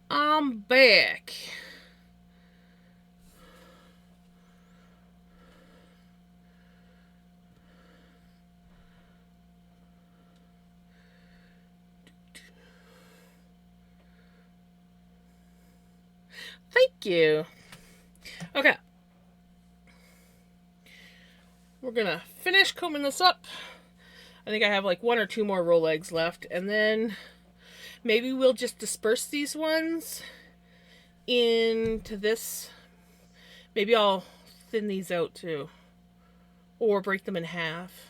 I'm back. Thank you. Okay, we're gonna finish combing this up. I think I have like one or two more roll eggs left, and then maybe we'll just disperse these ones into this. Maybe I'll thin these out too, or break them in half.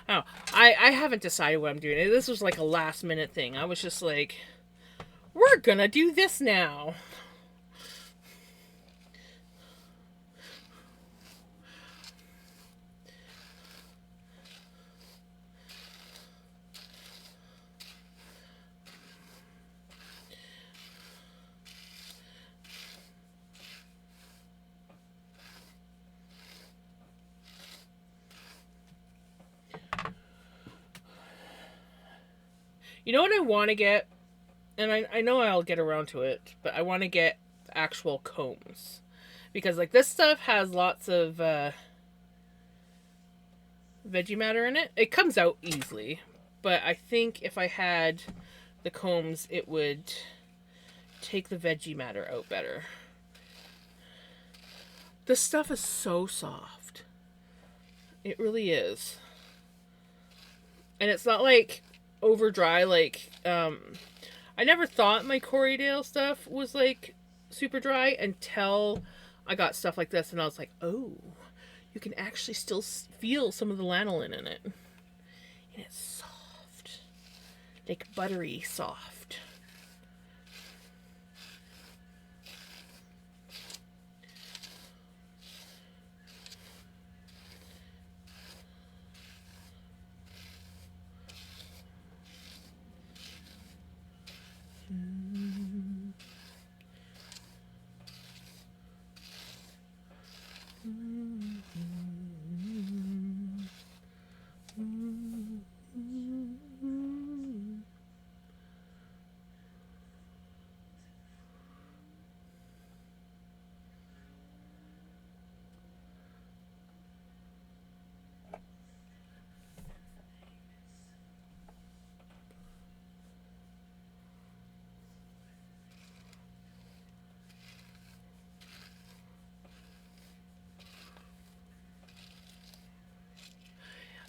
Oh, I haven't decided what I'm doing. This was like a last minute thing. I was just like, we're gonna do this now. You know what I want to get? And I know I'll get around to it, but I want to get actual combs. Because, like, this stuff has lots of veggie matter in it. It comes out easily, but I think if I had the combs, it would take the veggie matter out better. This stuff is so soft. It really is. And it's not like over dry like I never thought my Corriedale stuff was like super dry until I got stuff like this and I was like, "Oh, you can actually still feel some of the lanolin in it." And it's soft. Like buttery soft.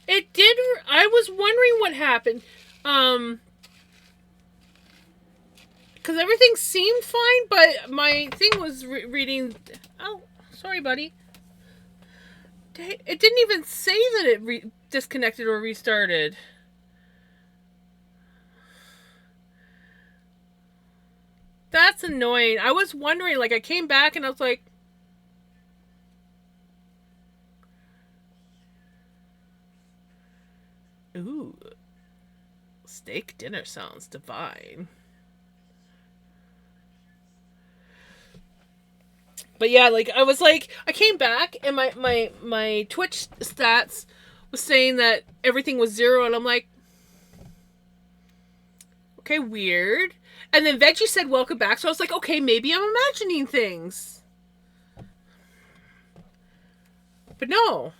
It did. I was wondering what happened. Because everything seemed fine, but my thing was reading. Oh, sorry, buddy. It didn't even say that it disconnected or restarted. That's annoying. I was wondering, like, I came back and I was like, ooh, steak dinner sounds divine. But yeah, like, I was like, I came back and my Twitch stats was saying that everything was zero, and I'm like, okay, weird. And then Veggie said, welcome back. So I was like, okay, maybe I'm imagining things. But no.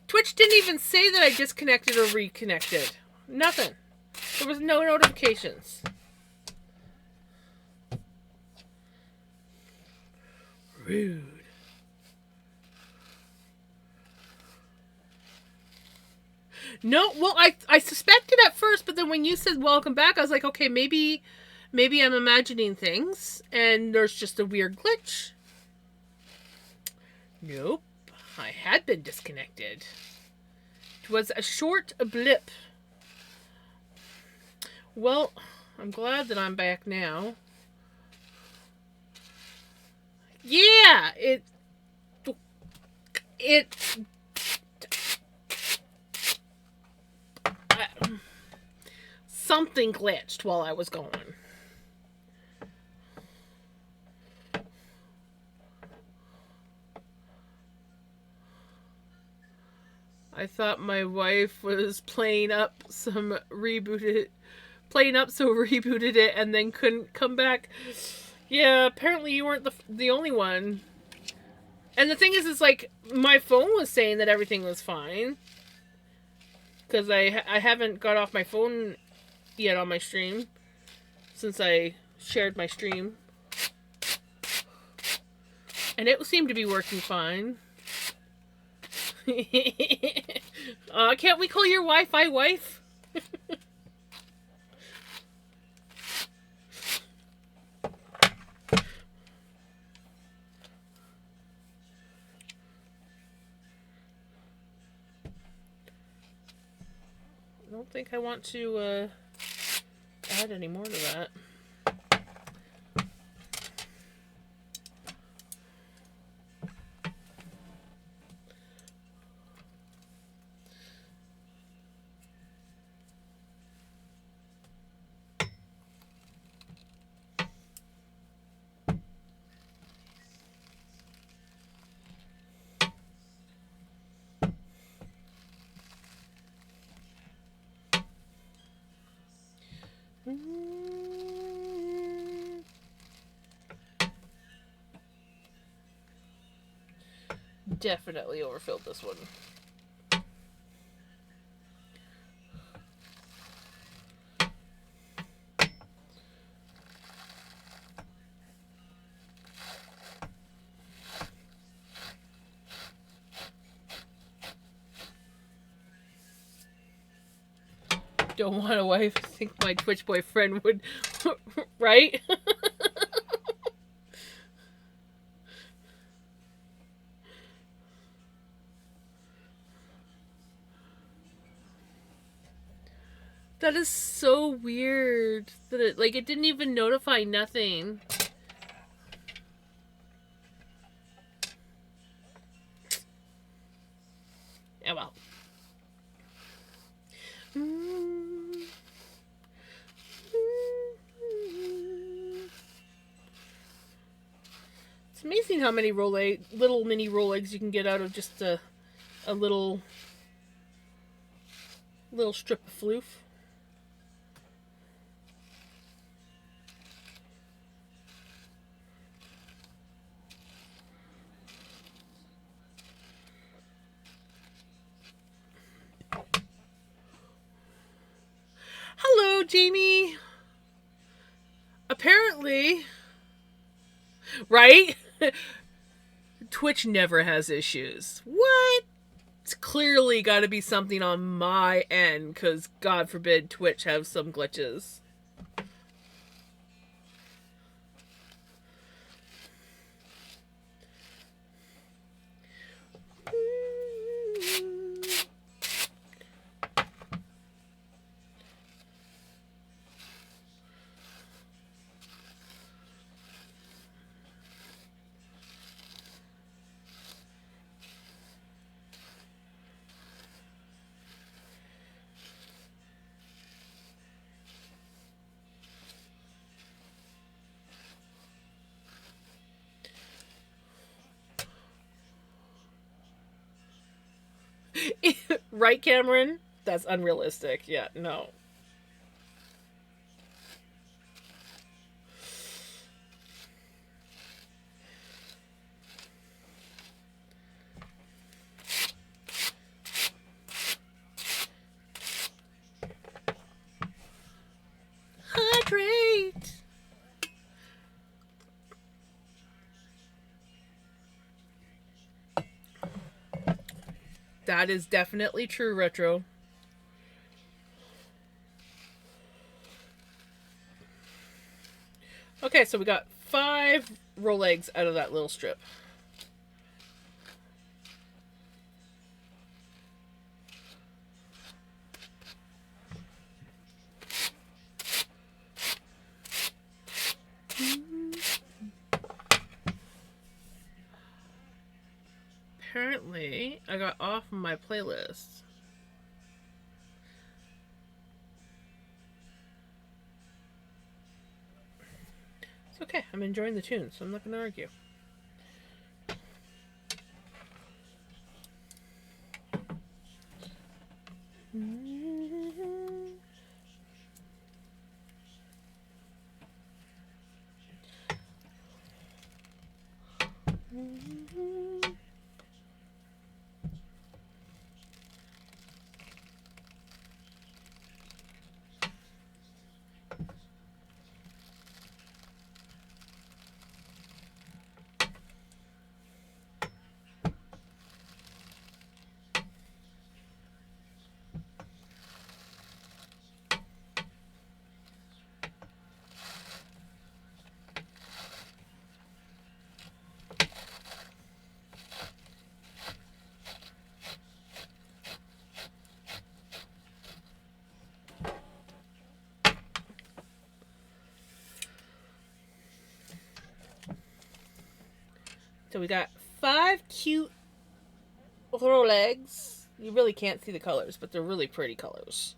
Twitch didn't even say that I disconnected or reconnected. Nothing. There was no notifications. Rude. No, well, I suspected at first, but then when you said welcome back, I was like, okay, maybe I'm imagining things, and there's just a weird glitch. Nope, I had been disconnected. It was a short blip. Well, I'm glad that I'm back now. Yeah, it something glitched while I was going. I thought my wife was playing up some rebooted playing up, so rebooted it and then couldn't come back. Yeah, apparently you weren't the only one. And the thing is like, my phone was saying that everything was fine. Because I haven't got off my phone yet on my stream. Since I shared my stream. And it seemed to be working fine. Can't we call your Wi-Fi wife? I don't think I want to add any more to that. Definitely overfilled this one. Don't want a wife. I think my Twitch boyfriend would, right? That is so weird that it didn't even notify nothing. Yeah, well. It's amazing how many little mini Rolex you can get out of just a little strip of floof. Hello, Jamie. Apparently, right? Twitch never has issues. What? It's clearly got to be something on my end, because God forbid Twitch have some glitches. Right, Cameron? That's unrealistic. Yeah, no. Hydrate! That is definitely true, Retro. Okay, so we got 5 Rolex out of that little strip. Apparently, I got off my playlist. It's okay. I'm enjoying the tune, so I'm not going to argue. So we got 5 cute Rolex. You really can't see the colors, but they're really pretty colors.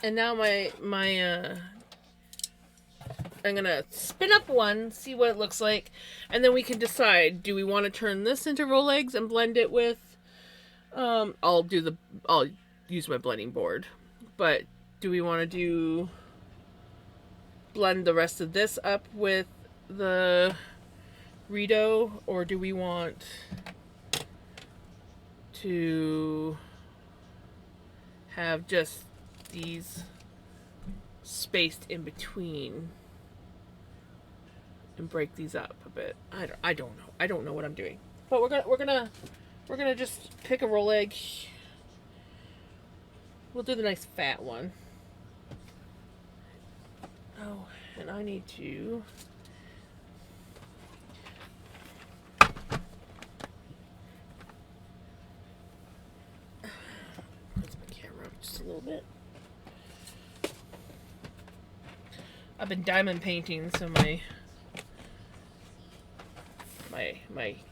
And now I'm gonna spin up one, see what it looks like, and then we can decide, do we want to turn this into Rolex and blend it with I'll use my blending board. But do we want to blend the rest of this up with the Rideau, or do we want to have just these spaced in between and break these up a bit? I don't know. I don't know what I'm doing. But we're gonna just pick a Rolex. We'll do the nice fat one. Oh, and I need to close my camera up just a little bit. I've been diamond painting, so my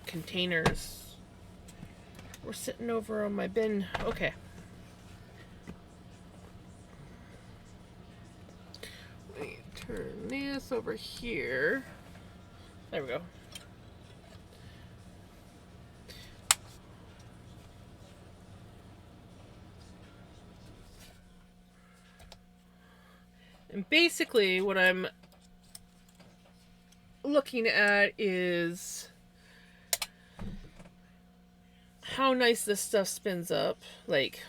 containers were sitting over on my bin. Okay. Let me turn this over here. There we go. And basically what I'm looking at is how nice this stuff spins up, like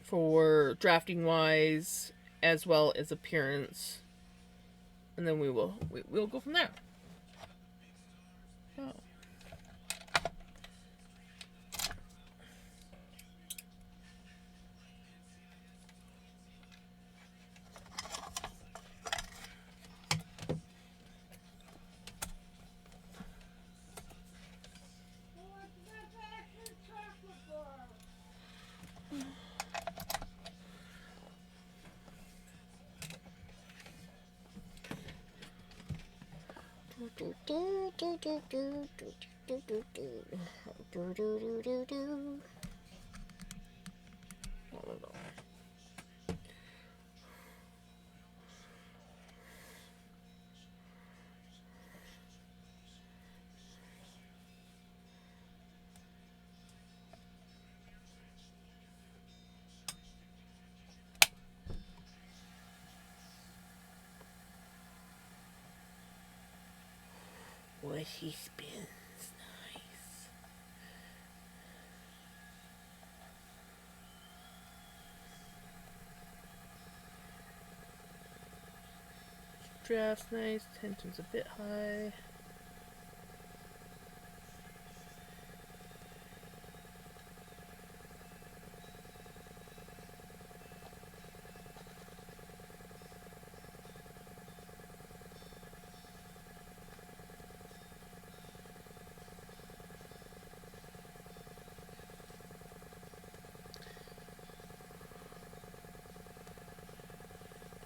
for drafting wise as well as appearance, and then we'll go from there. Oh. What he spins, nice. Draft's nice, tension's a bit high.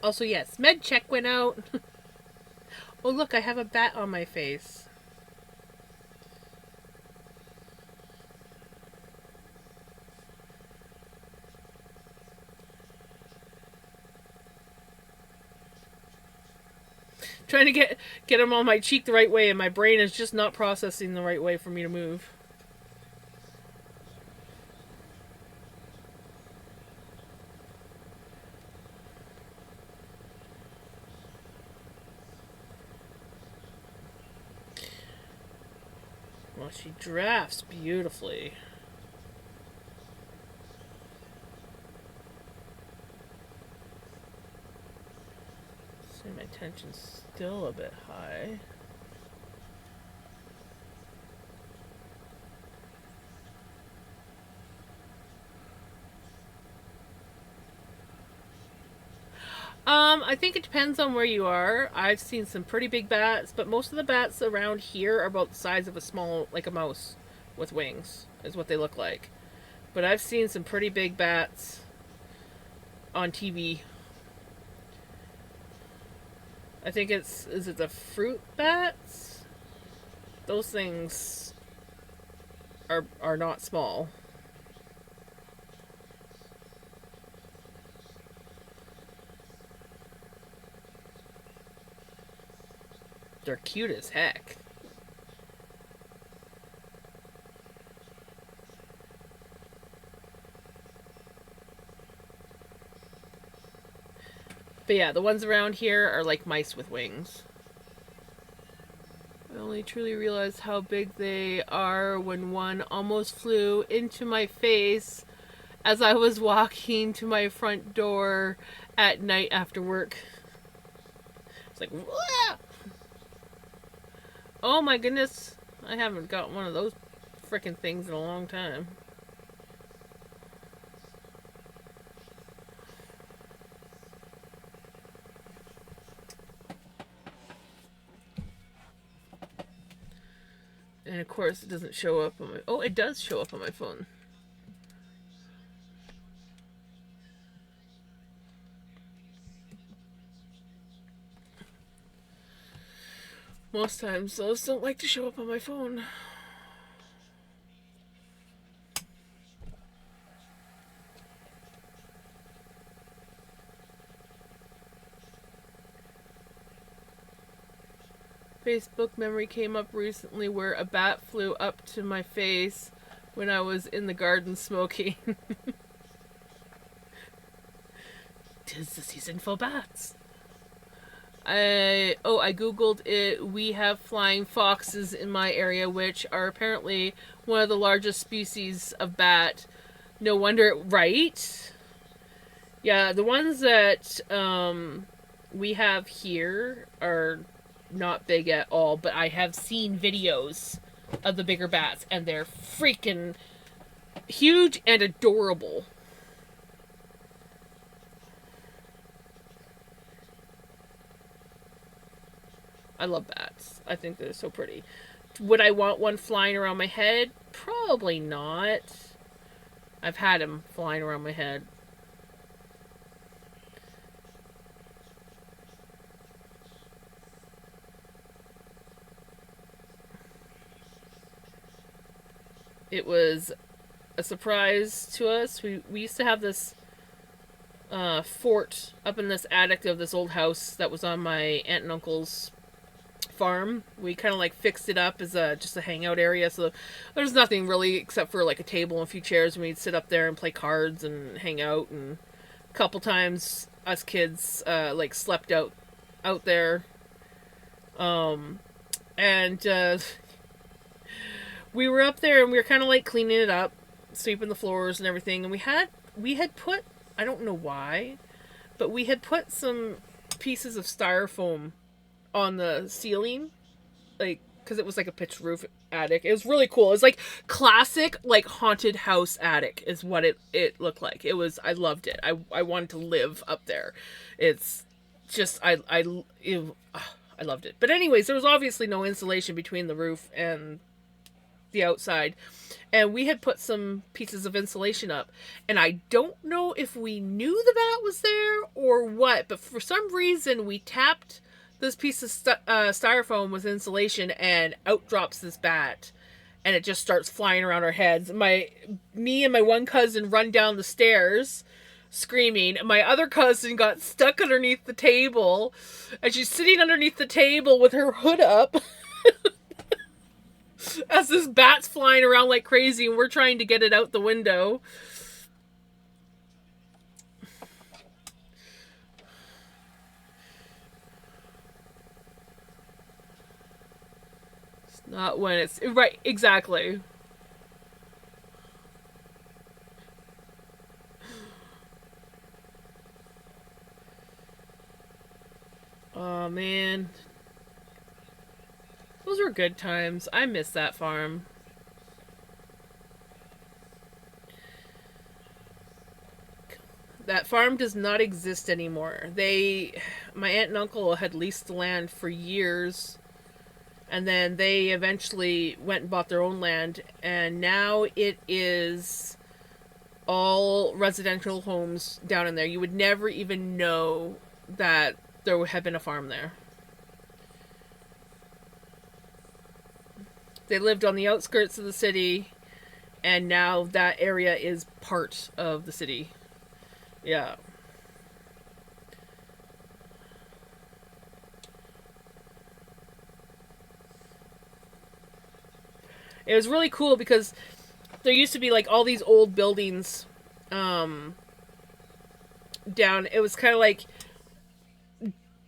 Also, yes, med check went out. Oh, look, I have a bat on my face. Trying to get him on my cheek the right way, and my brain is just not processing the right way for me to move. Well, she drafts beautifully. See, my tension's still a bit high. I think it depends on where you are. I've seen some pretty big bats, but most of the bats around here are about the size of a small, like a mouse with wings, is what they look like. But I've seen some pretty big bats on TV. I think is it the fruit bats? Those things are not small. They're cute as heck. But yeah, the ones around here are like mice with wings. I only truly realized how big they are when one almost flew into my face as I was walking to my front door at night after work. It's like, wah! Oh my goodness, I haven't got one of those frickin' things in a long time. And of course, it doesn't show up on my... Oh, it does show up on my phone. Most times, those don't like to show up on my phone. Facebook memory came up recently where a bat flew up to my face when I was in the garden smoking. 'Tis the season for bats. I googled it. We have flying foxes in my area, which are apparently one of the largest species of bat. No wonder, right? Yeah, the ones that we have here are not big at all, but I have seen videos of the bigger bats, and they're freaking huge and adorable. I love bats. I think they're so pretty. Would I want one flying around my head? Probably not. I've had them flying around my head. It was a surprise to us. We used to have this fort up in this attic of this old house that was on my aunt and uncle's farm. We kind of like fixed it up as just a hangout area, so there's nothing really except for like a table and a few chairs, and we'd sit up there and play cards and hang out. And a couple times us kids like slept out there, and we were up there and we were kind of like cleaning it up, sweeping the floors and everything. And we had put, I don't know why, but we had put some pieces of styrofoam on the ceiling, like, because it was like a pitched roof attic. It was really cool. It was like classic, like haunted house attic is what it looked like. It was, I loved it. I wanted to live up there. It's just, I loved it. But anyways, there was obviously no insulation between the roof and the outside, and we had put some pieces of insulation up, and I don't know if we knew the bat was there or what, but for some reason we tapped this piece of styrofoam with insulation, and out drops this bat, and it just starts flying around our heads. Me and my one cousin run down the stairs screaming. My other cousin got stuck underneath the table, and she's sitting underneath the table with her hood up as this bat's flying around like crazy, and we're trying to get it out the window. It's not when it's... Right, exactly. Oh, man. Those were good times. I miss that farm. That farm does not exist anymore. My aunt and uncle had leased the land for years, and then they eventually went and bought their own land, and now it is all residential homes down in there. You would never even know that there had been a farm there. They lived on the outskirts of the city, and now that area is part of the city. Yeah. It was really cool because there used to be like all these old buildings down. It was kind of like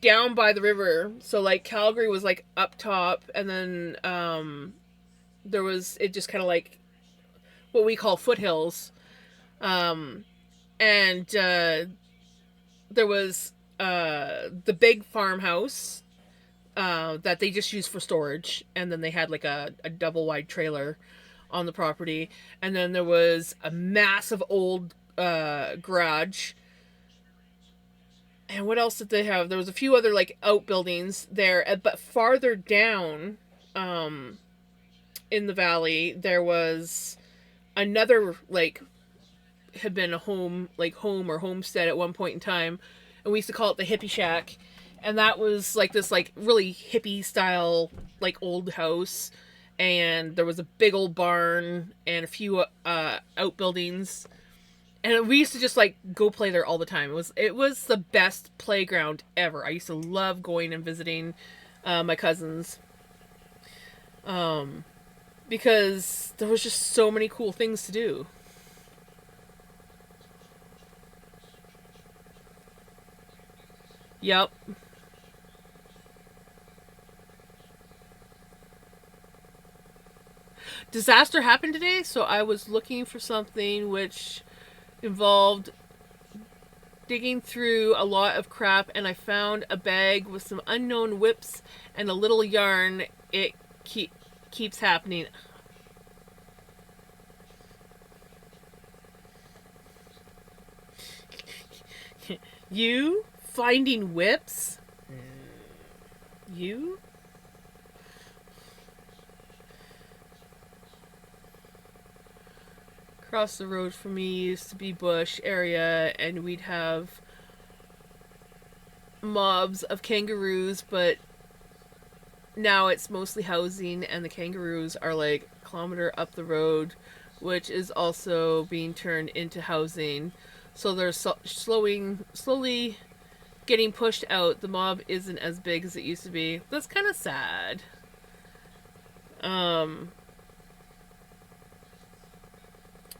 down by the river. So like Calgary was like up top, and then there was it just kind of like what we call foothills, and there was the big farmhouse that they just used for storage, and then they had like a double wide trailer on the property, and then there was a massive old garage. And what else did they have? There was a few other like outbuildings there, but farther down in the valley there was another like had been a home or homestead at one point in time, and we used to call it the hippie shack. And that was like this like really hippie style like old house, and there was a big old barn and a few outbuildings, and we used to just like go play there all the time. It was the best playground ever. I used to love going and visiting my cousins, because there was just so many cool things to do. Yep. Disaster happened today, so I was looking for something which involved digging through a lot of crap, and I found a bag with some unknown whips and a little yarn. It keeps happening. You finding whips? You? Across the road from me used to be bush area, and we'd have mobs of kangaroos, but now it's mostly housing, and the kangaroos are like a kilometer up the road, which is also being turned into housing. So they're slowly getting pushed out. The mob isn't as big as it used to be. That's kind of sad. Um,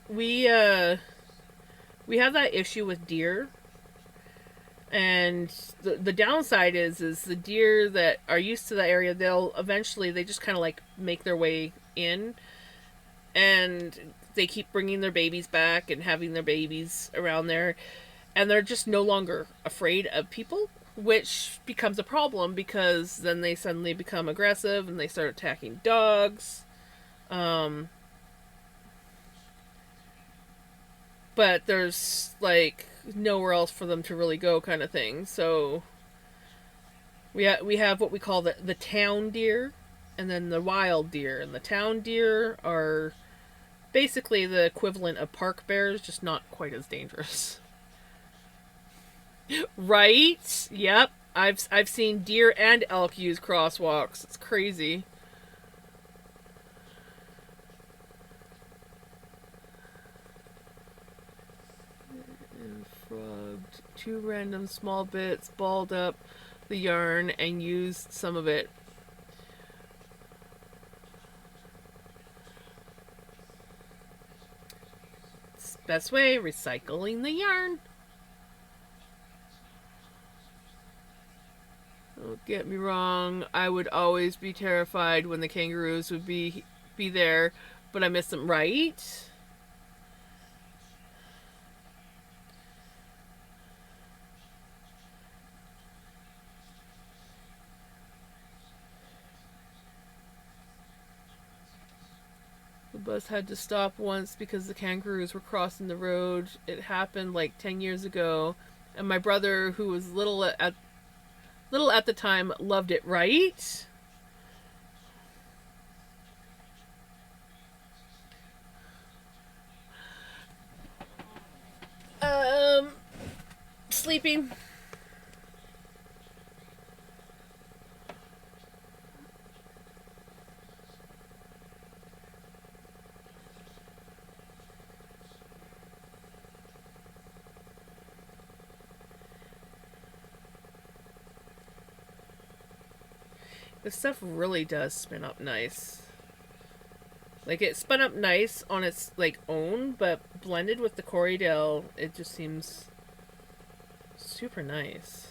we we have that issue with deer, and the downside is the deer that are used to that area, they just kind of like make their way in, and they keep bringing their babies back and having their babies around there, and they're just no longer afraid of people, which becomes a problem because then they suddenly become aggressive and they start attacking dogs. um but there's like nowhere else for them to really go, kind of thing. So we have what we call the town deer, and then the wild deer. And the town deer are basically the equivalent of park bears, just not quite as dangerous. Right? Yep. I've seen deer and elk use crosswalks. It's crazy. And frogged 2 random small bits, balled up the yarn, and used some of it. Best way, recycling the yarn. Don't get me wrong, I would always be terrified when the kangaroos would be there, but I miss them, right? The bus had to stop once because the kangaroos were crossing the road. It happened like 10 years ago, and my brother, who was little at the time, loved it, right? sleeping. This stuff really does spin up nice. Like, it spun up nice on its, like, own, but blended with the Corriedale, it just seems super nice.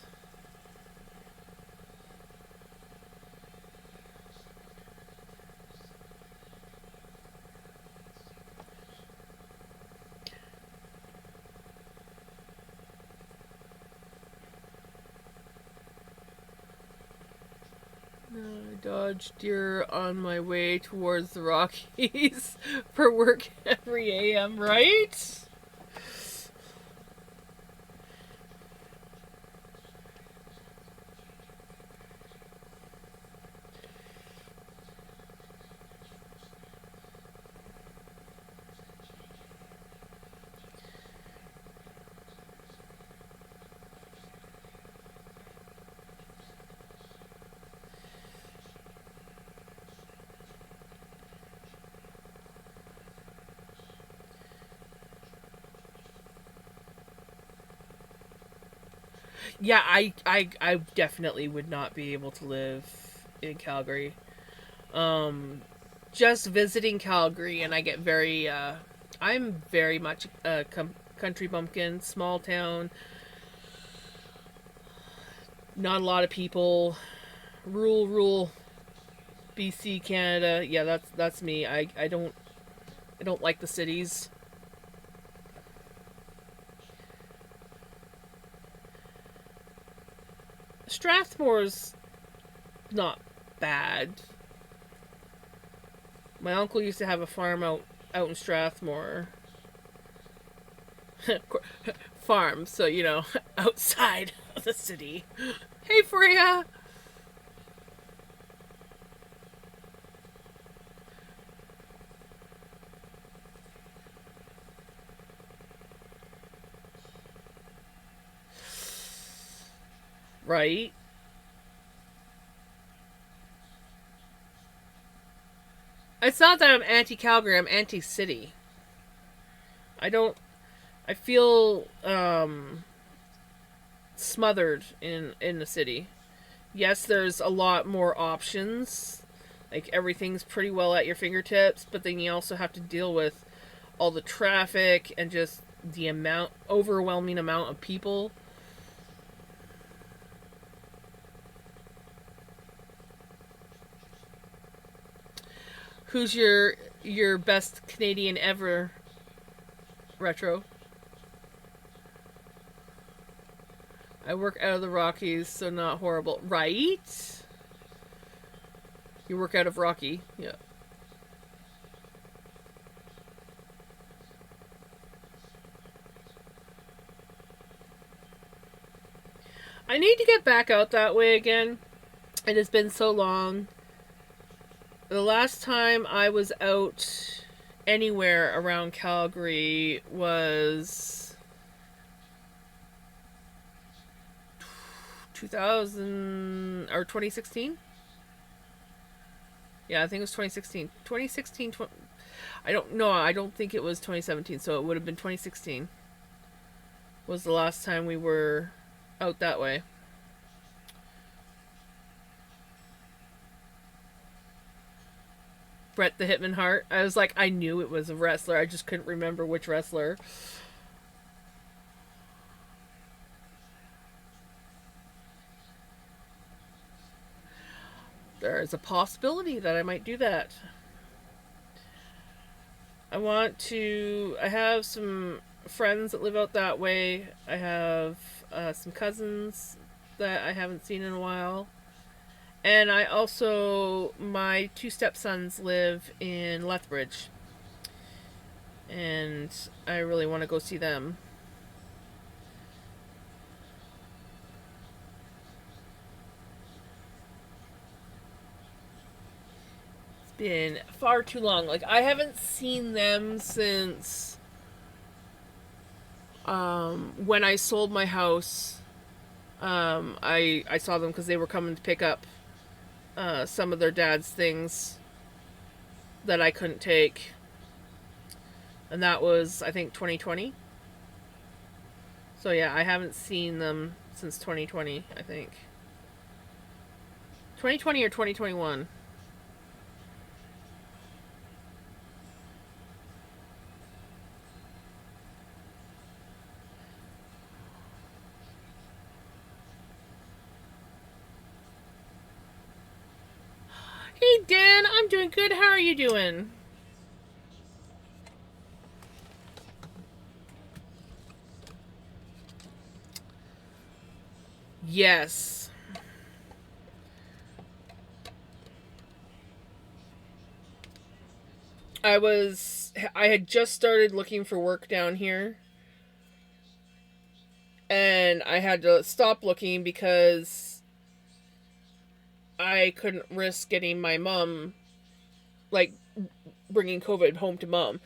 I dodged deer on my way towards the Rockies for work every AM, right? Yeah, I definitely would not be able to live in Calgary. Just visiting Calgary, and I get very, I'm very much a country bumpkin, small town, not a lot of people, rural BC, Canada. Yeah, that's me. I don't like the cities. Strathmore's not bad. My uncle used to have a farm out in Strathmore. Farm, so outside of the city. Hey, Freya. Right. It's not that I'm anti-Calgary. I'm anti-city. I don't. I feel smothered in the city. Yes, there's a lot more options. Like, everything's pretty well at your fingertips, but then you also have to deal with all the traffic and just the overwhelming amount of people. Who's your best Canadian ever, Retro? I work out of the Rockies, so not horrible. Right? You work out of Rocky. Yeah. I need to get back out that way again. It has been so long. The last time I was out anywhere around Calgary was 2000 or 2016. Yeah, I think it was 2016. 2016. I don't know. I don't think it was 2017. So it would have been 2016. Was the last time we were out that way. Bret the Hitman Hart. I was like, I knew it was a wrestler. I just couldn't remember which wrestler. There is a possibility that I might do that. I have some friends that live out that way. I have some cousins that I haven't seen in a while. And my two stepsons live in Lethbridge. And I really want to go see them. It's been far too long. Like, I haven't seen them since When I sold my house, I saw them because they were coming to pick up some of their dad's things that I couldn't take, and that was, I think, 2020. So yeah, I haven't seen them since 2020. I think 2020 or 2021. Hey Dan, I'm doing good. How are you doing? Yes. I had just started looking for work down here, and I had to stop looking because I couldn't risk getting my mom, like, bringing COVID home to mom.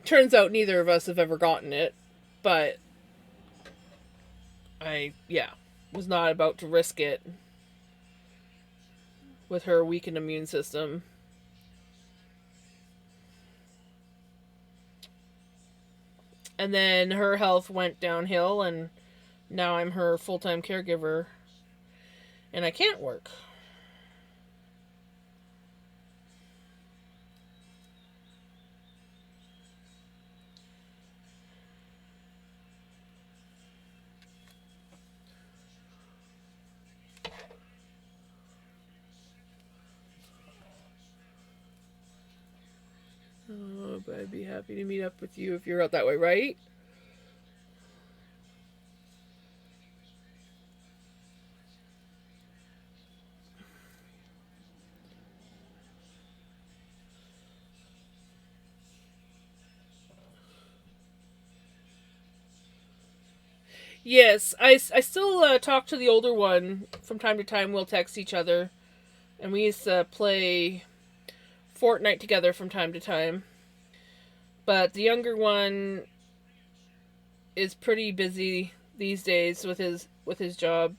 Turns out neither of us have ever gotten it, but yeah, was not about to risk it with her weakened immune system. And then her health went downhill, and now I'm her full time caregiver, and I can't work. Oh, but I'd be happy to meet up with you if you're out that way, right? Yes, I still talk to the older one from time to time. We'll text each other, and we used to play Fortnite together from time to time. But the younger one is pretty busy these days with his job.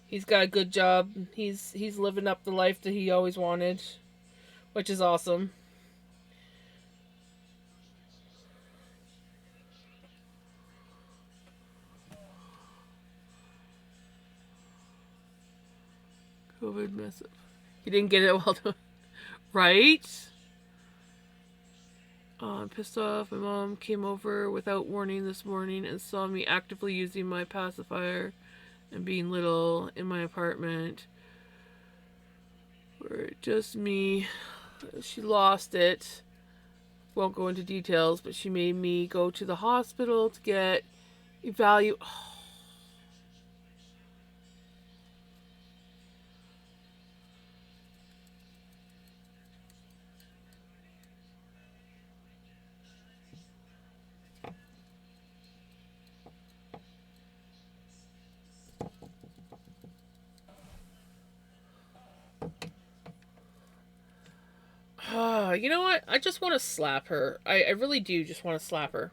He's got a good job. He's living up the life that he always wanted, which is awesome. COVID mess. He didn't get it well, right? I'm pissed off. My mom came over without warning this morning and saw me actively using my pacifier and being little in my apartment. Or just me. She lost it. Won't go into details, but she made me go to the hospital to get evaluated. You know what? I just want to slap her. I really do just want to slap her.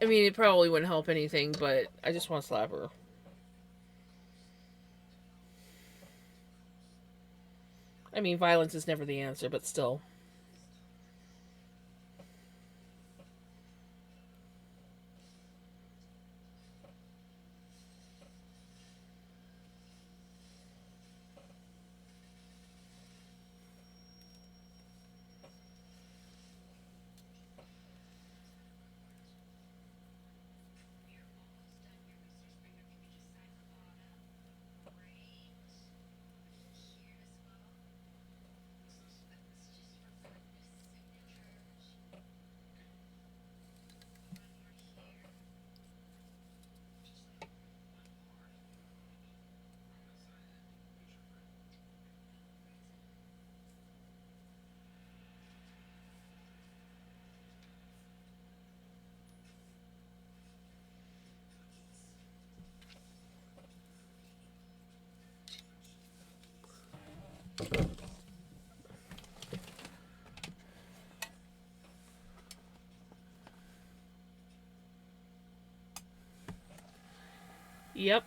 I mean, it probably wouldn't help anything, but I just want to slap her. I mean, violence is never the answer, but still. Yep.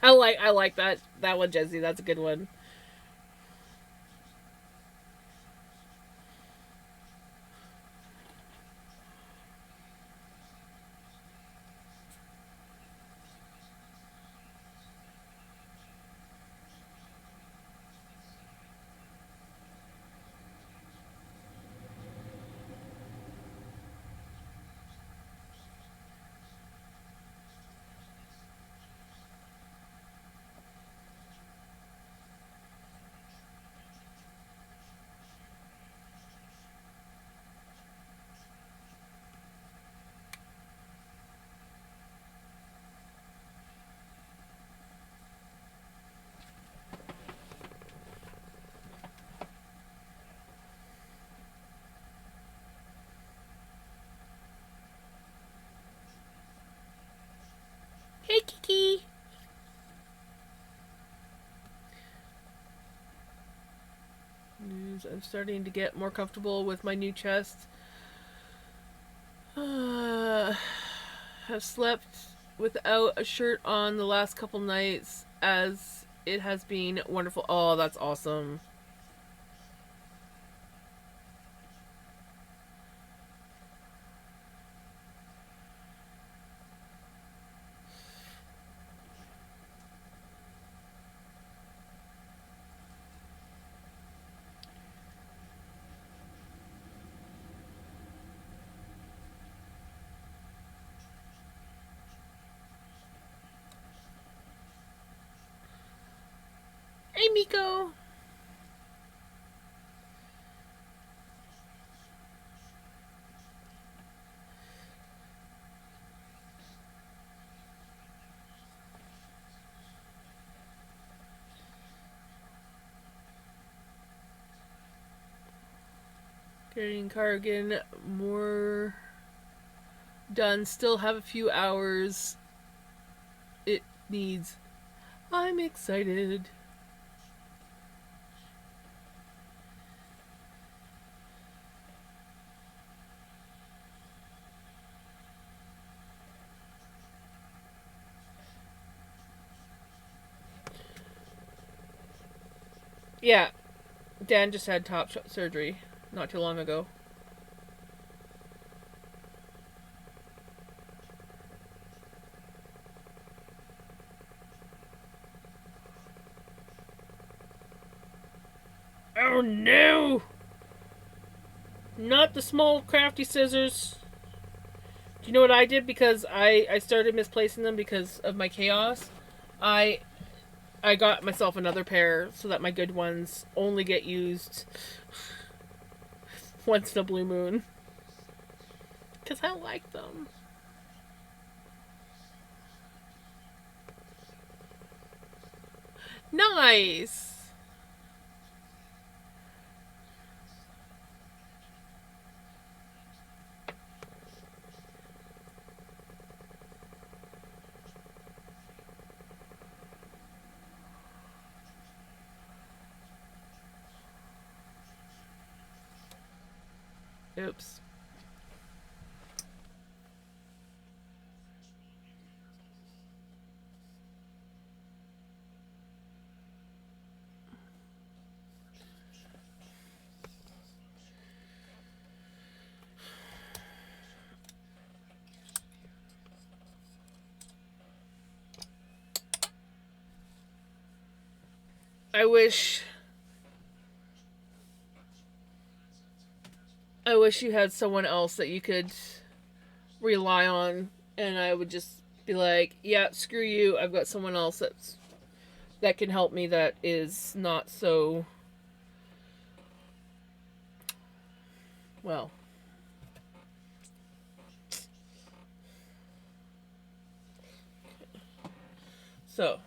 I like that one, Jesse. That's a good one. Hey, Kiki. I'm starting to get more comfortable with my new chest. Have slept without a shirt on the last couple nights as it has been wonderful. Oh, that's awesome. Hey, Miko. Getting cardigan more done. Still have a few hours it needs. I'm excited. Yeah, Dan just had top surgery not too long ago. Oh no! Not the small crafty scissors. Do you know what I did? Because I started misplacing them because of my chaos. I I got myself another pair so that my good ones only get used once in a blue moon. Because I like them. Nice! Oops. I wish you had someone else that you could rely on, and I would just be like, yeah, screw you. I've got someone else that can help me that is not so well. So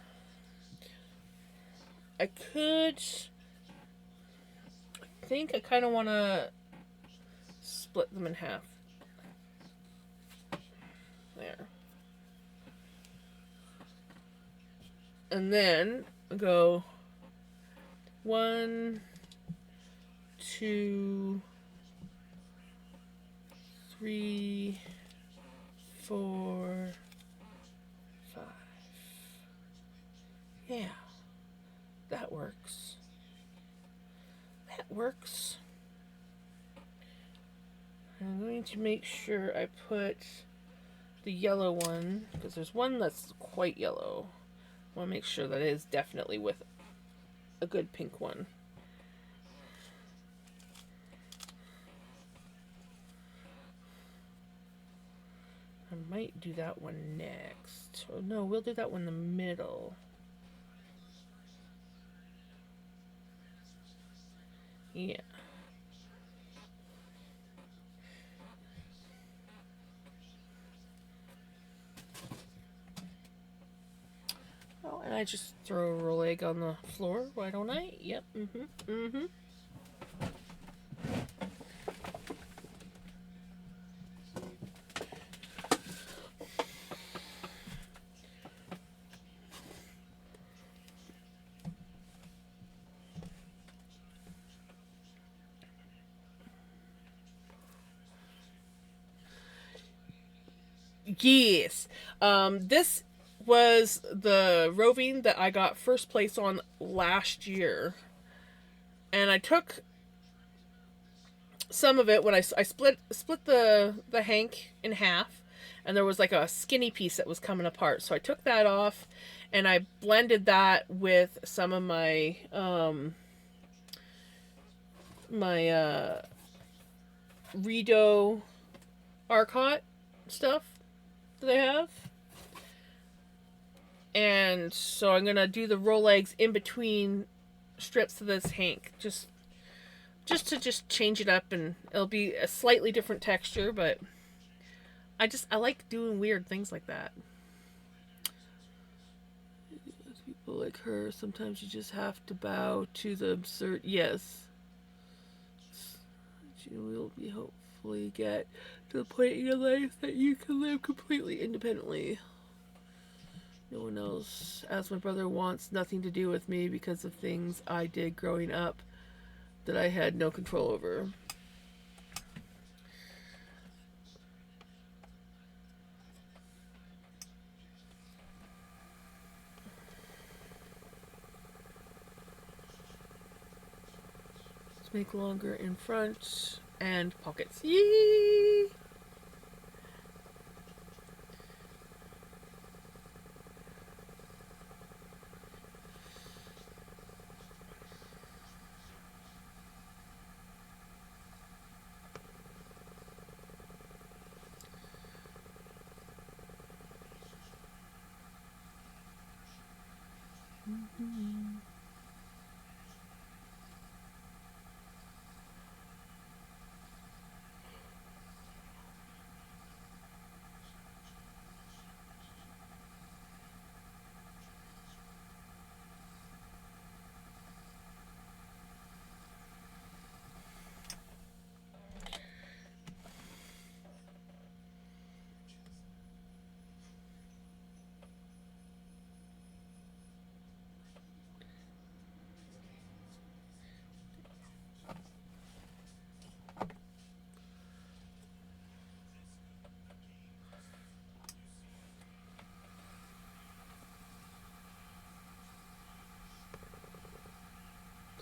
I could. I think I kind of want to split them in half. There. And then go 1, 2, 3, 4, 5. Yeah, that works. That works. I'm going to make sure I put the yellow one, because there's one that's quite yellow. I want to make sure that it is definitely with a good pink one. I might do that one next. Oh no, we'll do that one in the middle. Yeah. Oh, and I just throw a roll egg on the floor, why don't I? Yep, Yes. This was the roving that I got first place on last year. And I took some of it when I split the hank in half, and there was like a skinny piece that was coming apart. So I took that off and I blended that with some of my Rideau Arcot stuff that I have. And so I'm gonna do the roll eggs in between strips of this hank, just to change it up, and it'll be a slightly different texture, but I like doing weird things like that. People like her, sometimes you just have to bow to the absurd. Yes, you will be hopefully get to the point in your life that you can live completely independently. No one else, as my brother, wants nothing to do with me because of things I did growing up that I had no control over. Let's make longer in front and pockets. Yee!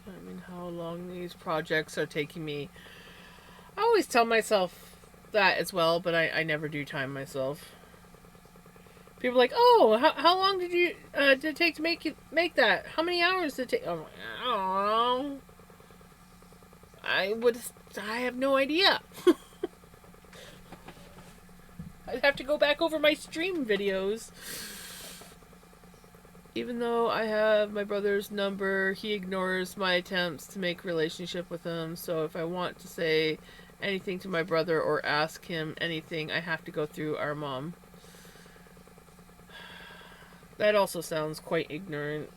I mean, how long these projects are taking me. I always tell myself that as well, but I never do time myself. People are like, oh, how long did it take to make that? How many hours did it take? I'm like, oh, I have no idea. I'd have to go back over my stream videos. Even though I have my brother's number, he ignores my attempts to make relationship with him. So if I want to say anything to my brother or ask him anything, I have to go through our mom. That also sounds quite ignorant.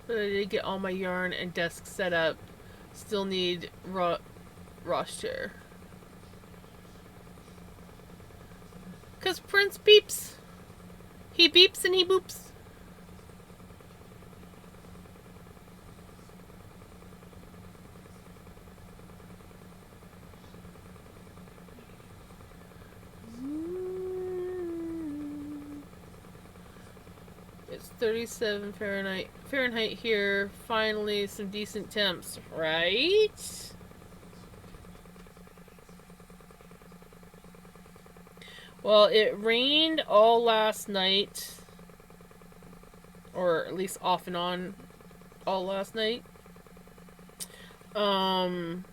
But I did get all my yarn and desk set up. Still need Ross chair. Because Prince beeps. He beeps and he boops. It's 37 Fahrenheit here. Finally, some decent temps, right? Well, it rained all last night, or at least off and on all last night. And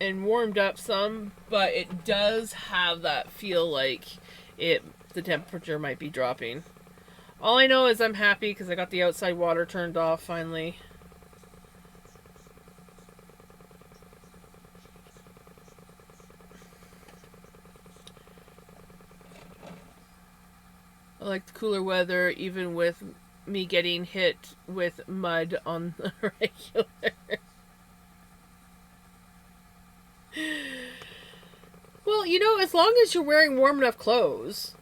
warmed up some, but it does have that feel like the temperature might be dropping. All I know is I'm happy because I got the outside water turned off finally. I like the cooler weather, even with me getting hit with mud on the regular. Well, you know, as long as you're wearing warm enough clothes.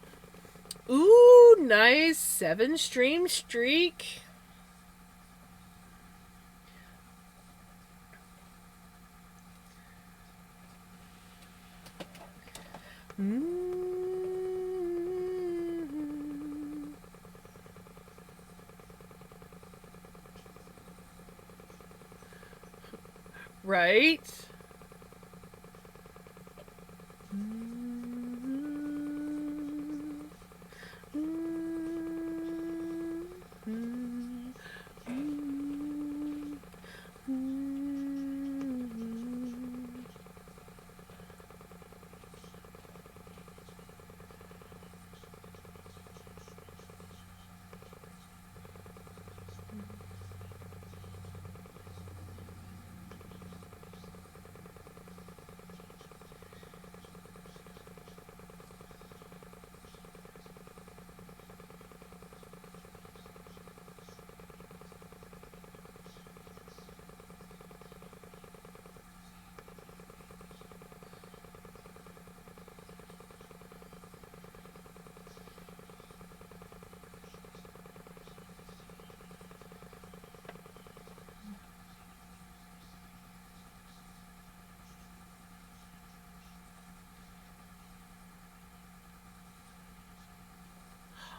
Ooh, nice 7-stream streak. Right?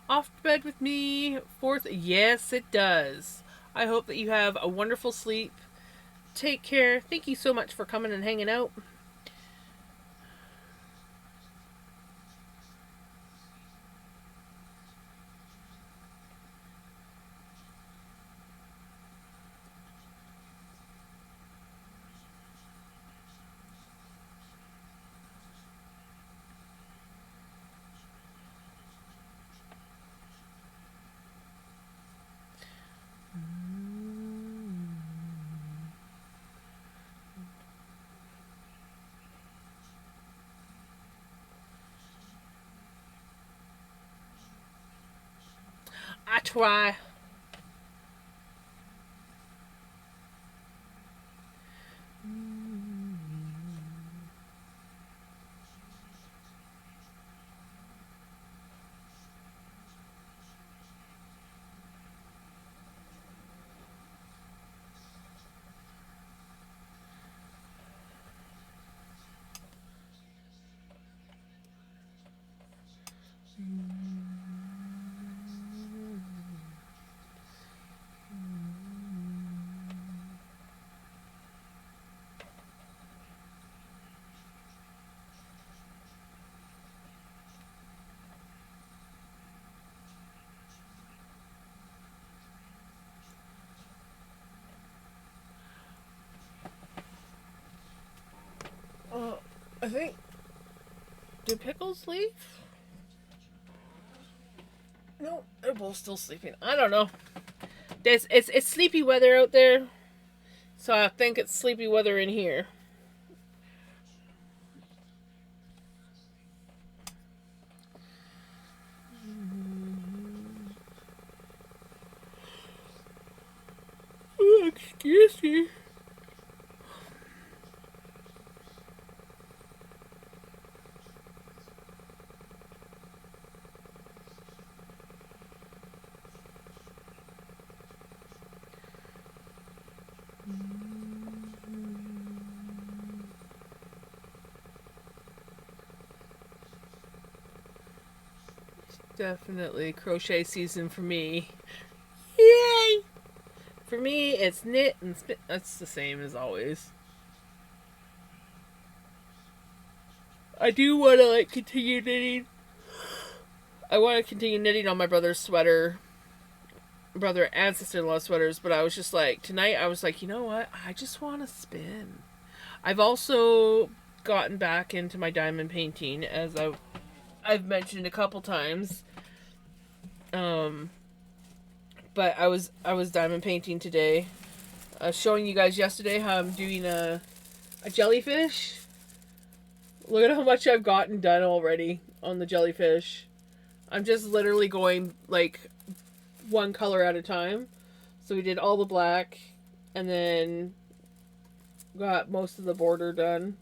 Off to bed with me. Fourth, yes, it does. I hope that you have a wonderful sleep. Take care. Thank you so much for coming and hanging out. I try. I think. Did Pickles leave? No, they're both still sleeping. I don't know. It's sleepy weather out there, so I think it's sleepy weather in here. Excuse me. Definitely crochet season for me. Yay! For me, it's knit and spin. That's the same as always. I do want to continue knitting. I want to continue knitting on my brother and sister-in-law sweaters, but I was just like, tonight I was like, you know what? I just want to spin. I've also gotten back into my diamond painting, as I've mentioned a couple times. But I was diamond painting today. I was showing you guys yesterday how I'm doing a jellyfish. Look at how much I've gotten done already on the jellyfish. I'm just literally going one color at a time. So we did all the black and then got most of the border done.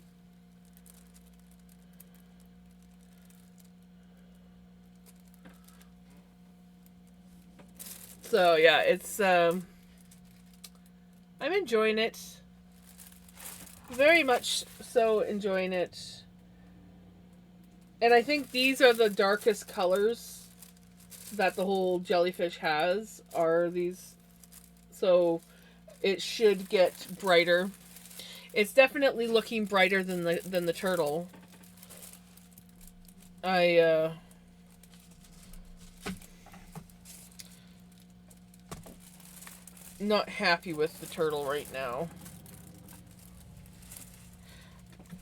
So yeah, it's I'm enjoying it. Very much so enjoying it. And I think these are the darkest colors that the whole jellyfish has, are these. So it should get brighter. It's definitely looking brighter than the turtle. Not happy with the turtle right now.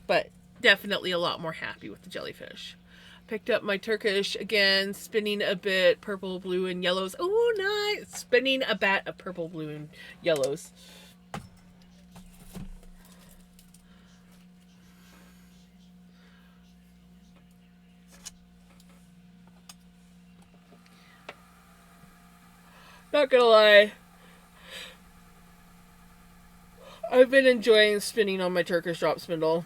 But definitely a lot more happy with the jellyfish. Picked up my Turkish again, spinning a bit, purple, blue, and yellows. Oh, nice! Spinning a bat of purple, blue, and yellows. Not gonna lie, I've been enjoying spinning on my Turkish drop spindle.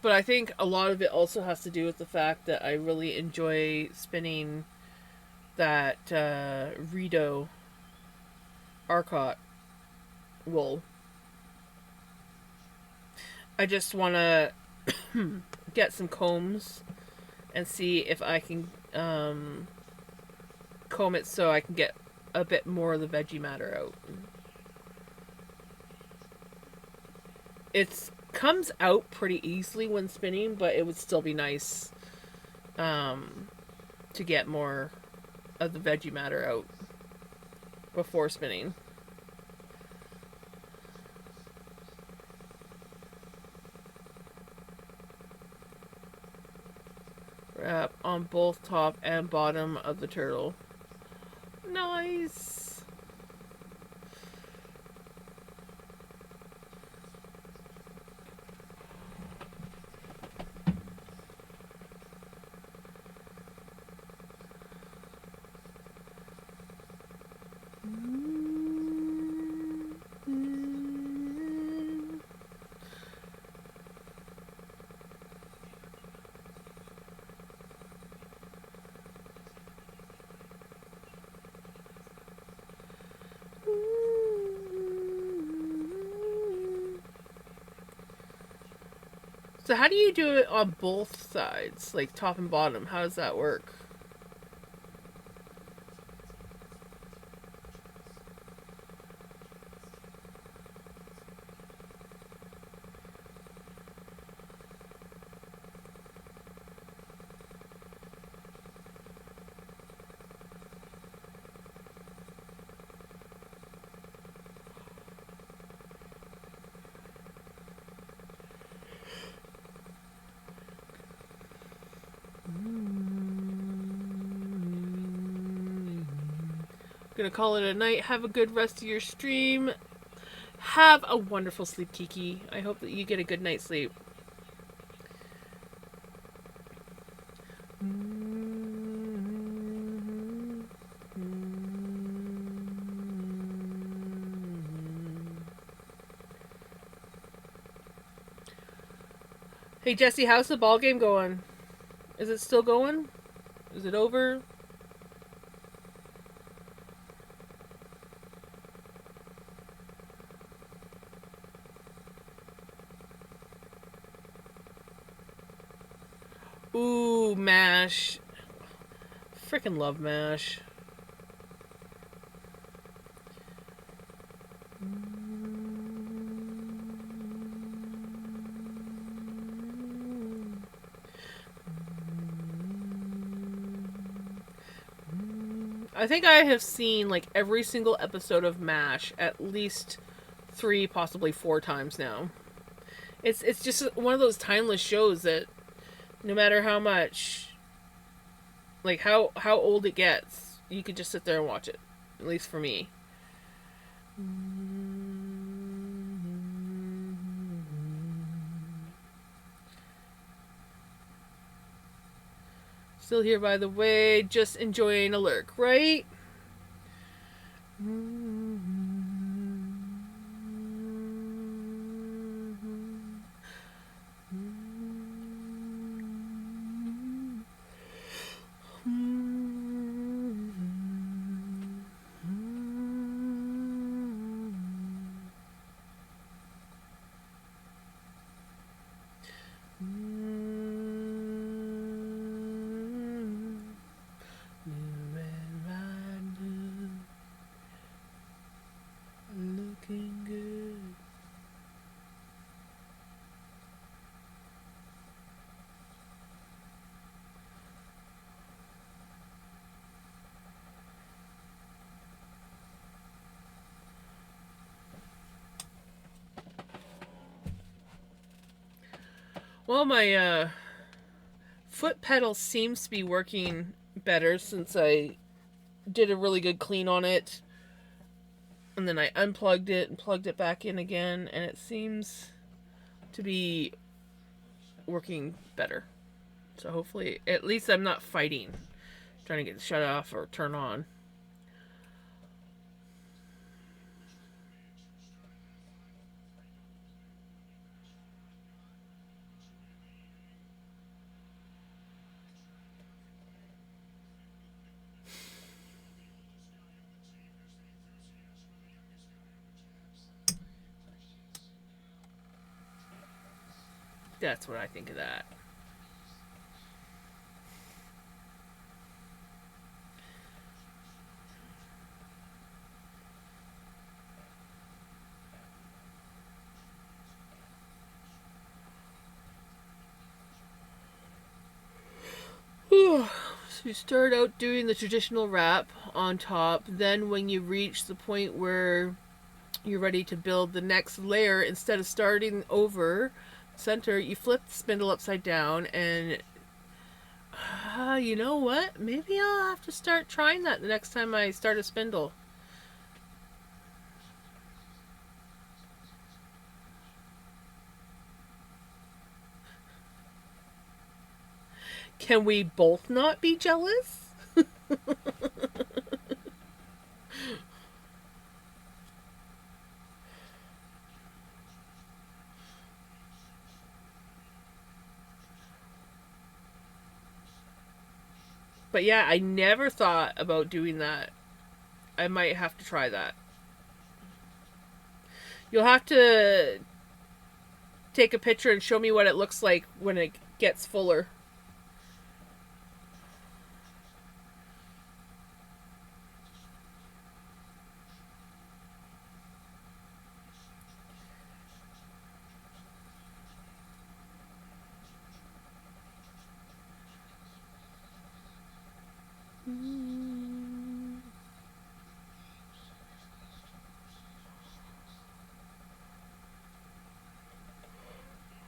But I think a lot of it also has to do with the fact that I really enjoy spinning that Rideau Arcot wool. I just want to get some combs and see if I can comb it so I can get a bit more of the veggie matter out. It comes out pretty easily when spinning, but it would still be nice to get more of the veggie matter out before spinning. Wrap on both top and bottom of the turtle. Nice. So how do you do it on both sides, like top and bottom? How does that work? Gonna call it a night. Have a good rest of your stream. Have a wonderful sleep, Kiki. I hope that you get a good night's sleep. Hey Jesse, how's the ball game going? Is it still going? Is it over? Ooh, MASH. Freaking love MASH. I think I have seen like every single episode of MASH at least 3, possibly 4 times now. It's just one of those timeless shows that no matter how much, like how old it gets, you could just sit there and watch it. At least for me. Still here, by the way, just enjoying a lurk, right? Looking good. Well, my foot pedal seems to be working better since I did a really good clean on it. And then I unplugged it and plugged it back in again, and it seems to be working better. So hopefully, at least I'm not fighting, trying to get it shut off or turn on. That's what I think of that. So you start out doing the traditional wrap on top. Then when you reach the point where you're ready to build the next layer, instead of starting over center, you flip the spindle upside down. And you know what? Maybe I'll have to start trying that the next time I start a spindle. Can we both not be jealous? But yeah, I never thought about doing that. I might have to try that. You'll have to take a picture and show me what it looks like when it gets fuller.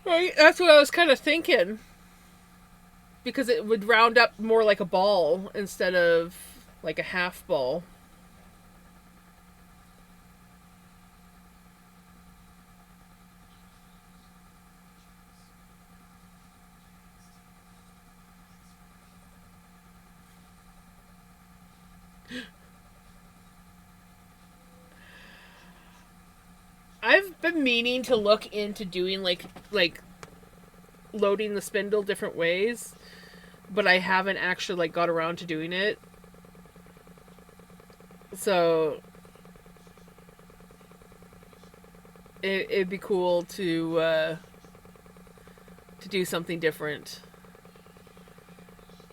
Right, that's what I was kind of thinking. Because it would round up more like a ball instead of like a half ball. been meaning to look into doing like loading the spindle different ways, but I haven't actually like got around to doing it. So it'd be cool to do something different.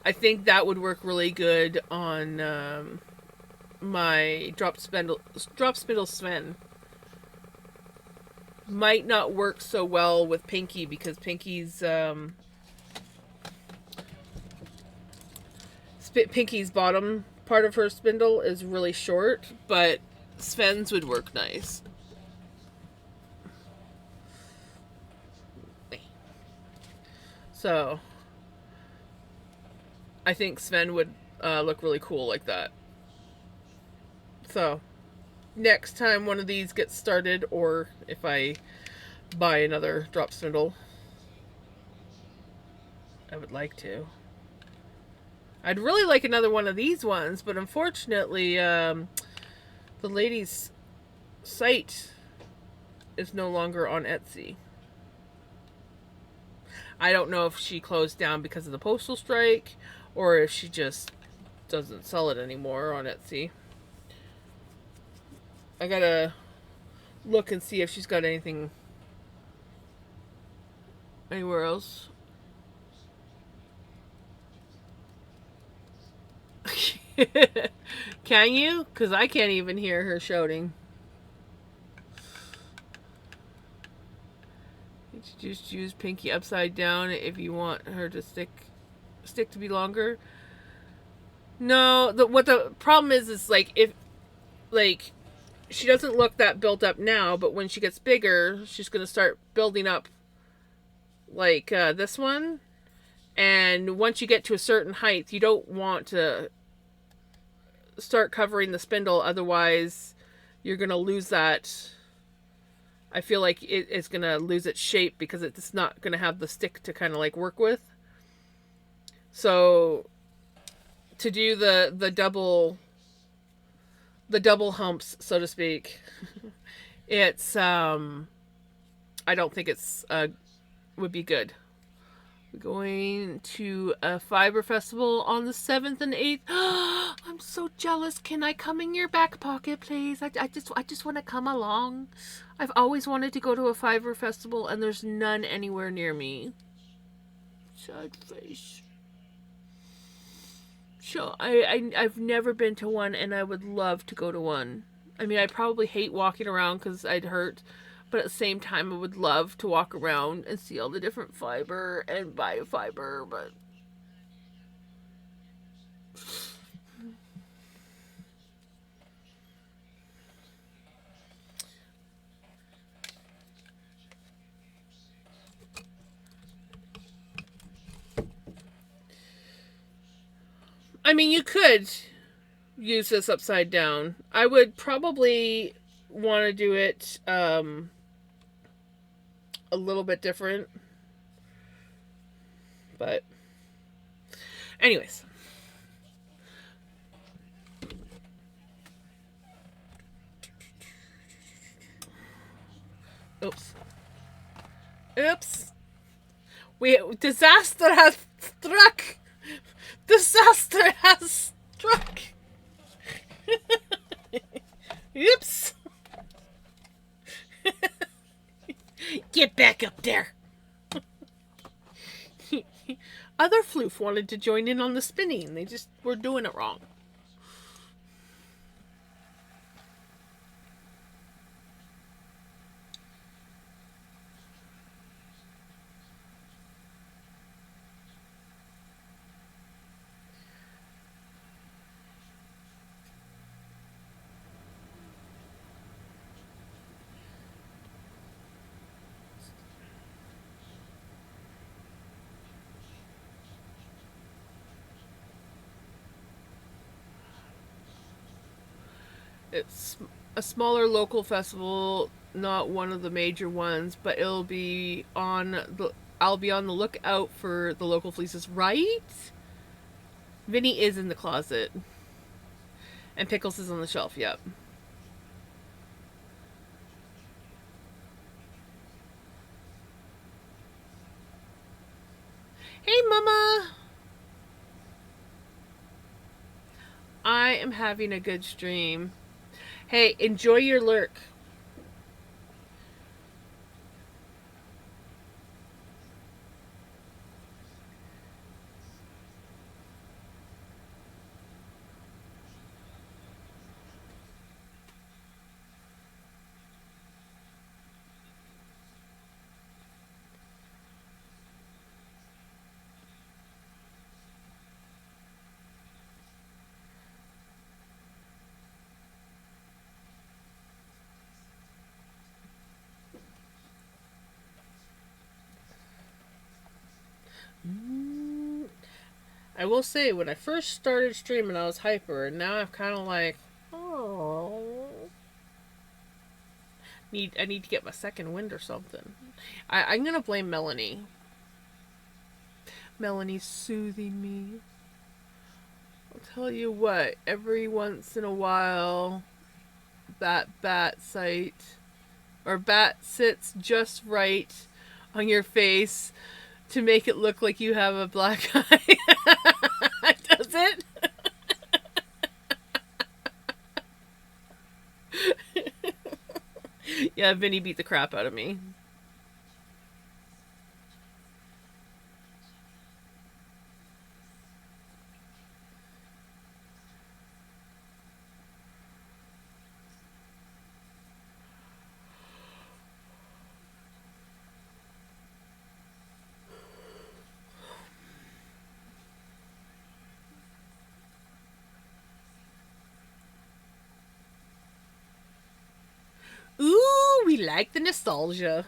I think that would work really good on my drop spindle Sven. Might not work so well with Pinky because Pinky's bottom part of her spindle is really short, but Sven's would work nice. So I think Sven would look really cool like that. So next time one of these gets started, or if I buy another drop spindle, I would like to. I'd really like another one of these ones, but unfortunately the lady's site is no longer on Etsy. I don't know if she closed down because of the postal strike, or if she just doesn't sell it anymore on Etsy. I gotta look and see if she's got anything anywhere else. Can you? Because I can't even hear her shouting. Just use Pinky upside down if you want her to stick to be longer. No, what the problem is like if like she doesn't look that built up now, but when she gets bigger, she's gonna start building up like this one. And once you get to a certain height, you don't want to start covering the spindle, otherwise you're gonna lose that. I feel like it's gonna lose its shape because it's not gonna have the stick to kind of like work with. So to do the double humps, so to speak, it's I don't think it's would be good. We're going to a fiber festival on the 7th and 8th. I'm so jealous. Can I come in your back pocket, please? I just want to come along. I've always wanted to go to a fiber festival, and there's none anywhere near me. Sad face. So I've never been to one, and I would love to go to one. I mean, I probably hate walking around because I'd hurt. But at the same time, I would love to walk around and see all the different fiber and buy a fiber, but... I mean, you could use this upside down. I would probably want to do it a little bit different, but anyways, oops, disaster has struck. Disaster has struck. Oops. Get back up there. Other floof wanted to join in on the spinning. They just were doing it wrong. It's a smaller local festival, not one of the major ones, but it'll be on the... I'll be on the lookout for the local fleeces, right? Vinny is in the closet. And Pickles is on the shelf, yep. Hey, Mama! I am having a good stream. Hey, enjoy your lurk. I will say, when I first started streaming, I was hyper, and now I'm kind of like, oh, I need to get my second wind or something. I'm gonna blame Melanie. Melanie's soothing me. I'll tell you what, every once in a while, that bat sight or bat sits just right on your face to make it look like you have a black eye. Does it? Yeah, Vinny beat the crap out of me. Ooh, we like the nostalgia.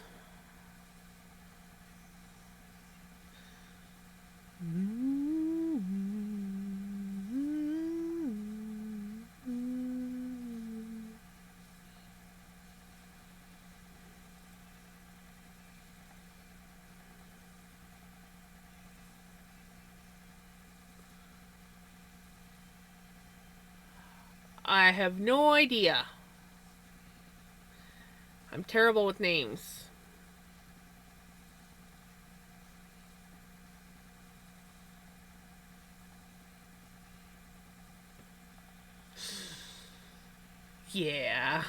I have no idea. I'm terrible with names. Yeah.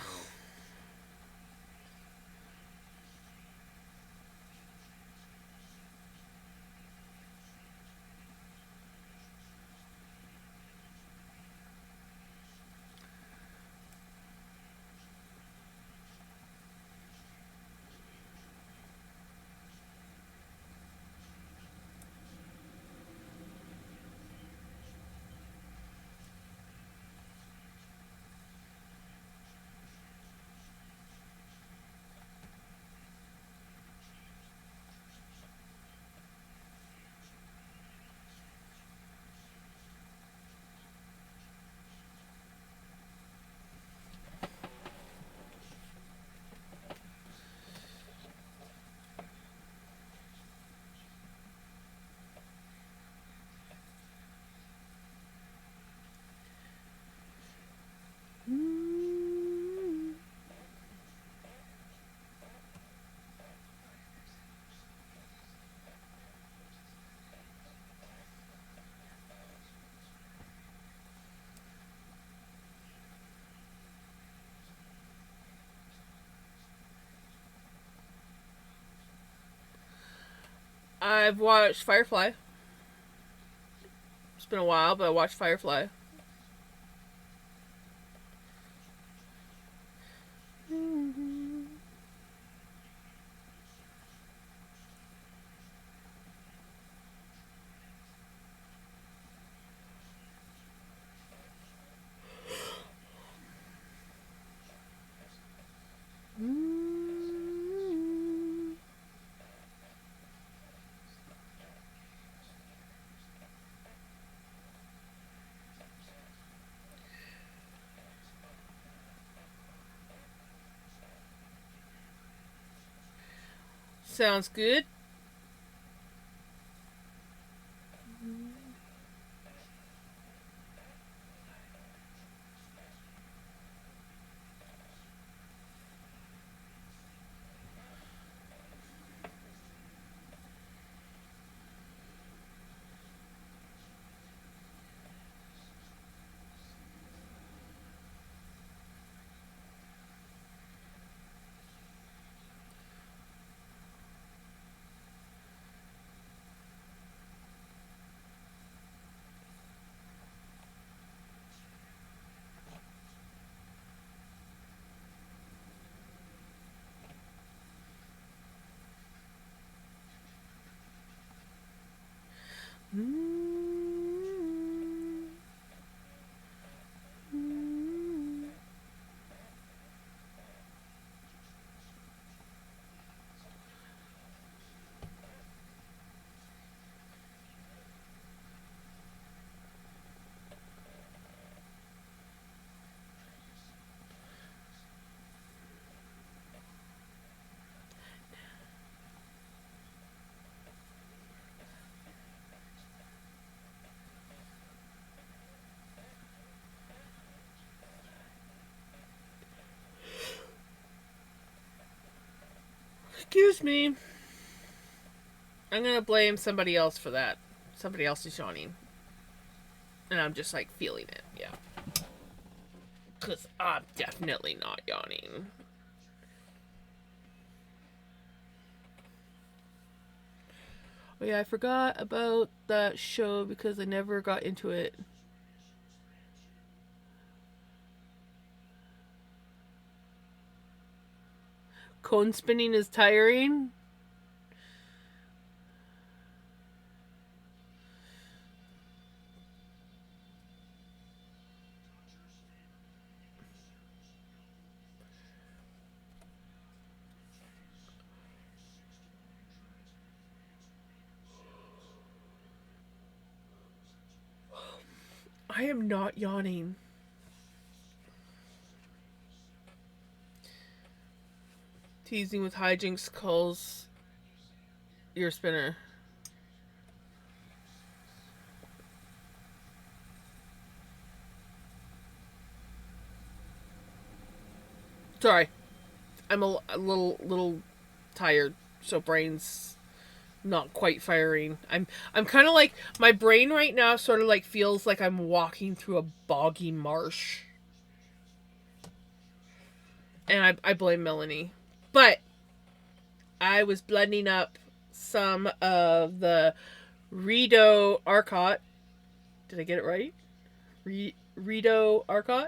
I've watched Firefly. It's been a while, but I watched Firefly. Sounds good. Excuse me. I'm gonna blame somebody else for that. Somebody else is yawning. And I'm just like feeling it, yeah. Because I'm definitely not yawning. Oh yeah, I forgot about that show because I never got into it. Cone spinning is tiring. I am not yawning. Teasing with hijinks calls your spinner. Sorry, I'm a little tired, so brain's not quite firing. I'm kind of like my brain right now sort of like feels like I'm walking through a boggy marsh. And I blame Melanie. But I was blending up some of the Rideau Arcot. Did I get it right? Rideau Arcot.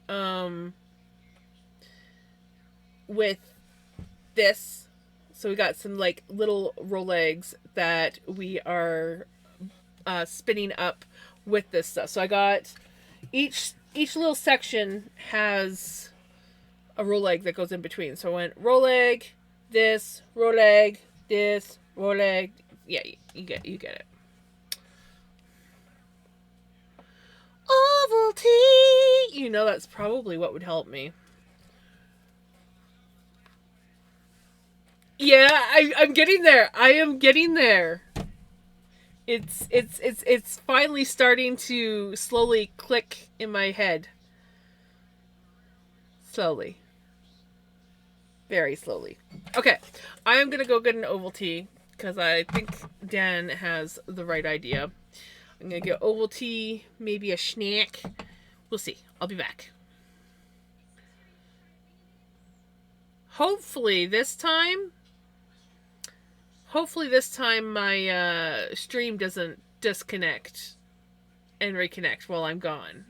Um, with this. So we got some like little Rolegs that we are spinning up with this stuff. So I got each little section has a Roleg that goes in between. So I went Roleg, this, Roleg, this, Roleg. Yeah, you get it. Ovaltine! You know that's probably what would help me. Yeah, I'm getting there. I am getting there. It's finally starting to slowly click in my head. Slowly. Very slowly. Okay, I am gonna go get an Ovaltine because I think Dan has the right idea. I'm gonna get Ovaltine, maybe a snack. We'll see. I'll be back. Hopefully this time. Hopefully this time my stream doesn't disconnect and reconnect while I'm gone.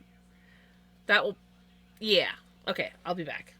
That will. Yeah. Okay. I'll be back.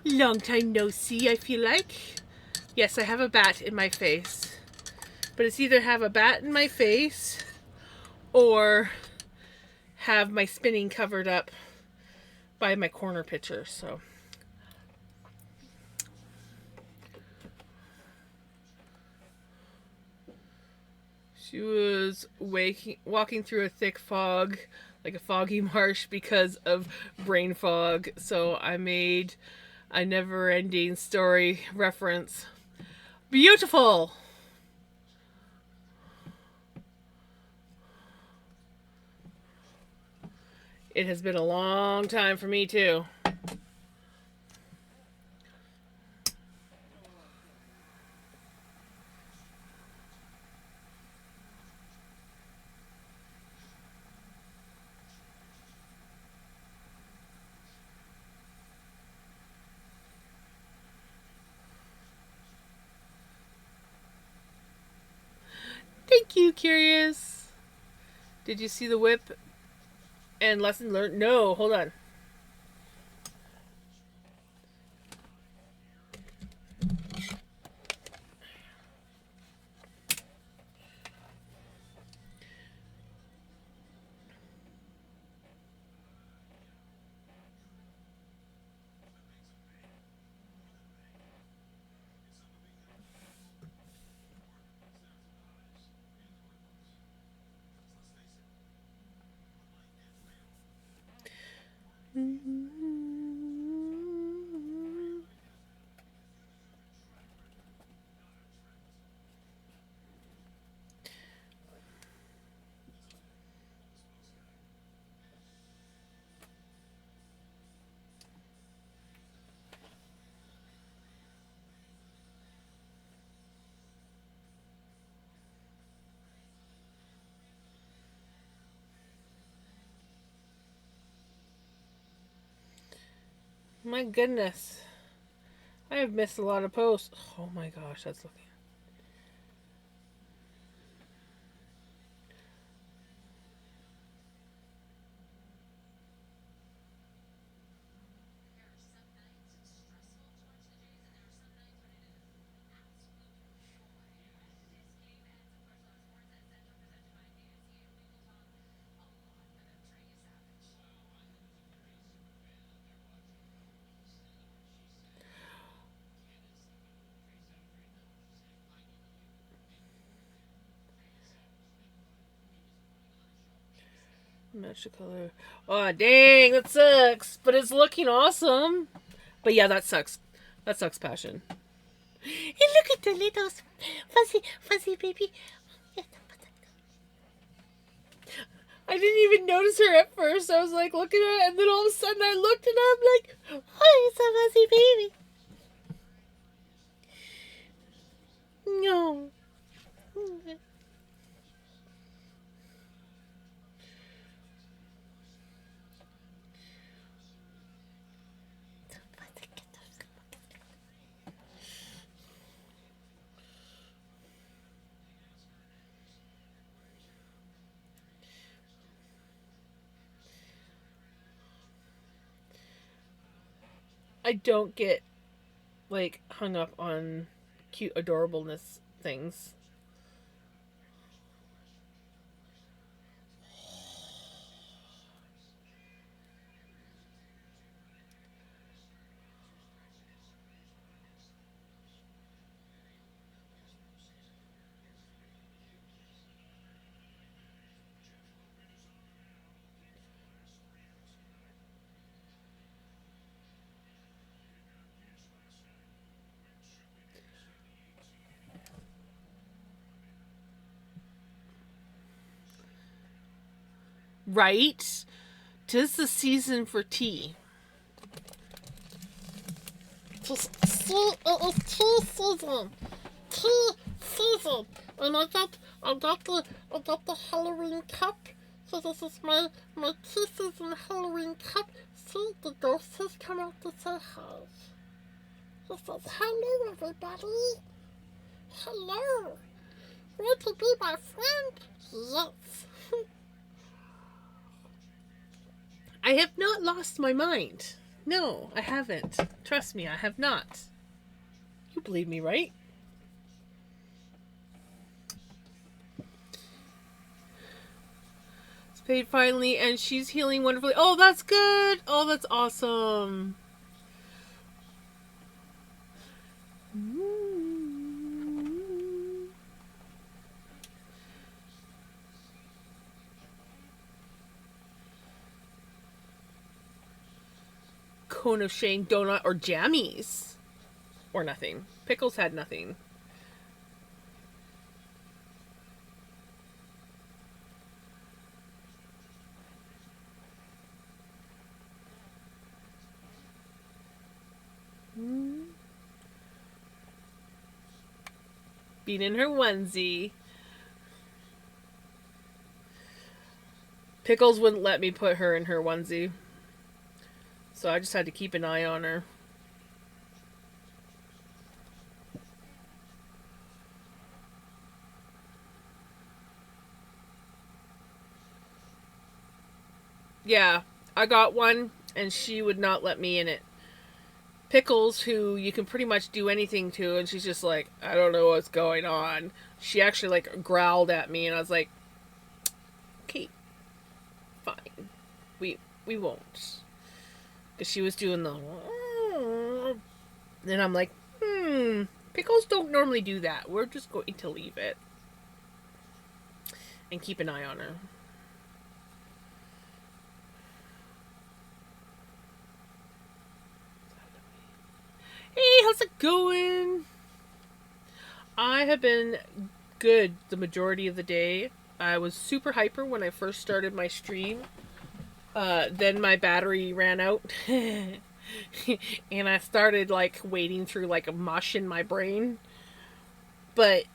Long time no see, I feel like. Yes, I have a bat in my face. But it's either have a bat in my face or have my spinning covered up by my corner picture, so. She was walking through a thick fog, like a foggy marsh, because of brain fog. So I made a never-ending story reference. Beautiful! It has been a long time for me, too. Thank you, Curious. Did you see the whip and lesson learned? No, hold on. My goodness. I have missed a lot of posts. Oh my gosh, that's looking. Match the color. Oh, dang, that sucks. But it's looking awesome. But yeah, that sucks. That sucks, Passion. And look at the little fuzzy baby. I didn't even notice her at first. I was like looking at it, and then all of a sudden I looked and I'm like, oh, it's a fuzzy baby. No. I don't get like hung up on cute adorableness things. Right? 'Tis the season for tea. It is tea season. Tea season. And I got the Halloween cup. So this is my tea season Halloween cup. See, the ghost has come out to say hi. He says, hello everybody. Hello. Want to be my friend? Yes. I have not lost my mind. No, I haven't. Trust me, I have not. You believe me, right? It's paid finally, and she's healing wonderfully. Oh, that's good. Oh, that's awesome. Cone of Shane donut or jammies. Or nothing. Pickles had nothing. Being in her onesie. Pickles wouldn't let me put her in her onesie. So I just had to keep an eye on her. Yeah, I got one, and she would not let me in it. Pickles, who you can pretty much do anything to, and she's just like, I don't know what's going on. She actually like growled at me, and I was like, okay, fine, we won't, because she was doing the, and I'm like, Pickles don't normally do that. We're just going to leave it and keep an eye on her. Hey, how's it going? I have been good the majority of the day. I was super hyper when I first started my stream. Then my battery ran out. And I started like wading through like a mush in my brain. But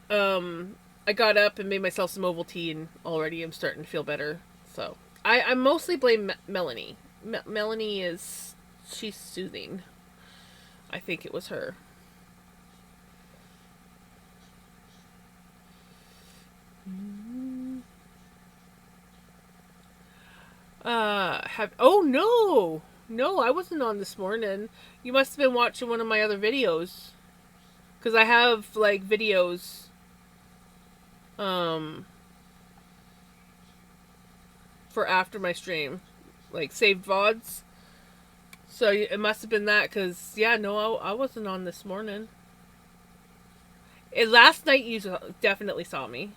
I got up and made myself some Ovaltine, and already I'm starting to feel better. So I mostly blame Melanie. Melanie she's soothing. I think it was her. No, I wasn't on this morning. You must have been watching one of my other videos, because I have like videos um for after my stream, like saved VODs. So it must have been that, because yeah, no, I wasn't on this morning. Last night you definitely saw me.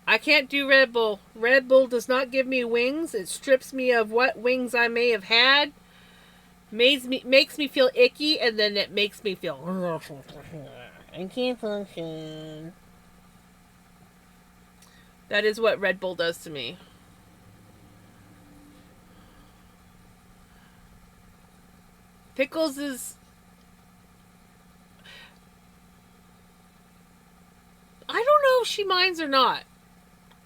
I can't do Red Bull. Red Bull does not give me wings. It strips me of what wings I may have had. Makes me feel icky, and then it makes me feel I can't function. That is what Red Bull does to me. Pickles is... I don't know if she minds or not.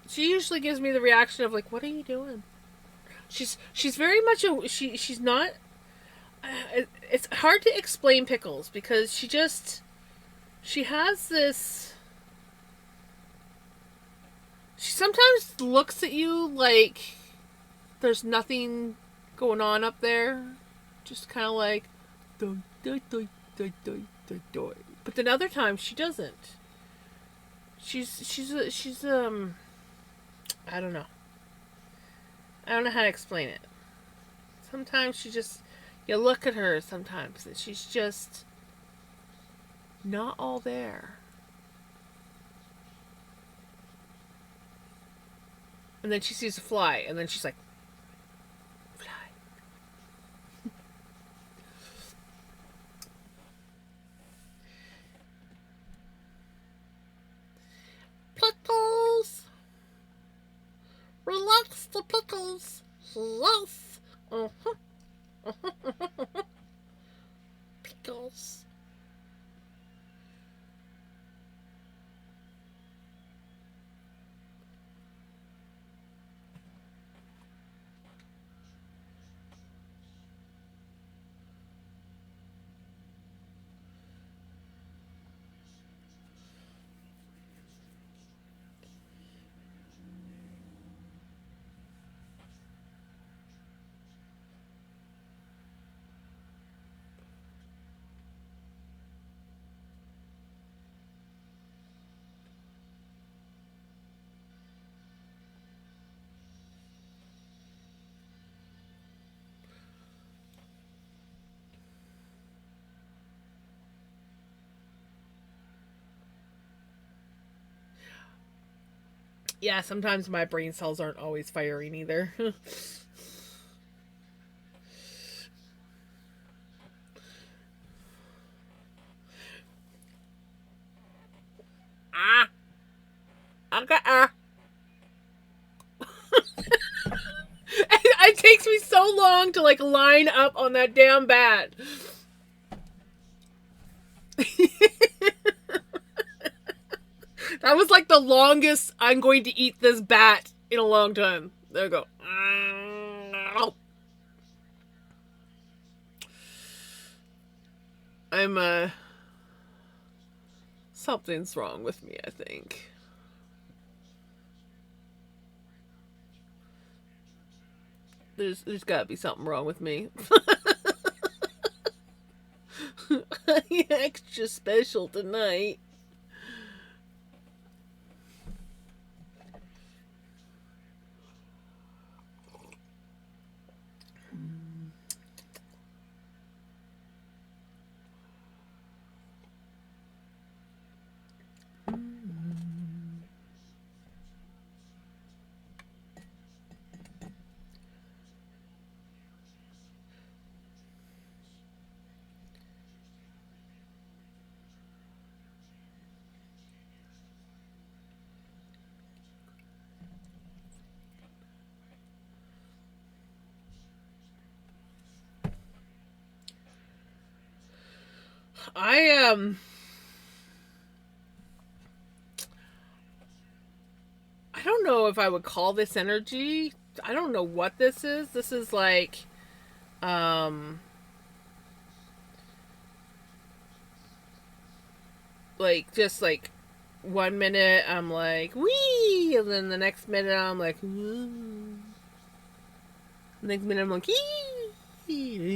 She usually gives me the reaction of like, "What are you doing?" She's very much a she's not. It's hard to explain Pickles, because she has this. She sometimes looks at you like there's nothing going on up there, just kind of like, doi, doi, doi, doi, doi, doi, doi. But then other times she doesn't. She's I don't know. I don't know how to explain it. Sometimes she just, you look at her sometimes and she's just not all there. And then she sees a fly, and then she's like, fly. Pickles! Relax the pickles! Yes! Pickles. Yeah, sometimes my brain cells aren't always firing either. Ah, okay. It takes me so long to like line up on that damn bat. That was like the longest I'm going to eat this bat in a long time. There we go. I'm something's wrong with me, I think. There's gotta be something wrong with me. Extra special tonight. I I don't know if I would call this energy. I don't know what this is. This is um just like 1 minute I'm like wee, and then the next minute I'm like woo. The next minute I'm like ee.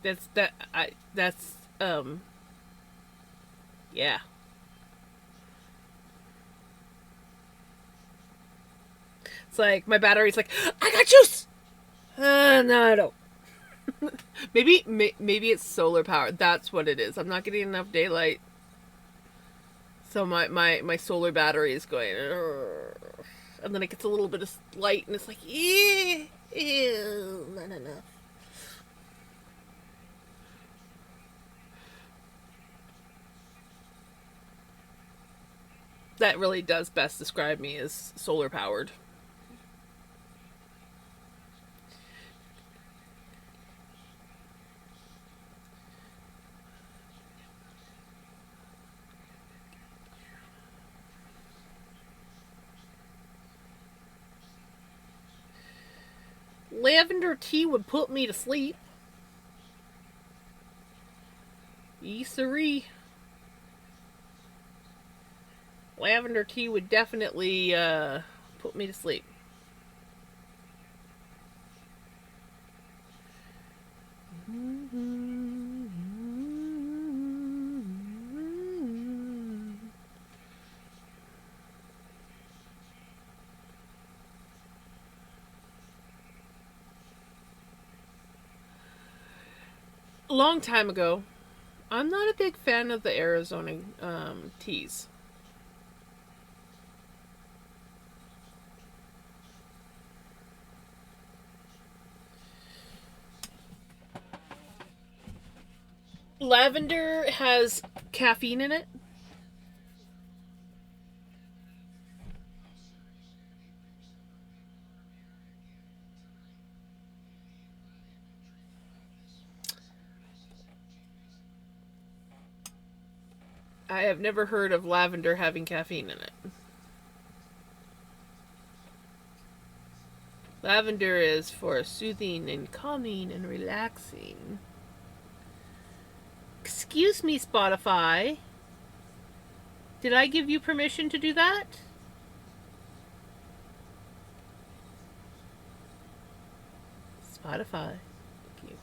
That's yeah. It's like my battery's like, I got juice. No, I don't. Maybe it's solar power. That's what it is. I'm not getting enough daylight, so my solar battery is going, and then it gets a little bit of light, and it's like, ew, not enough. That really does best describe me as solar powered. Lavender tea would put me to sleep. Yeesery. Lavender tea would definitely put me to sleep. A long time ago, I'm not a big fan of the Arizona teas. Lavender has caffeine in it. I have never heard of lavender having caffeine in it. Lavender is for soothing and calming and relaxing. Excuse me, Spotify. Did I give you permission to do that? Spotify. Thank you.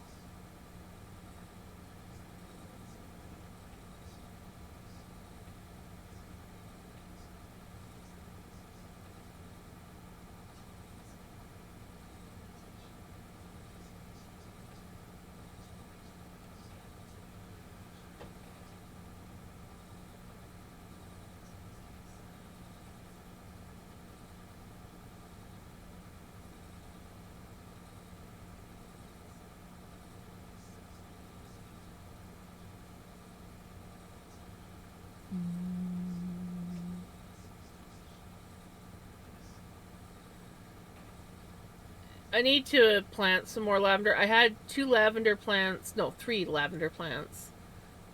I need to plant some more lavender. I had 3 lavender plants.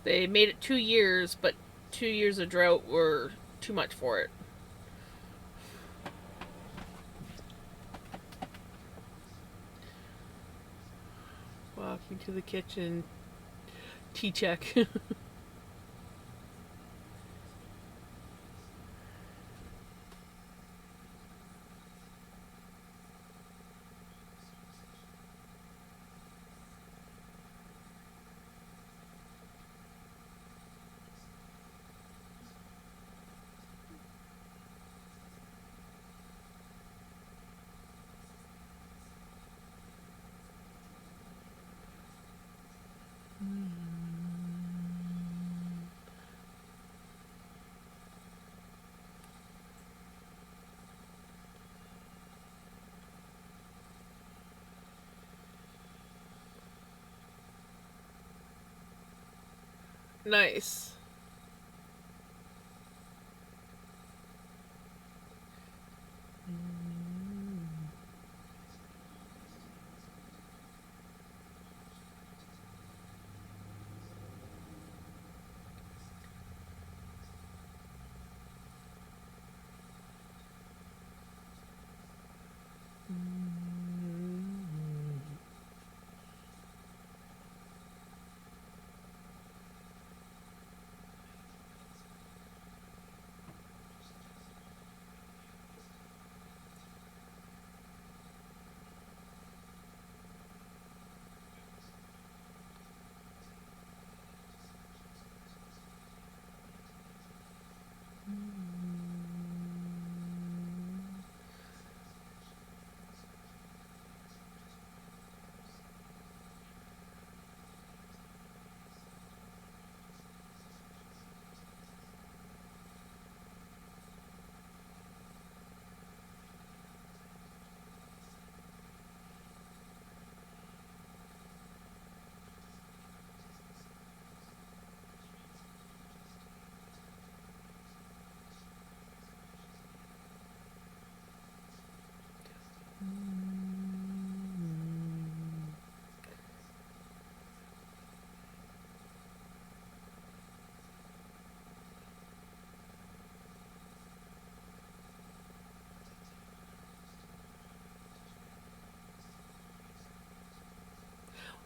They made it 2 years, but 2 years of drought were too much for it. Walking to the kitchen. Tea check. Nice.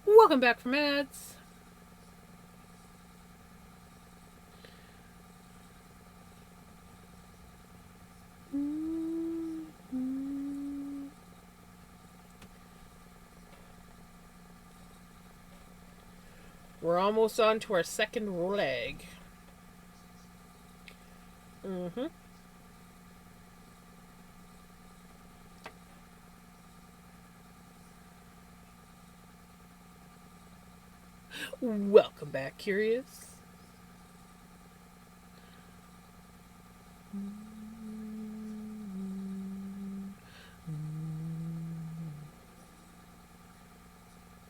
Welcome back from ads. We're almost on to our second roll egg. Mm-hmm. Welcome back, Curious.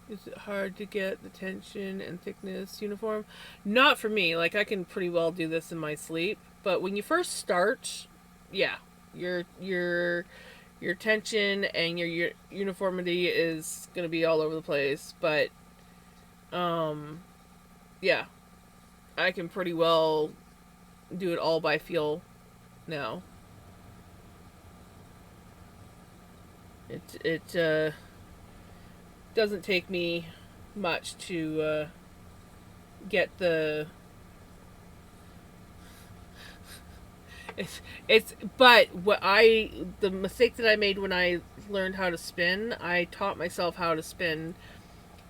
Is it hard to get the tension and thickness uniform? Not for me. Like, I can pretty well do this in my sleep. But when you first start, yeah, your tension and your uniformity is going to be all over the place. But, yeah, I can pretty well do it all by feel now. It doesn't take me much to get the it's but the mistake that I made when I learned how to spin, I taught myself how to spin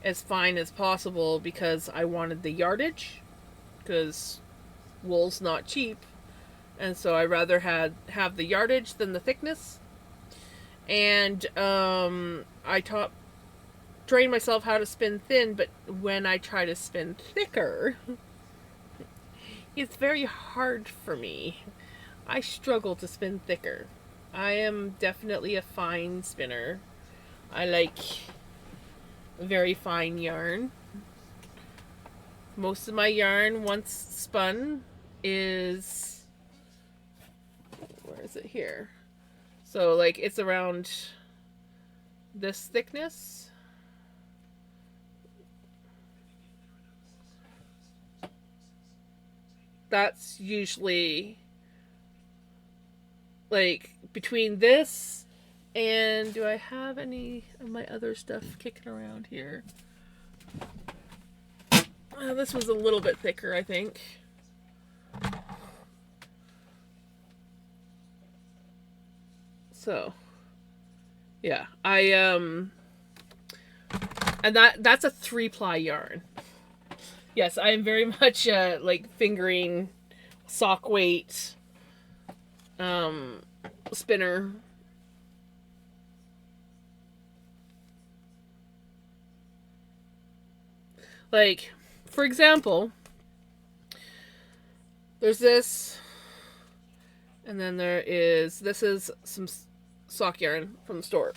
as fine as possible because I wanted the yardage, because wool's not cheap, and so I rather have the yardage than the thickness. And I trained myself how to spin thin, but when I try to spin thicker, it's very hard for me. I struggle to spin thicker. I am definitely a fine spinner. I like very fine yarn. Most of my yarn, once spun, is... Where is it here? So, like, it's around this thickness. That's usually like between this and do I have any of my other stuff kicking around here? This was a little bit thicker, I think. So, yeah, and that's a 3-ply yarn. Yes, I am very much like fingering sock weight spinner. Like, for example, there's this, and then this is some sock yarn from the store.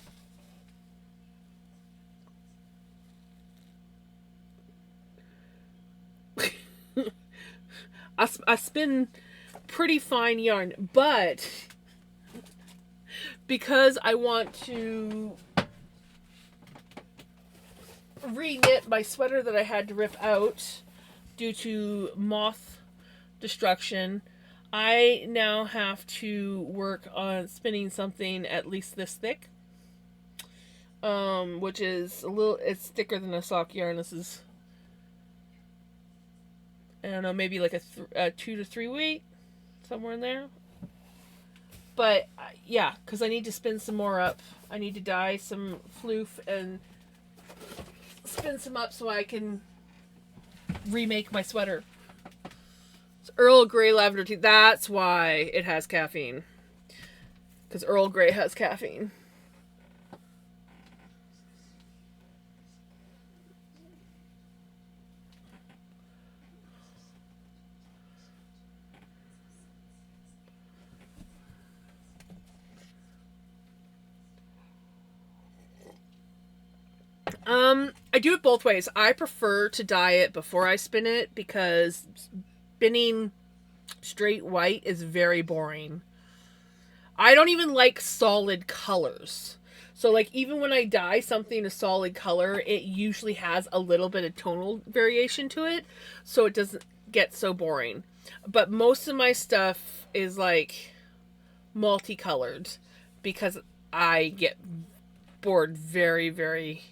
I spin pretty fine yarn, but because I want to re-knit my sweater that I had to rip out due to moth destruction, I now have to work on spinning something at least this thick, which is it's thicker than a sock yarn. This is, I don't know, maybe like a 2 to 3 weight, somewhere in there. But yeah, because I need to spin some more up. I need to dye some floof and spin some up so I can remake my sweater. It's Earl Grey lavender tea. That's why it has caffeine. Because Earl Grey has caffeine. I do it both ways. I prefer to dye it before I spin it because spinning straight white is very boring. I don't even like solid colors. So like even when I dye something a solid color, it usually has a little bit of tonal variation to it, so it doesn't get so boring. But most of my stuff is like multicolored because I get bored very, very...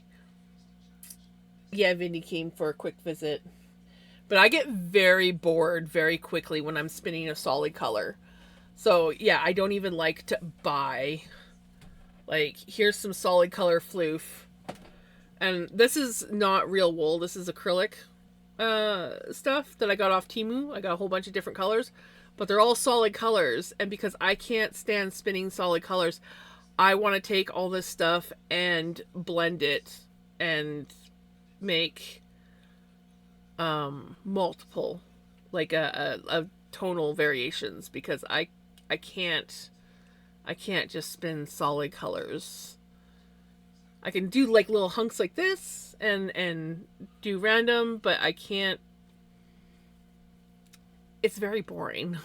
Yeah, Vinny came for a quick visit. But I get very bored very quickly when I'm spinning a solid color. So, yeah, I don't even like to buy, like, here's some solid color floof. And this is not real wool. This is acrylic stuff that I got off Temu. I got a whole bunch of different colors. But they're all solid colors. And because I can't stand spinning solid colors, I want to take all this stuff and blend it and make multiple, like a tonal variations, because I can't just spin solid colors. I can do like little hunks like this and do random, but I can't. It's very boring.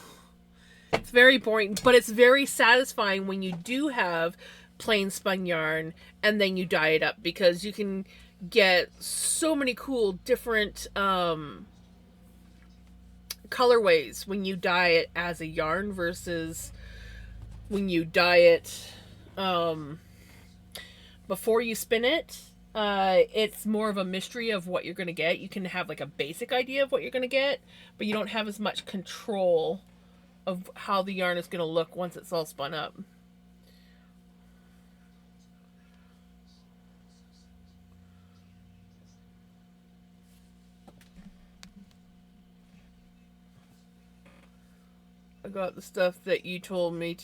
It's very boring, but it's very satisfying when you do have plain spun yarn and then you dye it up, because you can get so many cool different colorways when you dye it as a yarn versus when you dye it before you spin it. It's more of a mystery of what you're going to get. You can have like a basic idea of what you're going to get, but you don't have as much control of how the yarn is going to look once it's all spun up. I got the stuff that you told me,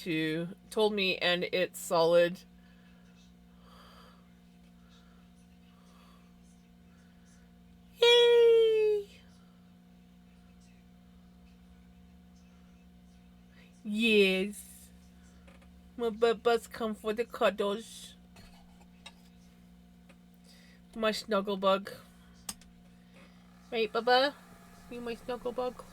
and it's solid. Yay! Yes. My bubba's come for the cuddles. My snuggle bug. Right, Bubba? You my snuggle bug?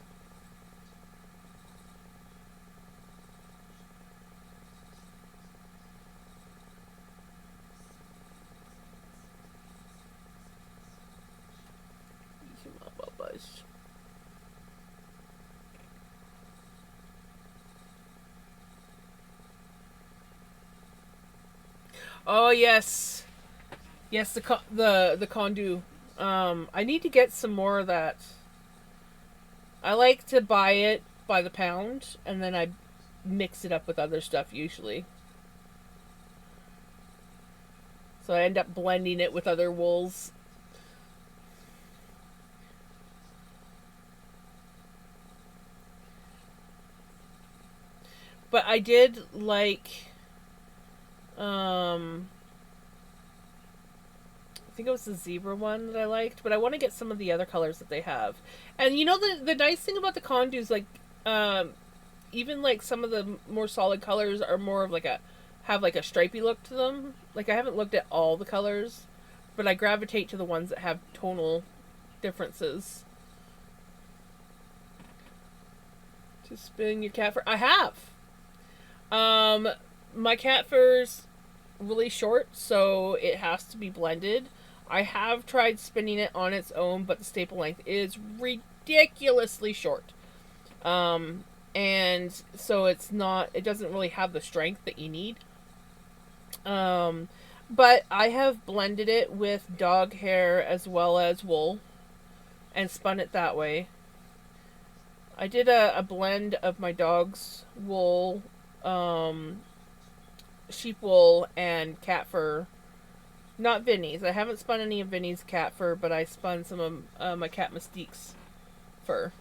customized. Oh yes, yes, the Kondu. I need to get some more of that. I like to buy it by the pound, and then I mix it up with other stuff usually. So I end up blending it with other wools. But I did like, I think it was the zebra one that I liked, but I want to get some of the other colors that they have. And you know the nice thing about the Kondus, like, um, even like some of the more solid colors are more of like a have like a stripy look to them. Like I haven't looked at all the colors, but I gravitate to the ones that have tonal differences. To spin your cat fur, I have. Um, my cat fur's really short, so it has to be blended. I have tried spinning it on its own, but the staple length is ridiculously short. And so it's not, it doesn't really have the strength that you need. Um, but I have blended it with dog hair as well as wool and spun it that way. I did a blend of my dog's wool, um, sheep wool, and cat fur. Not Vinny's. I haven't spun any of Vinny's cat fur, but I spun some of my cat Mystique's fur.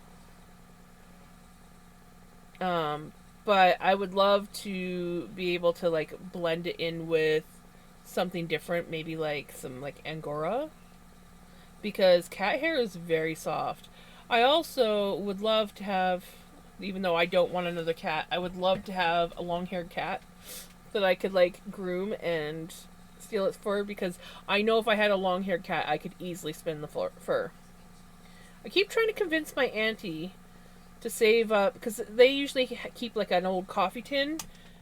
Um, but I would love to be able to like blend it in with something different, maybe like some like Angora, because cat hair is very soft. I also would love to have, even though I don't want another cat, I would love to have a long-haired cat that I could like groom and steal its fur, because I know if I had a long-haired cat, I could easily spin the fur. I keep trying to convince my auntie to save up, because they usually keep like an old coffee tin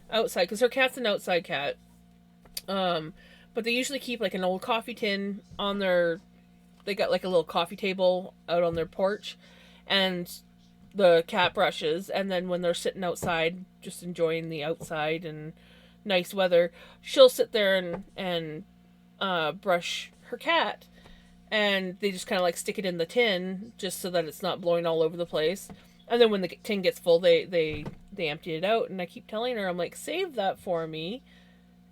outside, because her cat's an outside cat. Um, but they usually keep like an old coffee tin on their. They got like a little coffee table out on their porch, and the cat brushes. And then when they're sitting outside, just enjoying the outside and nice weather, she'll sit there and brush her cat. And they just kind of like stick it in the tin just so that it's not blowing all over the place. And then when the tin gets full, they empty it out. And I keep telling her, I'm like, save that for me,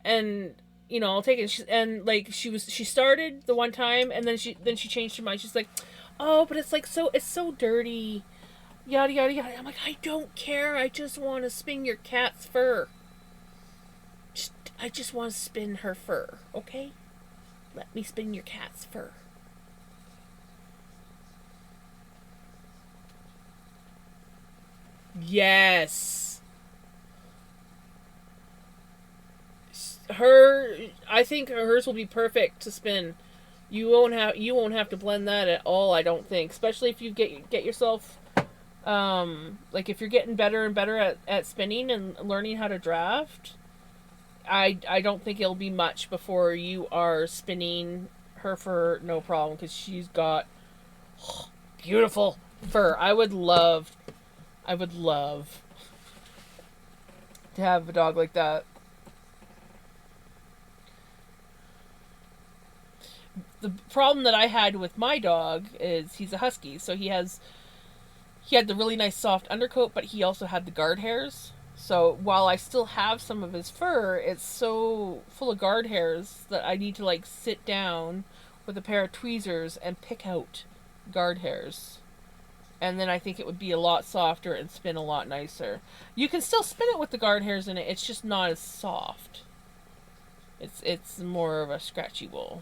and I'll take it. And like she started the one time, and then she changed her mind. She's like, oh, but it's so dirty, yada yada yada. I'm like, I don't care. I just want to spin your cat's fur. I just want to spin her fur, okay? Let me spin your cat's fur. Yes. I think hers will be perfect to spin. You won't have to blend that at all, I don't think. Especially if you get yourself like if you're getting better and better at spinning and learning how to draft. I don't think it'll be much before you are spinning her fur no problem, because she's got beautiful fur. I would love to have a dog like that. The problem that I had with my dog is he's a husky, so he had the really nice soft undercoat, but he also had the guard hairs. So while I still have some of his fur, it's so full of guard hairs that I need to like sit down with a pair of tweezers and pick out guard hairs. And then I think it would be a lot softer and spin a lot nicer. You can still spin it with the guard hairs in it, it's just not as soft. It's more of a scratchy wool.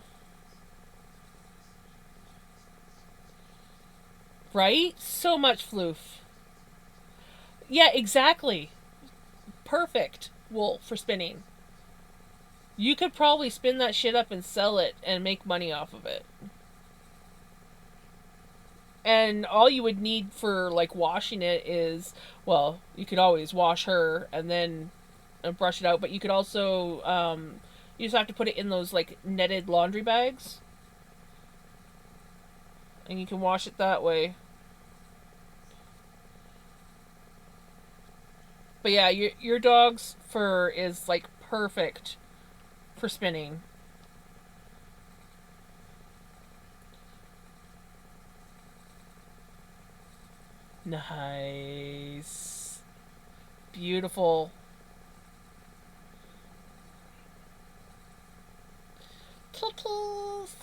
Right? So much floof. Yeah, exactly. Perfect wool for spinning. You could probably spin that shit up and sell it and make money off of it. And all you would need for like washing it is, well, you could always wash her and then brush it out, but you could also you just have to put it in those like netted laundry bags, and you can wash it that way. But yeah, your dog's fur is like perfect for spinning. Nice. Beautiful. Kitties.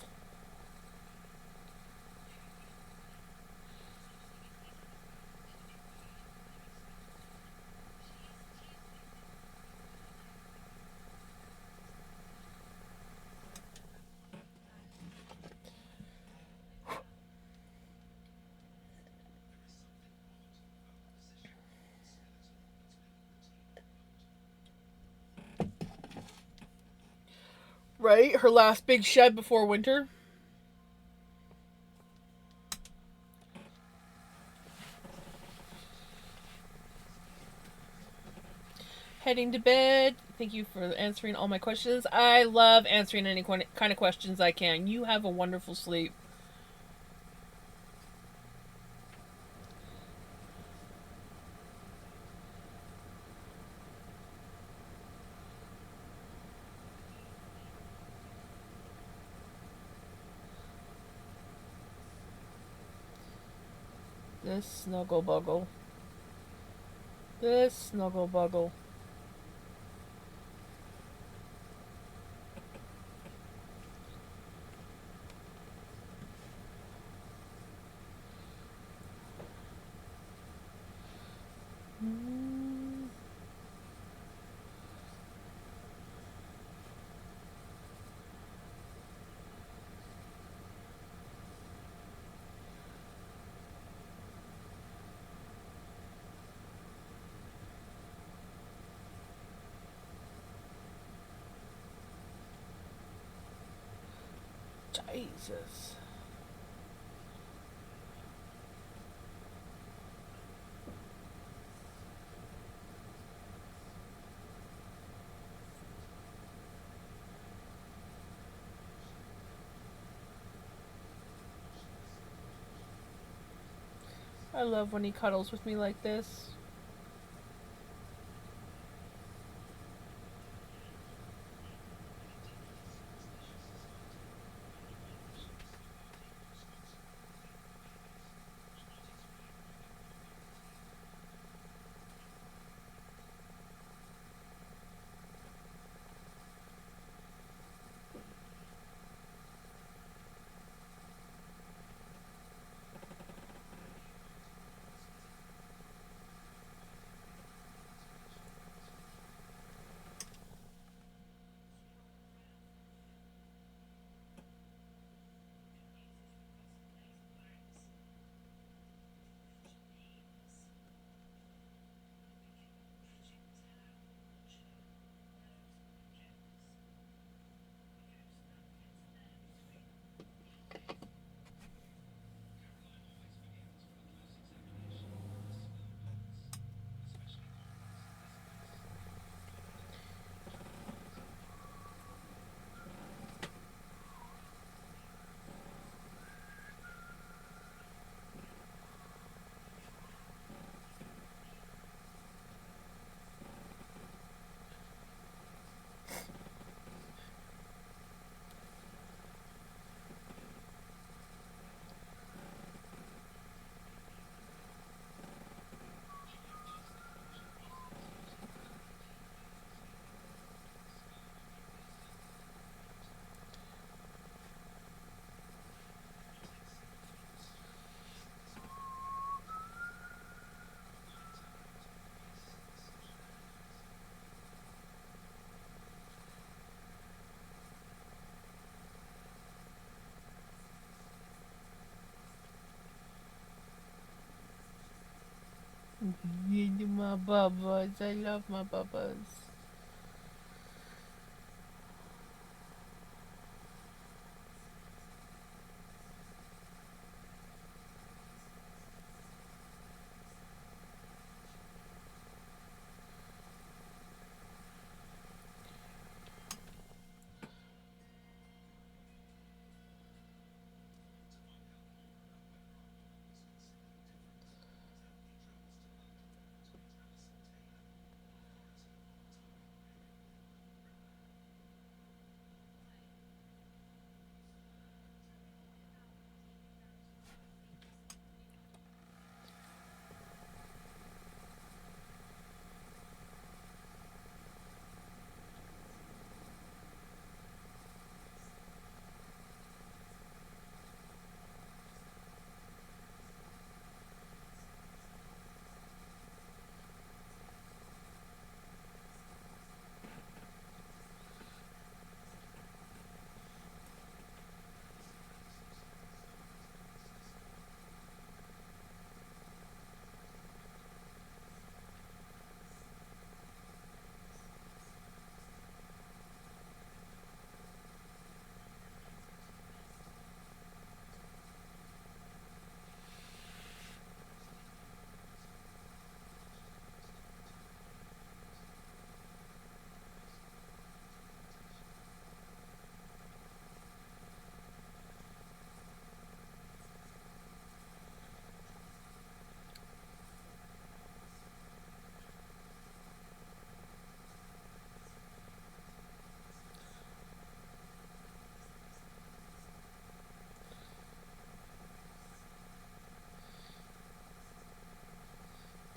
Right? Her last big shed before winter. Heading to bed. Thank you for answering all my questions. I love answering any kind of questions I can. You have a wonderful sleep. This snuggle buggle. This snuggle buggle. Jesus. I love when he cuddles with me like this. My bubbas. I love my bubbas.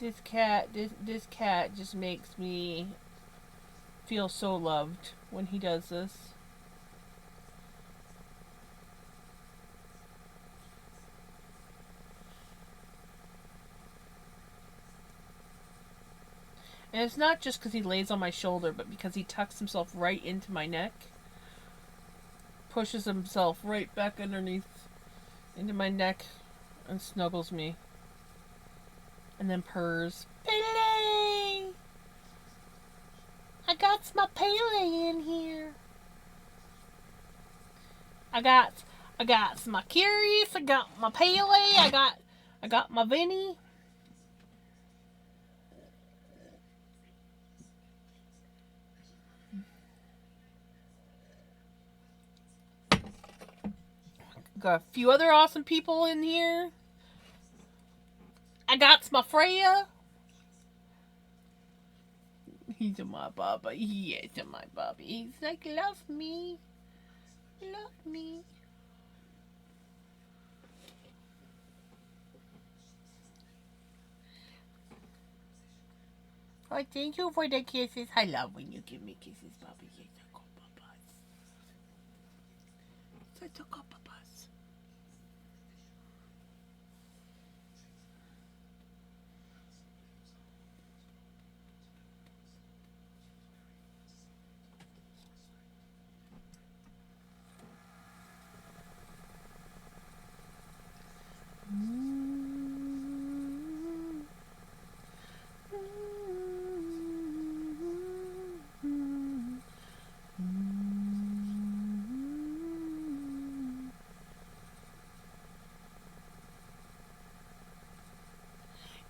This cat just makes me feel so loved when he does this. And it's not just because he lays on my shoulder, but because he tucks himself right into my neck. Pushes himself right back underneath into my neck and snuggles me. And then purrs. Pele! I got my Pele in here. I got my Curious, I got my Pele, I got my Vinny. Got a few other awesome people in here. I got my Freya. He's my Baba. He is my Bobby. He's like, love me. Love me. Oh, thank you for the kisses. I love when you give me kisses, Bobby. You're such a good Baba. Such a good Baba.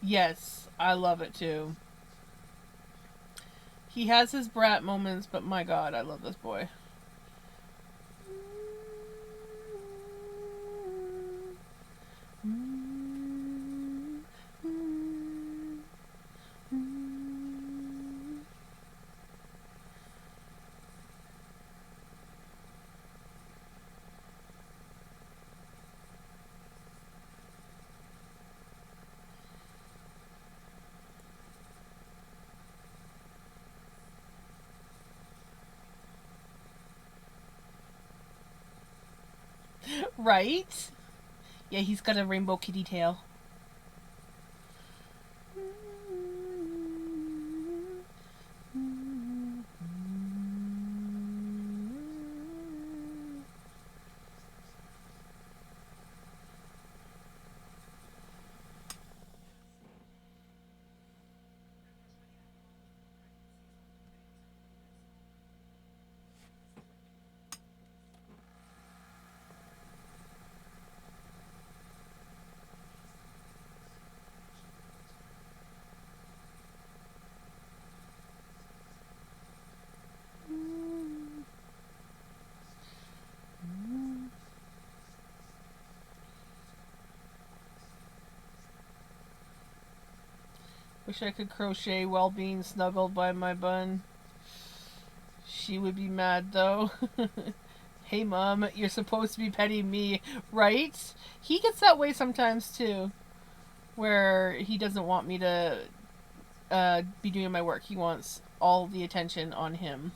Yes, I love it too. He has his brat moments, but my god, I love this boy. Right? Yeah, he's got a rainbow kitty tail. Wish I could crochet while being snuggled by my bun. She would be mad though. Hey mom, you're supposed to be petting me, right? He gets that way sometimes too, where he doesn't want me to be doing my work. He wants all the attention on him.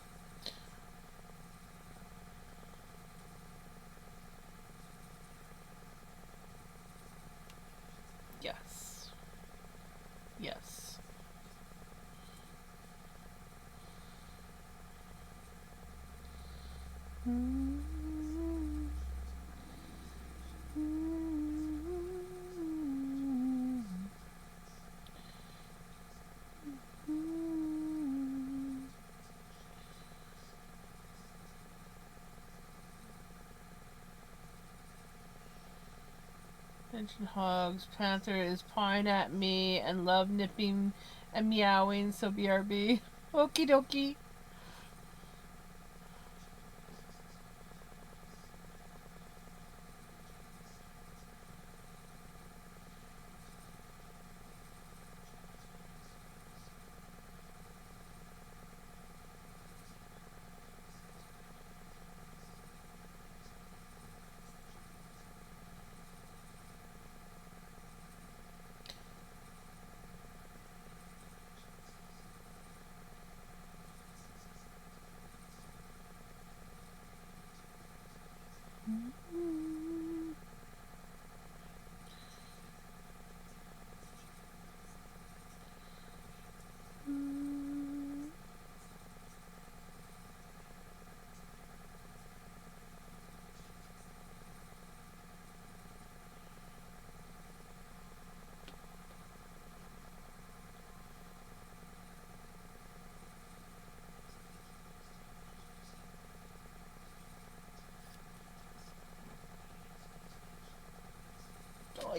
Yes. Yes. Attention hogs. Panther is pawing at me and love nipping and meowing, so BRB. Okie dokie.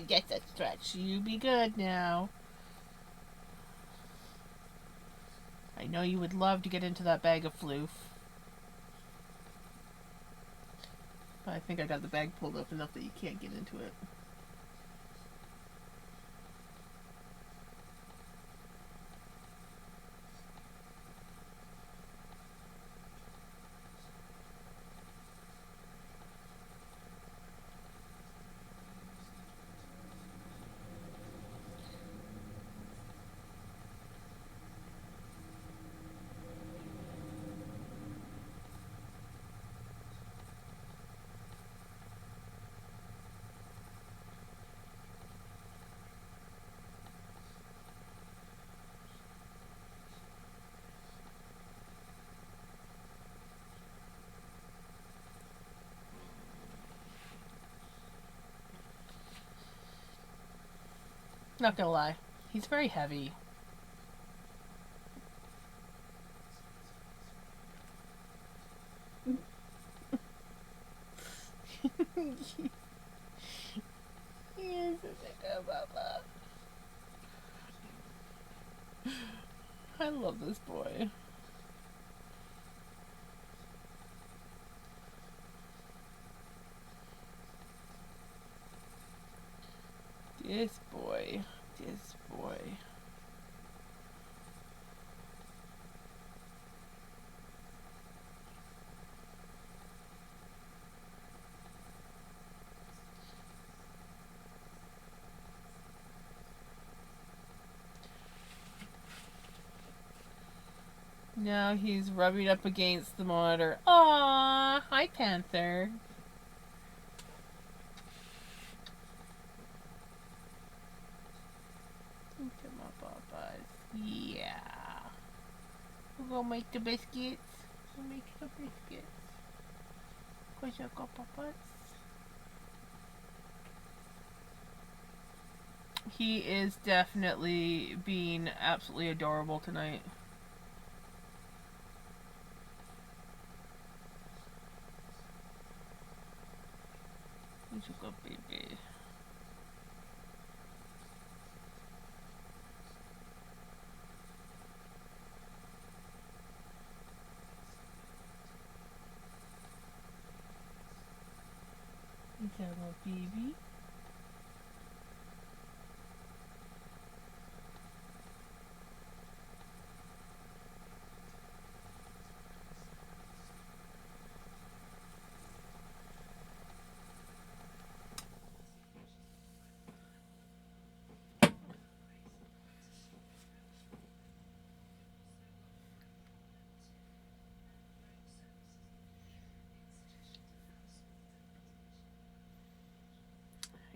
Get a stretch. You be good now. I know you would love to get into that bag of floof. But I think I got the bag pulled up enough that you can't get into it. Not gonna lie, he's very heavy. Yes, Papa. I love this boy. This boy. This boy. Now he's rubbing up against the monitor. Aww, hi Panther. Come on, Papas. Yeah. We're gonna make the biscuits. We'll make the biscuits. Cause you got Papas. He is definitely being absolutely adorable tonight. He's a good baby. He's a little baby.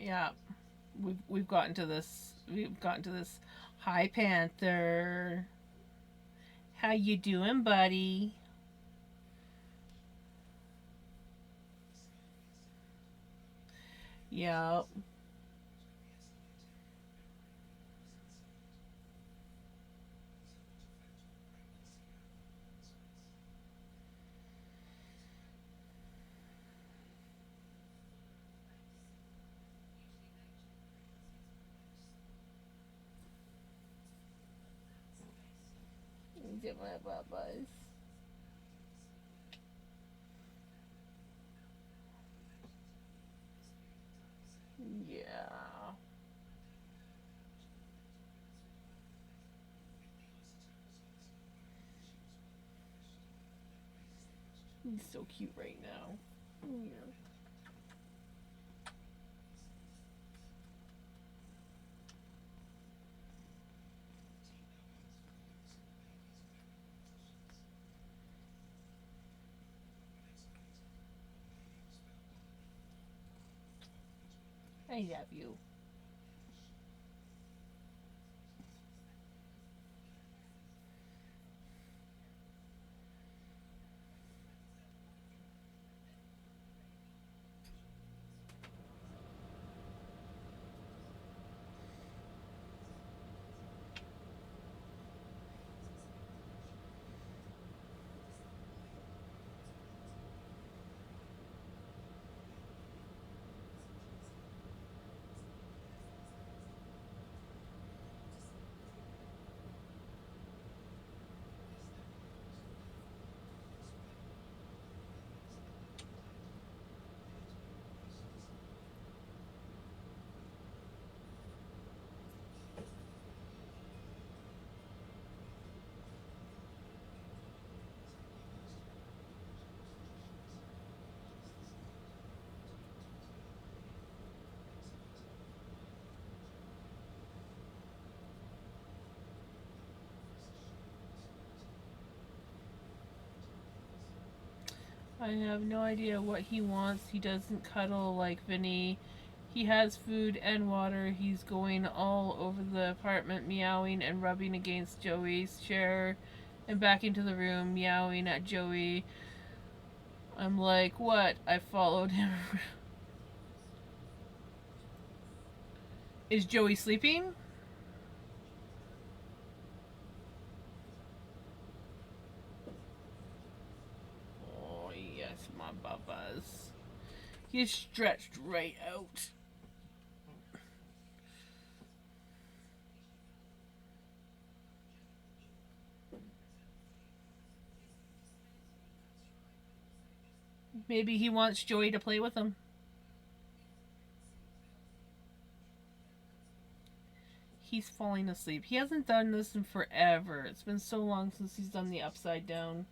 Yeah, we've gotten to this. We've gotten to this. Hi, Panther. How you doing, buddy? Yeah. Get my babas. Yeah. He's so cute right now. Yeah. I love you. I have no idea what he wants. He doesn't cuddle like Vinny. He has food and water. He's going all over the apartment, meowing and rubbing against Joey's chair and back into the room, meowing at Joey. I'm like, what? I followed him. Is Joey sleeping? Oh, yes, my bubbas. He's stretched right out. Maybe he wants Joey to play with him. He's falling asleep. He hasn't done this in forever. It's been so long since he's done the upside down.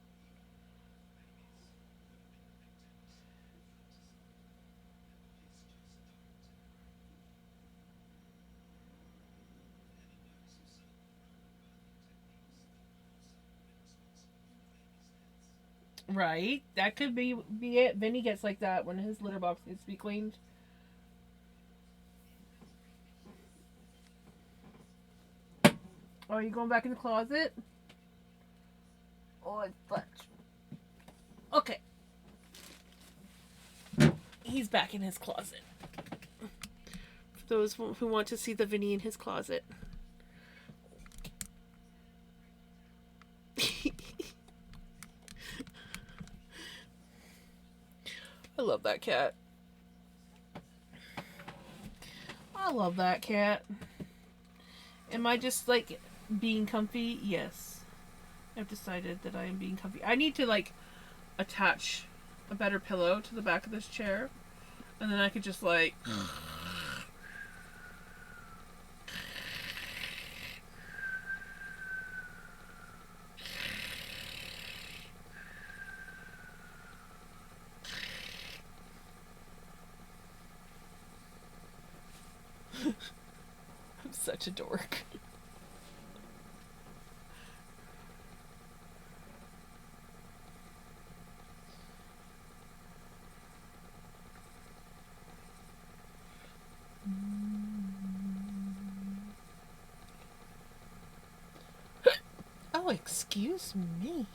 Right? That could be it. Vinny gets like that when his litter box needs to be cleaned. Oh, are you going back in the closet? Oh, it's fudge. Okay. He's back in his closet. For those who want to see the Vinny in his closet. I love that cat. I love that cat. Am I just like being comfy? Yes. I've decided that I am being comfy. I need to like attach a better pillow to the back of this chair. And then I could just like I'm such a dork. Oh, excuse me.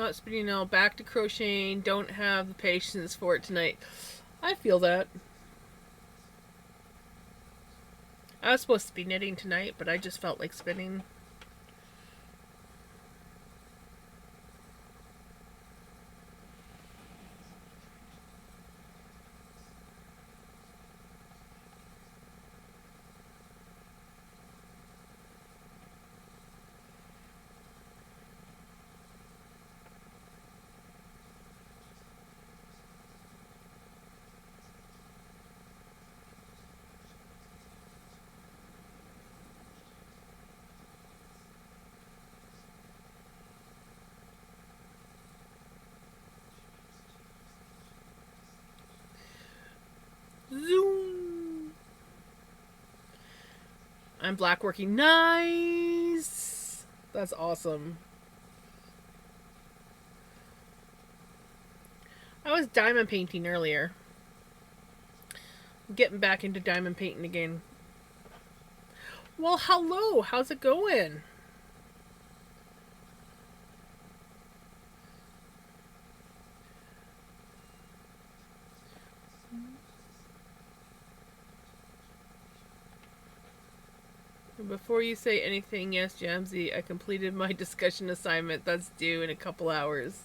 Not spinning now, back to crocheting, don't have the patience for it tonight. I feel that. I was supposed to be knitting tonight, but I just felt like spinning. Zoom! I'm black working. Nice! That's awesome. I was diamond painting earlier. Getting back into diamond painting again. Well, hello. How's it going? Before you say anything, yes, Jamsy, I completed my discussion assignment. That's due in a couple hours.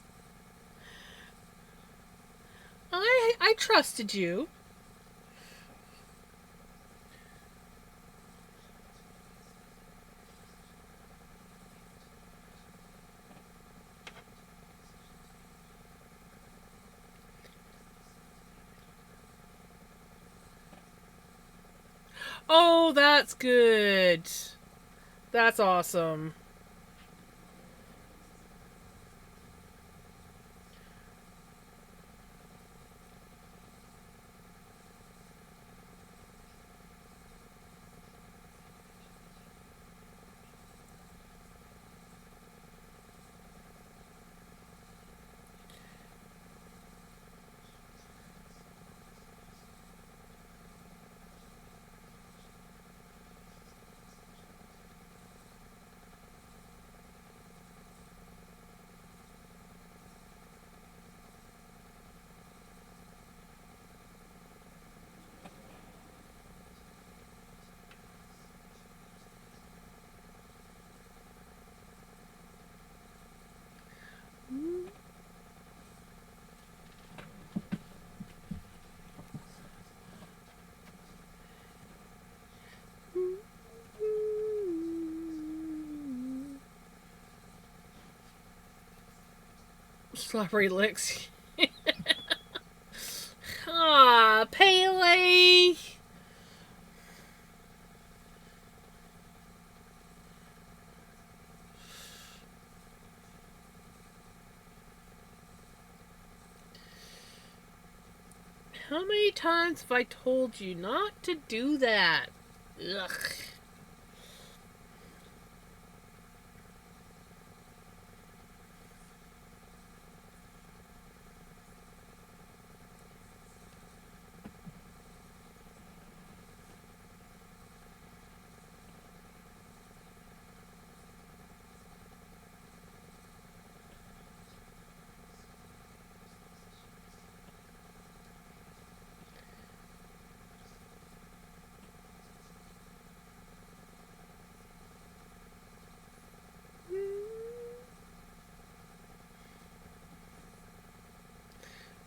I trusted you. Oh, that's good. That's awesome. Slippery licks. Ah, Pele. How many times have I told you not to do that? Ugh.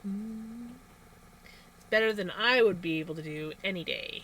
It's better than I would be able to do any day.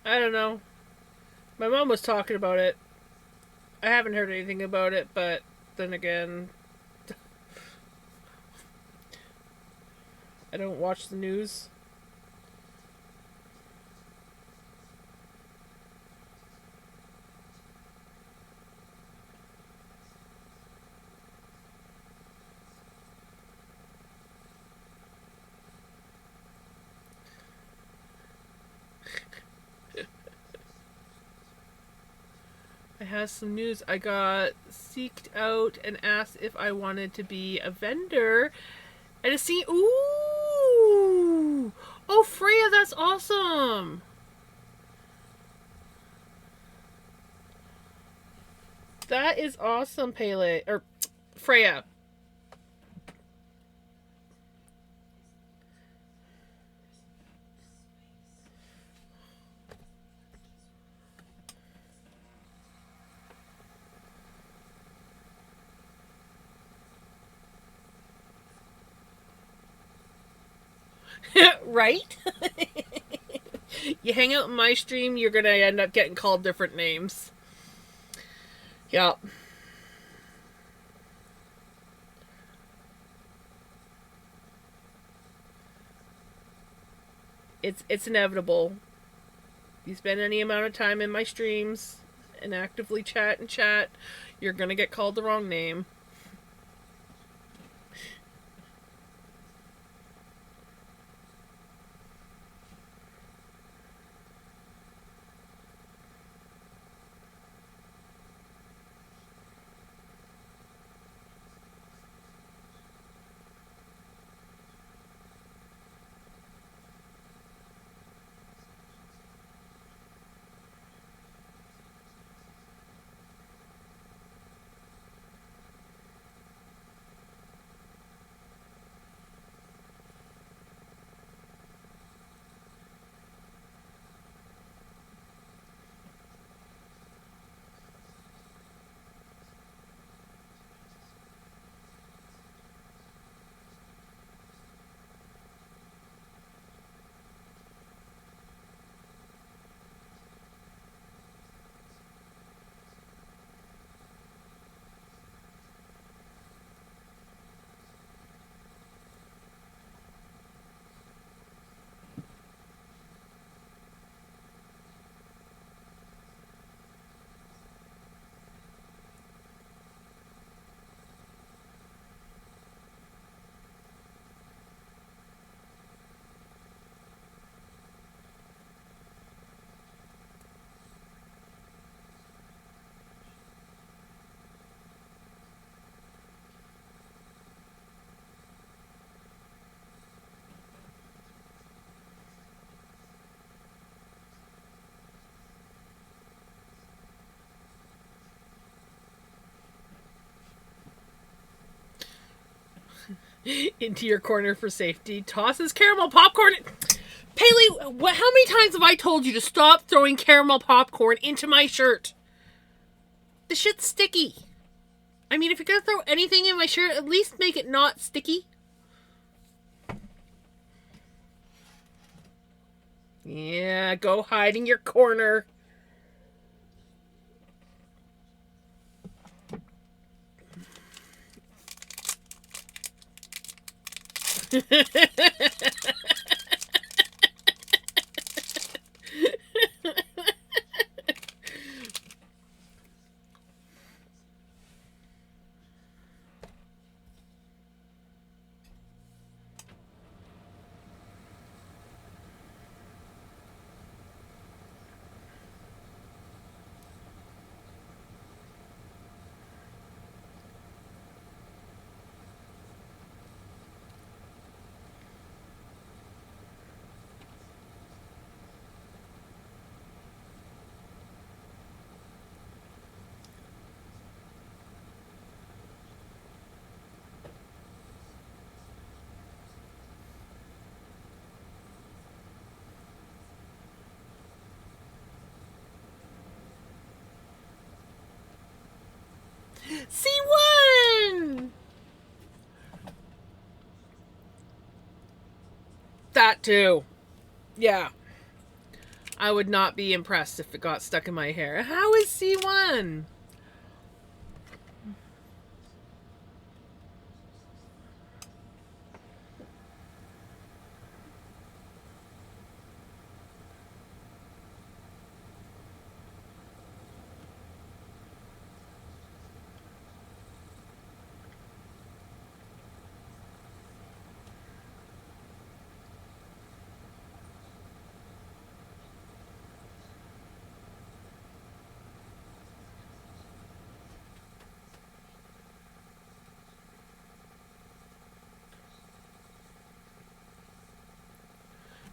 I don't know. My mom was talking about it. I haven't heard anything about it, but then again, I don't watch the news. I have some news. I got seeked out and asked if I wanted to be a vendor at a scene. Ooh! Oh, Freya, that's awesome! That is awesome, Pele. Or Freya. Right? You hang out in my stream, you're gonna end up getting called different names. Yep. It's inevitable. You spend any amount of time in my streams and actively chat, you're gonna get called the wrong name. Into your corner for safety. Tosses caramel popcorn. Paley, how many times have I told you to stop throwing caramel popcorn into my shirt? The shit's sticky. I mean, if you're gonna throw anything in my shirt, at least make it not sticky. Yeah, go hide in your corner. C1! That too. Yeah. I would not be impressed if it got stuck in my hair. How is C1?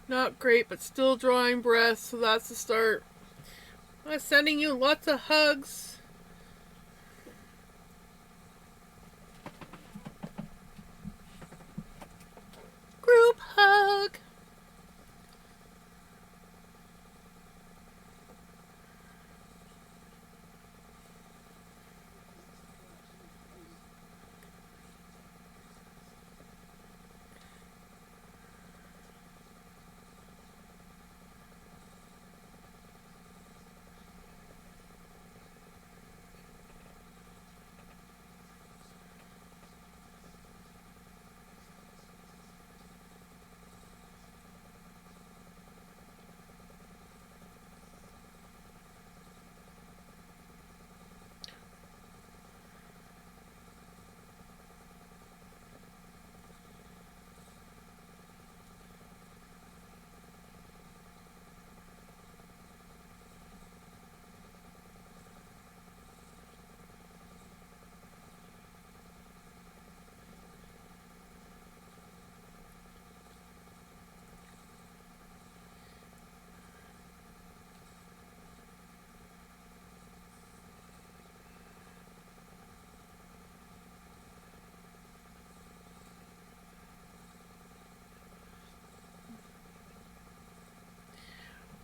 Not great, but still drawing breath, so that's the start. I'm sending you lots of hugs. Group hug.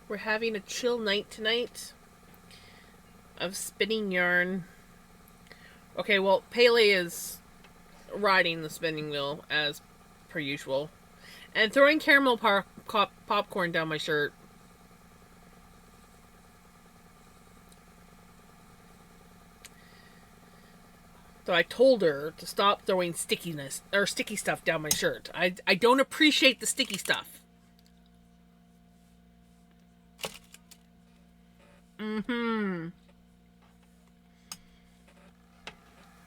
We're having a chill night tonight of spinning yarn. Okay, well, Pele is riding the spinning wheel as per usual. And throwing caramel popcorn down my shirt. So I told her to stop throwing sticky stuff down my shirt. I don't appreciate the sticky stuff. Mm-hmm.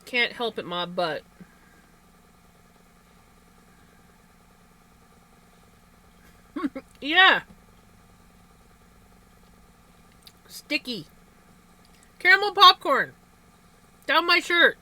Can't help it, my butt. Yeah. Sticky. Caramel popcorn. Down my shirt.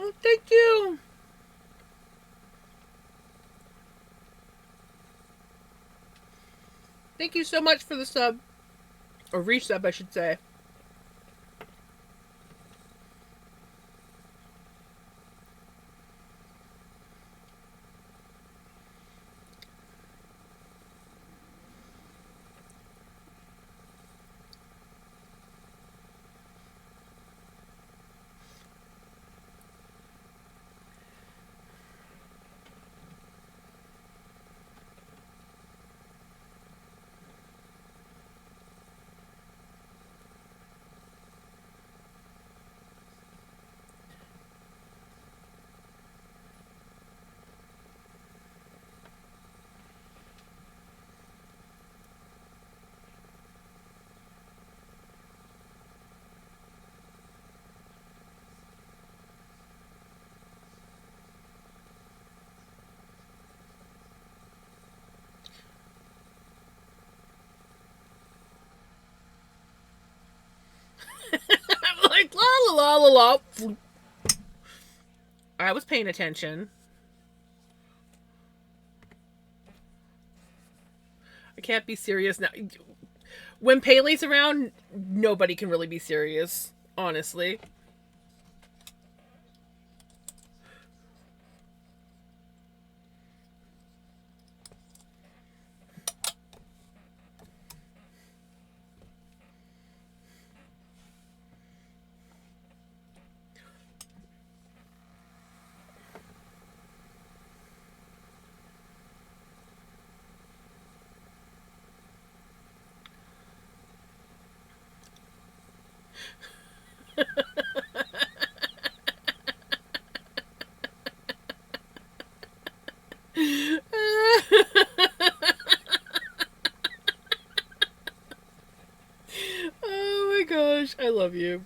Oh, thank you. Thank you so much for the sub. Or resub, I should say. I'm like, la la la la la. I was paying attention. I can't be serious now. When Pele's around, nobody can really be serious, honestly. gosh, I love you.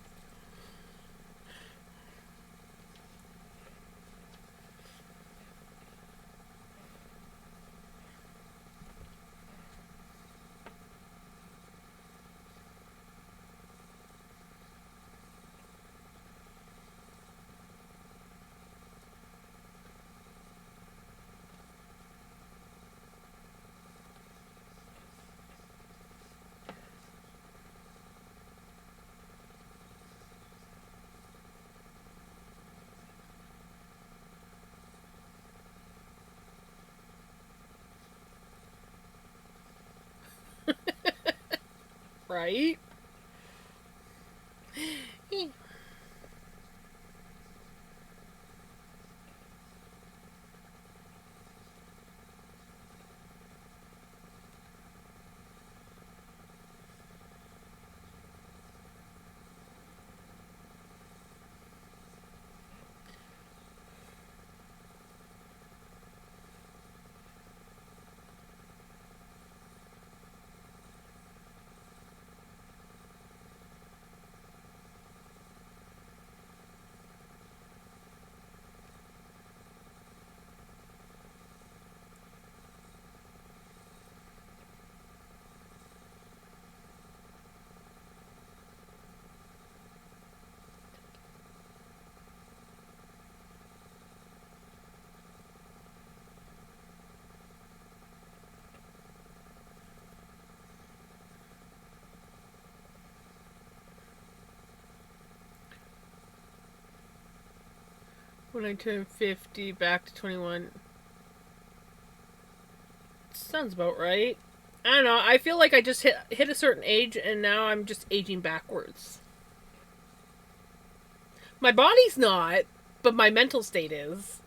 Right? 'When I turn 50, back to 21. Sounds about right. I don't know. I feel like I just hit a certain age and now I'm just aging backwards. My body's not, but my mental state is.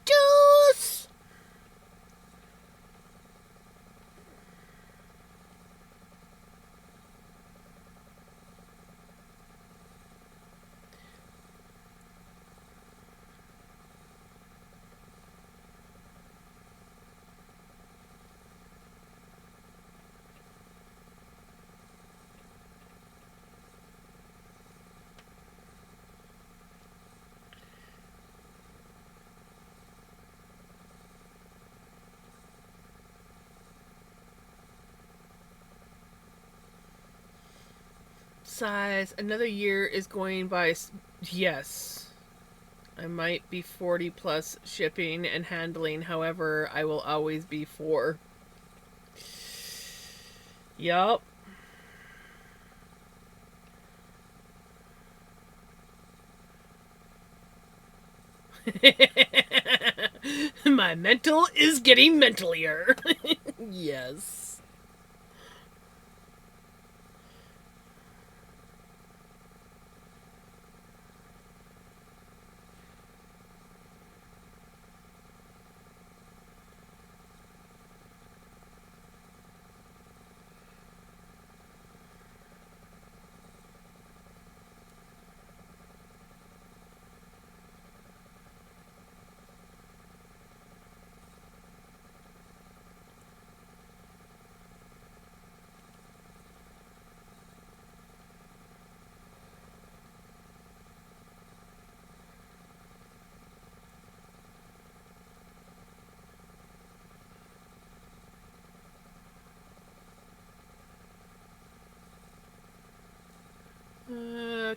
Juice! Size. Another year is going by. Yes. I might be 40 plus shipping and handling. However, I will always be 4. Yup. My mental is getting mentalier. Yes.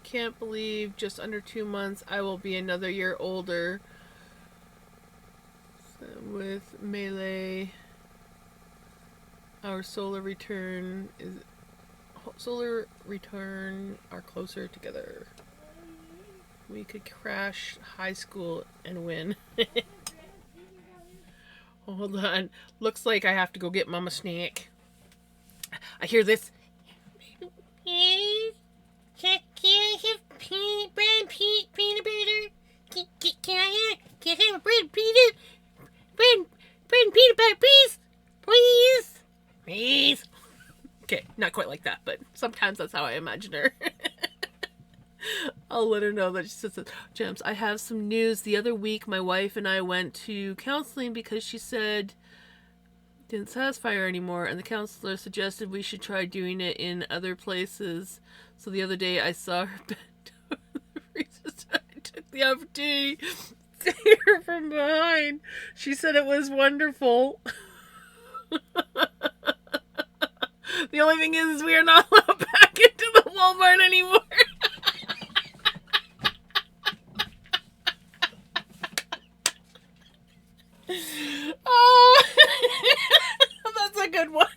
Can't believe just under 2 months I will be another year older. With Melee, our solar return are closer together. We could crash high school and win. Hold on. Looks like I have to go get Mama Snake. I hear this. Can I have peanut butter? Can I have bread and peanut? Bread and peanut butter, please? Please. Please. Okay, not quite like that, but sometimes that's how I imagine her. I'll let her know that she says, Gems, I have some news. The other week, my wife and I went to counseling because she said it didn't satisfy her anymore, and the counselor suggested we should try doing it in other places. So the other day, I saw her bent over the freezer. I took the opportunity to hear her from behind. She said it was wonderful. The only thing is we are not allowed back into the Walmart anymore. Oh, that's a good one.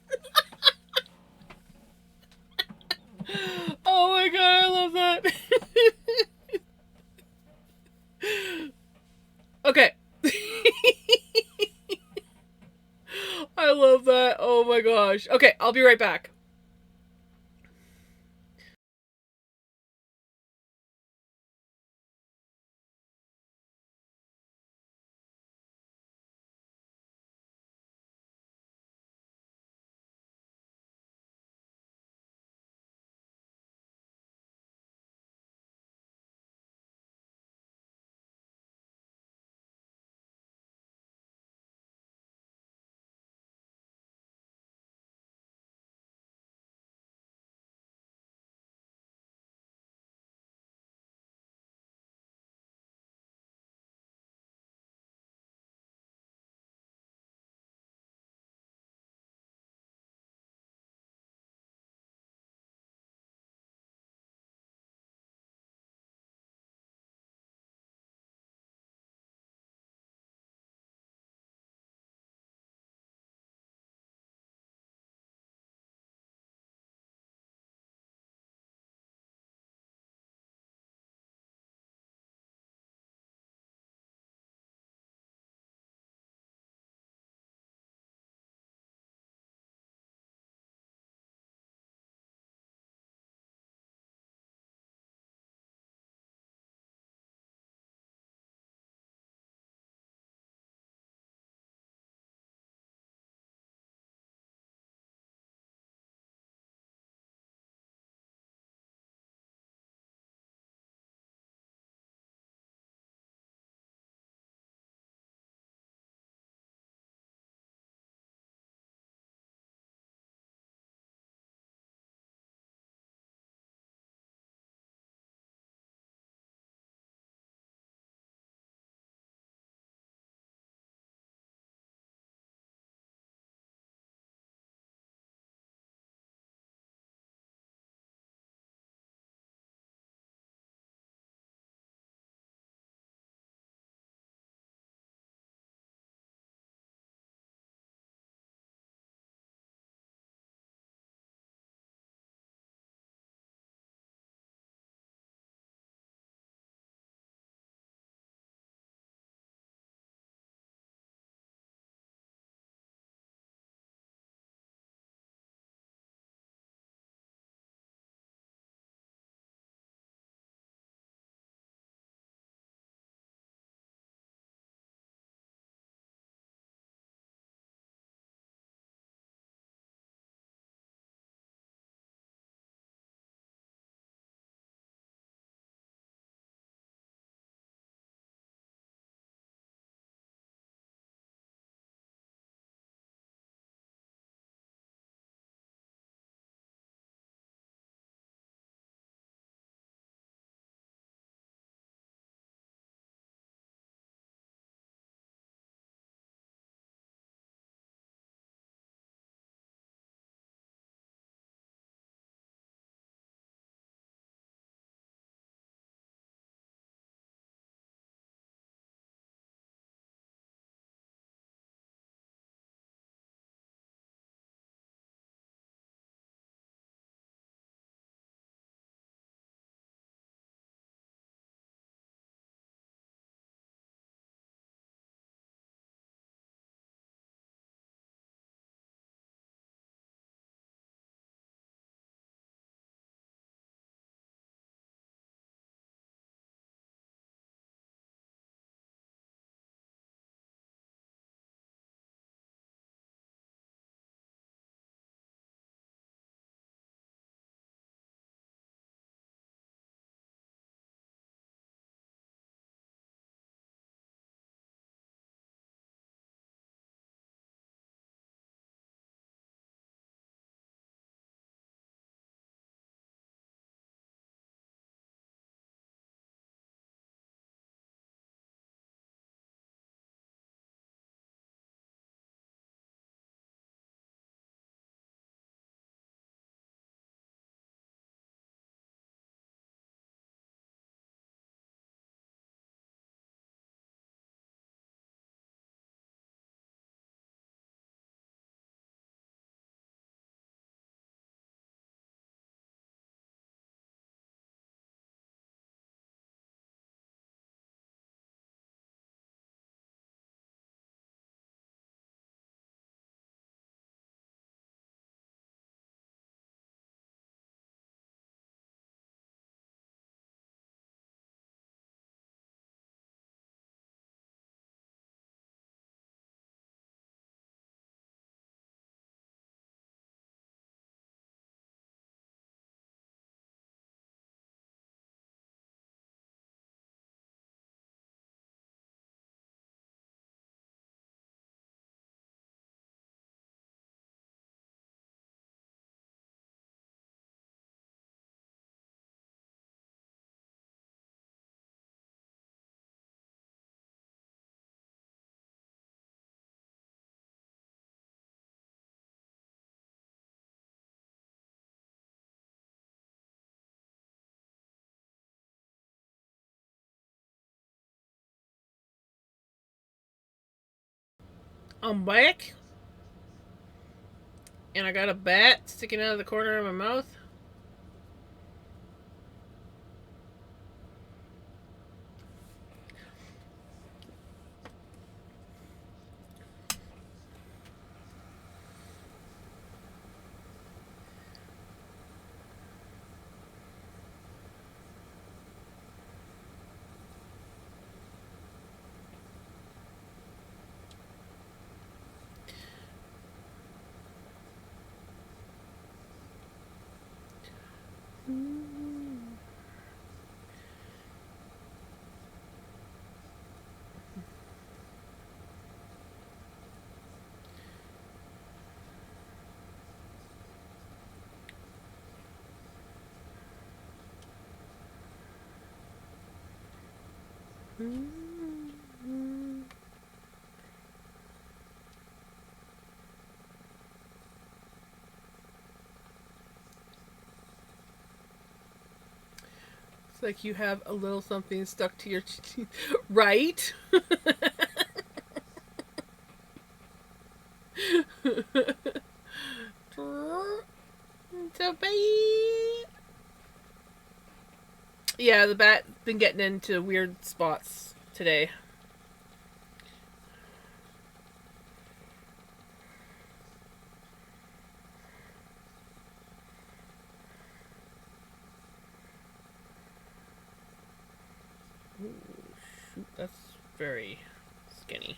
Oh my god, I love that. Okay. I love that. Oh my gosh. Okay, I'll be right back. I'm back, and I got a bat sticking out of the corner of my mouth. It's like you have a little something stuck to your teeth, right? So bye. Yeah, the bat been getting into weird spots today. Ooh, shoot, that's very skinny.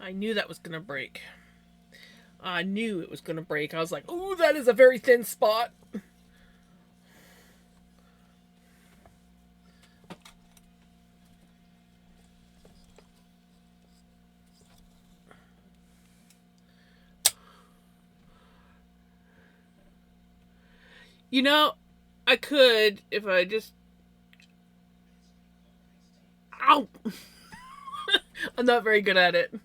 I knew that was gonna break. I knew it was gonna break. I was like, "Ooh, that is a very thin spot." You know, I could if I just. Ow! I'm not very good at it.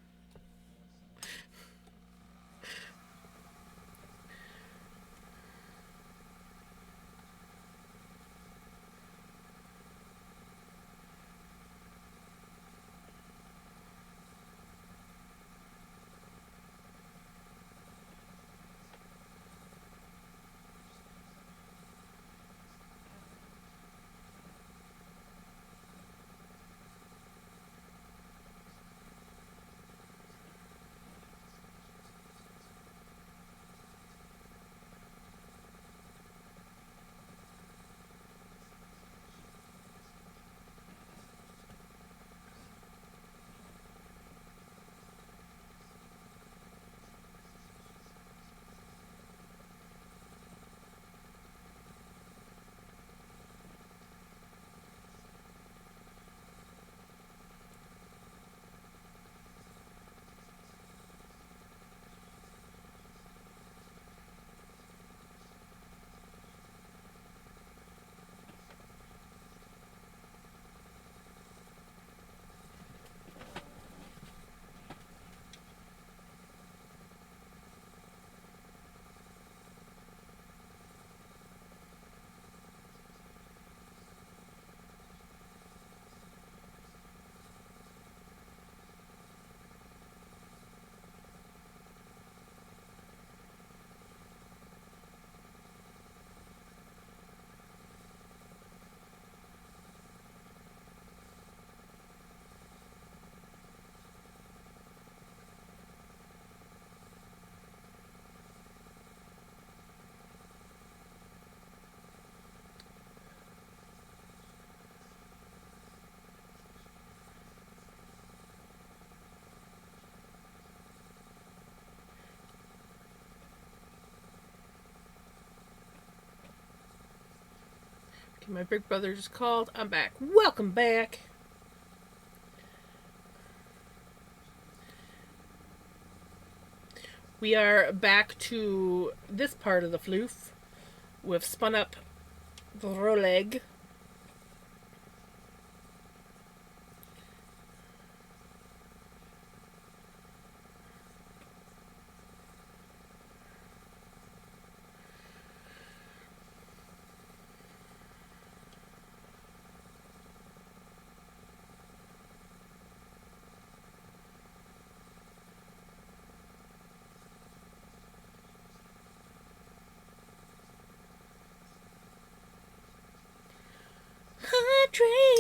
Okay, my big brother just called. I'm back. Welcome back. We are back to this part of the floof. We've spun up the Roleg. trade.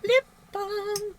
Lip balm.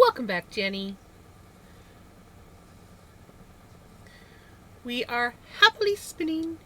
Welcome back, Jenny. We are happily spinning.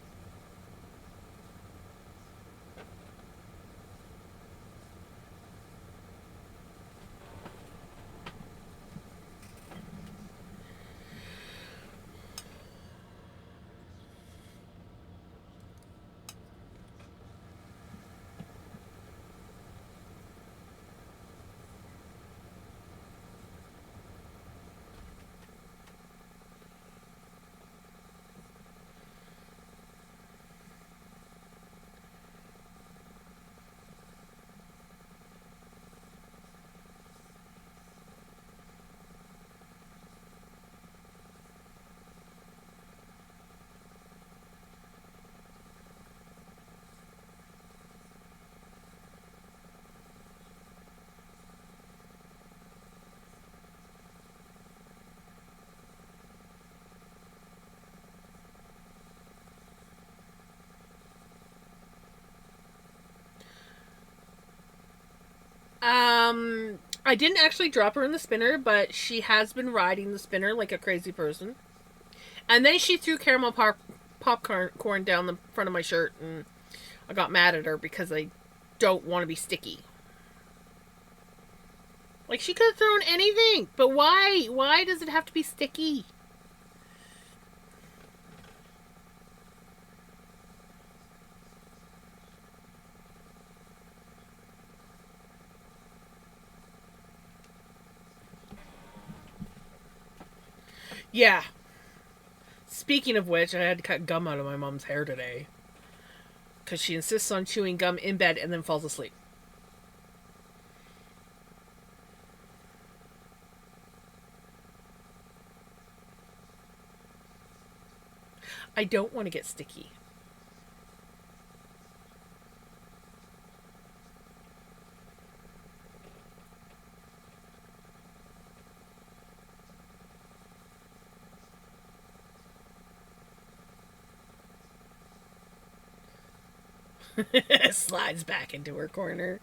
I didn't actually drop her in the spinner, but she has been riding the spinner like a crazy person. And then she threw caramel popcorn down the front of my shirt, and I got mad at her because I don't want to be sticky. Like, she could have thrown anything, but why? Why does it have to be sticky? Yeah. Speaking of which, I had to cut gum out of my mom's hair today. Because she insists on chewing gum in bed and then falls asleep. I don't want to get sticky. Slides back into her corner.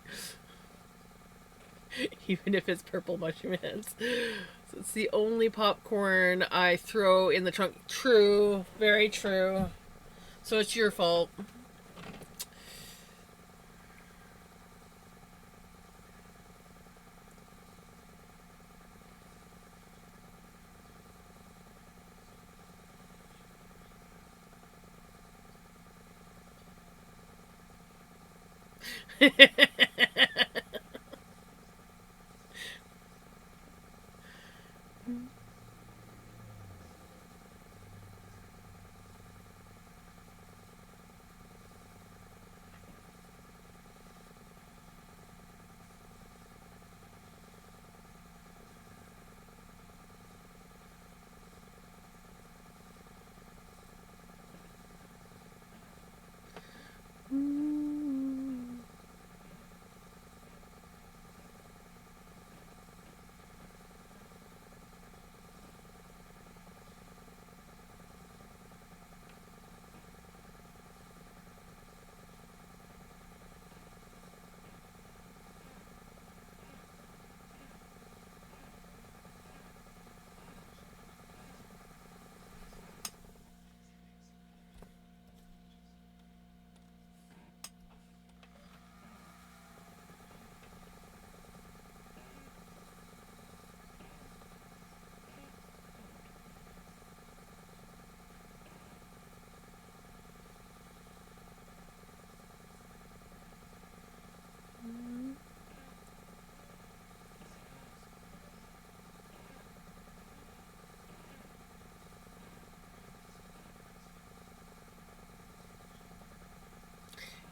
Even if it's purple mushroom heads. So it's the only popcorn I throw in the trunk. True. Very true. So it's your fault.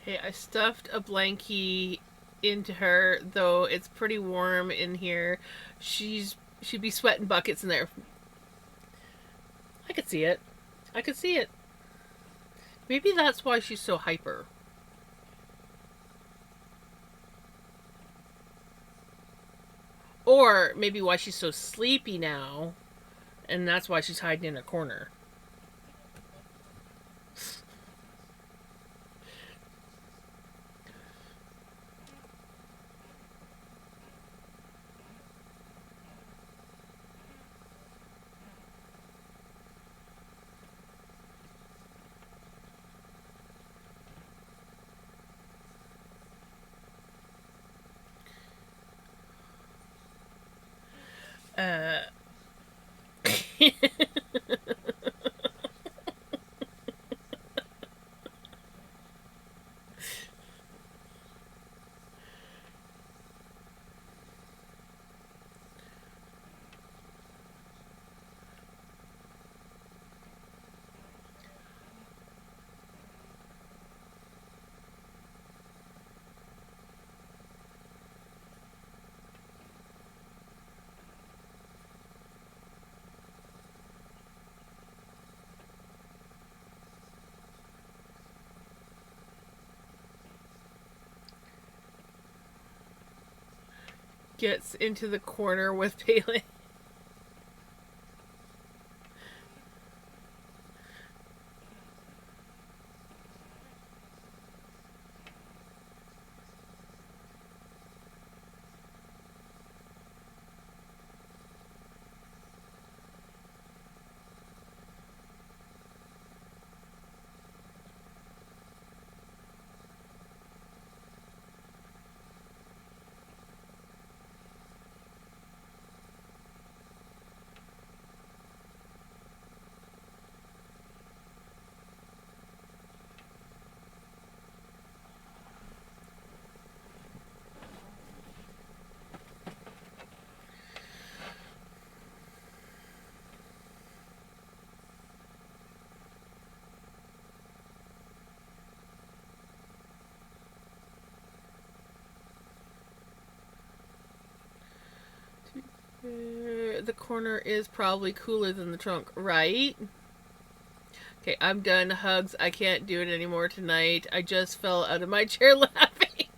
Hey, I stuffed a blankie into her, though it's pretty warm in here. She'd be sweating buckets in there. I could see it. I could see it. Maybe that's why she's so hyper. Or maybe why she's so sleepy now, and that's why she's hiding in a corner. gets into the corner with Pele. The corner is probably cooler than the trunk, right? Okay, I'm done. Hugs. I can't do it anymore tonight. I just fell out of my chair laughing.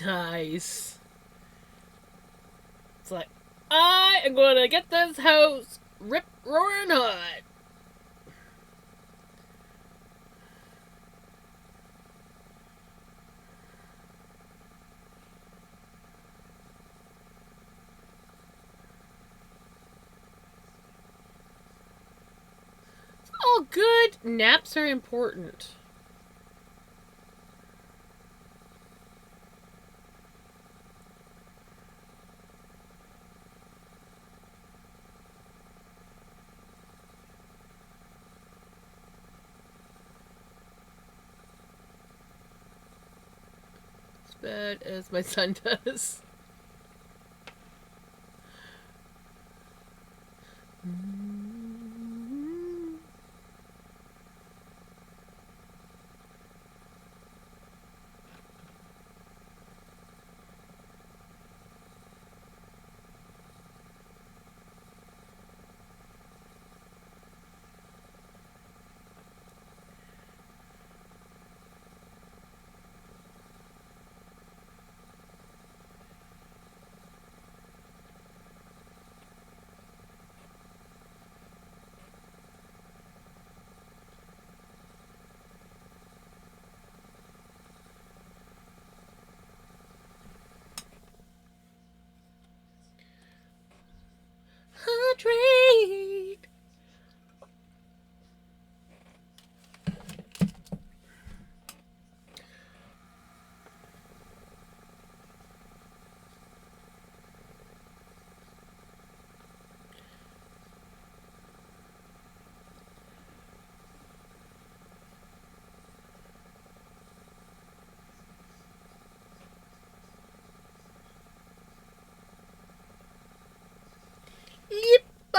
Nice. It's like, I am gonna get this house rip roaring hot. It's all good. Naps are important. Bad as my son does.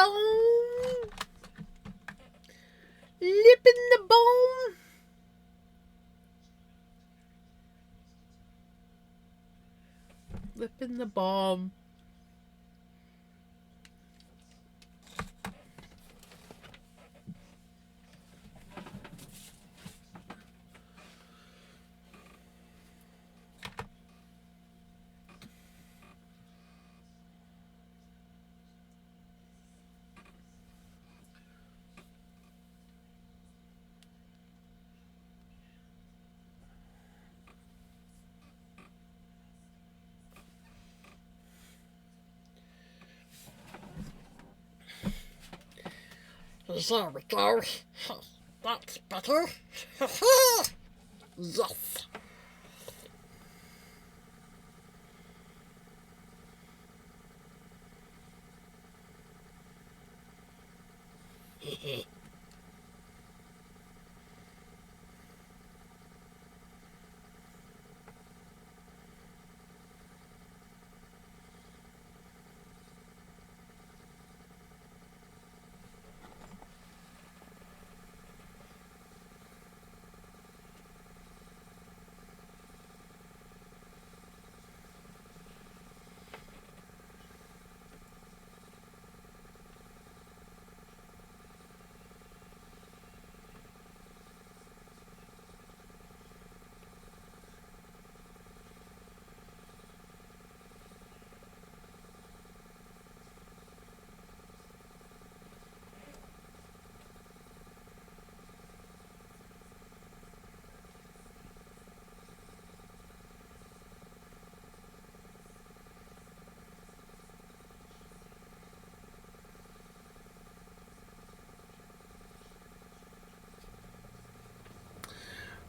bone. Lip in the bone. Lip in the balm. There we go. That's better. Yes.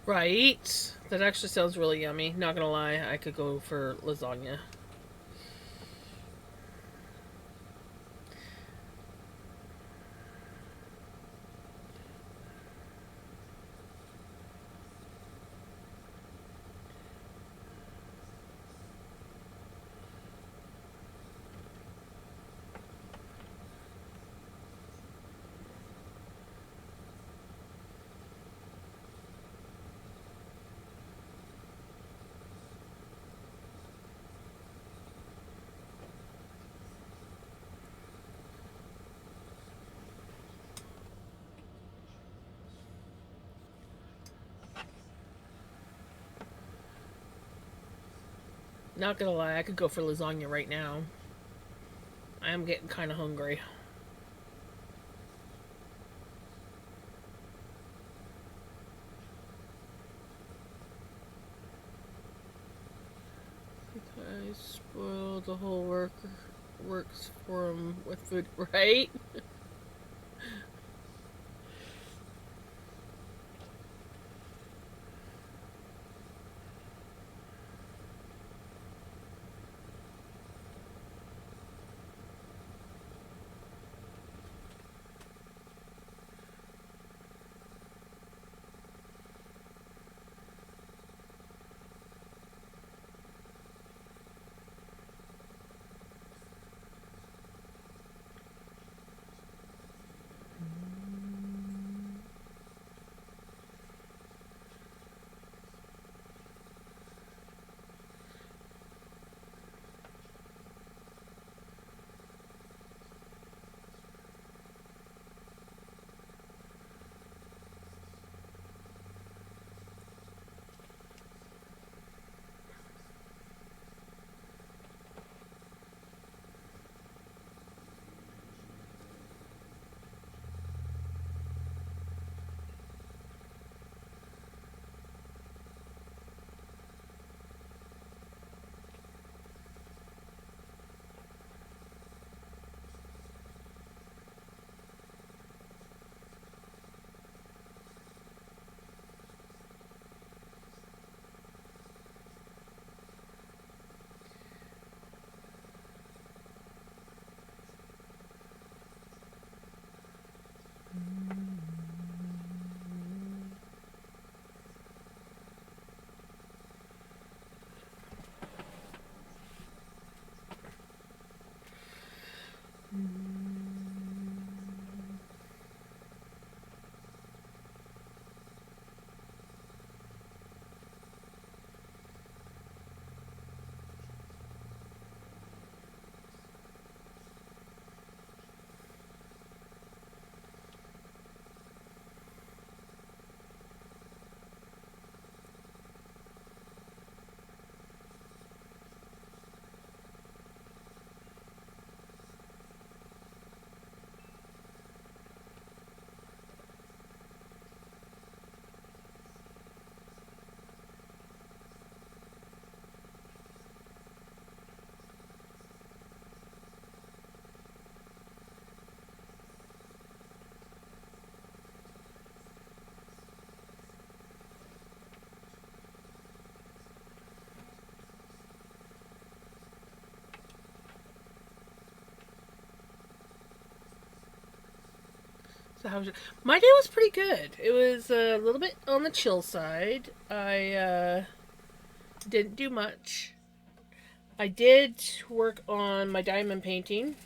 Right. That actually sounds really yummy. Not gonna lie, I could go for lasagna. Not gonna lie, I could go for lasagna right now. I am getting kind of hungry. I spoiled the whole works for him with food, right? So how was my day was pretty good. It was a little bit on the chill side. I didn't do much. I did work on my diamond painting.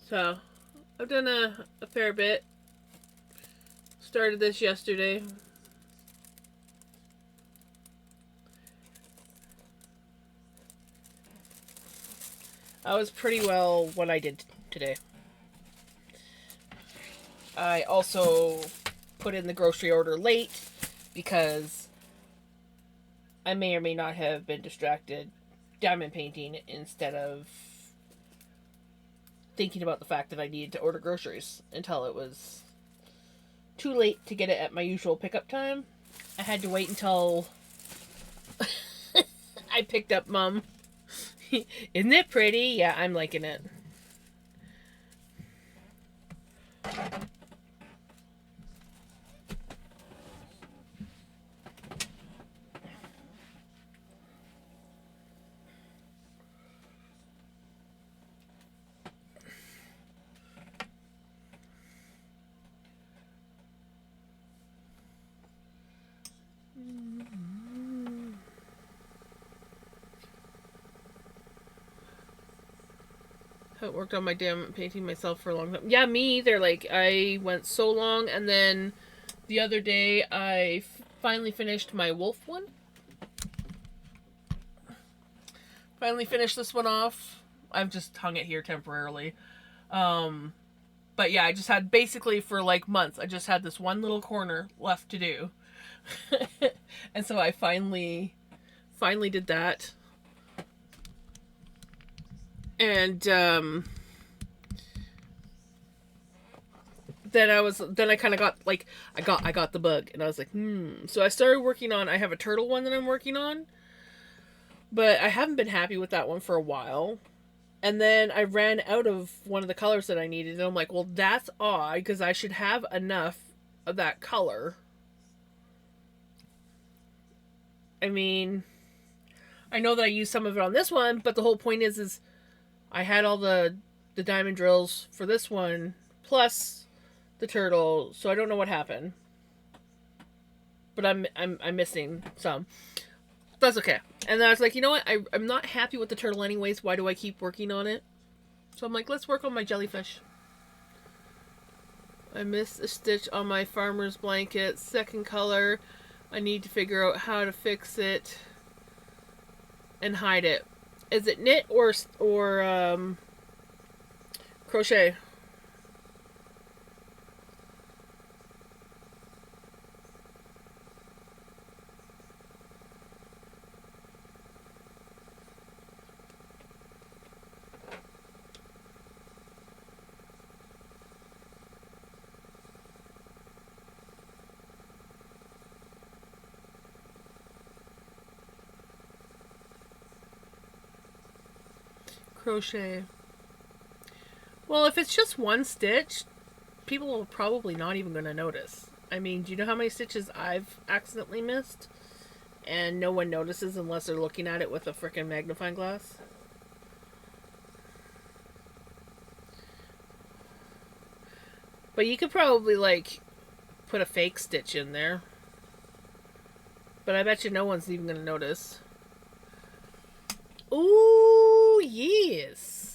So, I've done a fair bit. Started this yesterday. I was pretty well what I did today. I also put in the grocery order late because I may or may not have been distracted diamond painting instead of thinking about the fact that I needed to order groceries until it was too late to get it at my usual pickup time. I had to wait until I picked up Mom. Isn't it pretty? Yeah, I'm liking it. I haven't worked on my damn painting myself for a long time. Yeah, me either. Like, I went so long, and then the other day I finally finished my wolf one. Finally finished this one off. I've just hung it here temporarily. But yeah, I just had basically for like months, I just had this one little corner left to do. And so I finally did that. And then I kind of got like I got the bug, and I was like, So I started working on. I have a turtle one that I'm working on, but I haven't been happy with that one for a while. And then I ran out of one of the colors that I needed, and I'm like, well, that's odd because I should have enough of that color. I mean, I know that I used some of it on this one, but the whole point is I had all the diamond drills for this one plus the turtle, so I don't know what happened. But I'm missing some. That's okay. And then I was like, you know what? I'm not happy with the turtle anyways. Why do I keep working on it? So I'm like, let's work on my jellyfish. I missed a stitch on my farmer's blanket. Second color. I need to figure out how to fix it and hide it. Is it knit or crochet? Crochet. Well, if it's just one stitch, people are probably not even going to notice. I mean, do you know how many stitches I've accidentally missed? And no one notices unless they're looking at it with a freaking magnifying glass. But you could probably, like, put a fake stitch in there. But I bet you no one's even going to notice. Ooh, yes.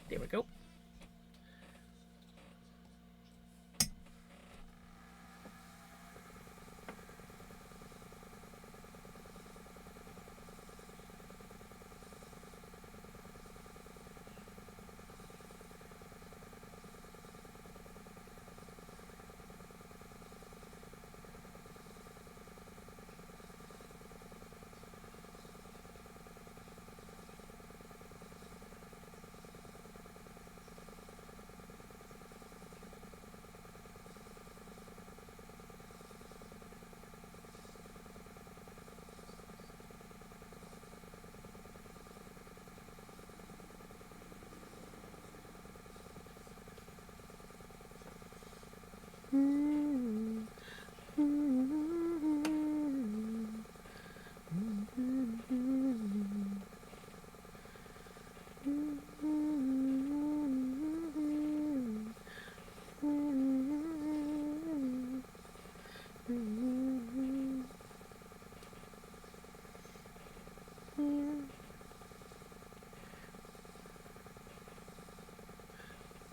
There we go.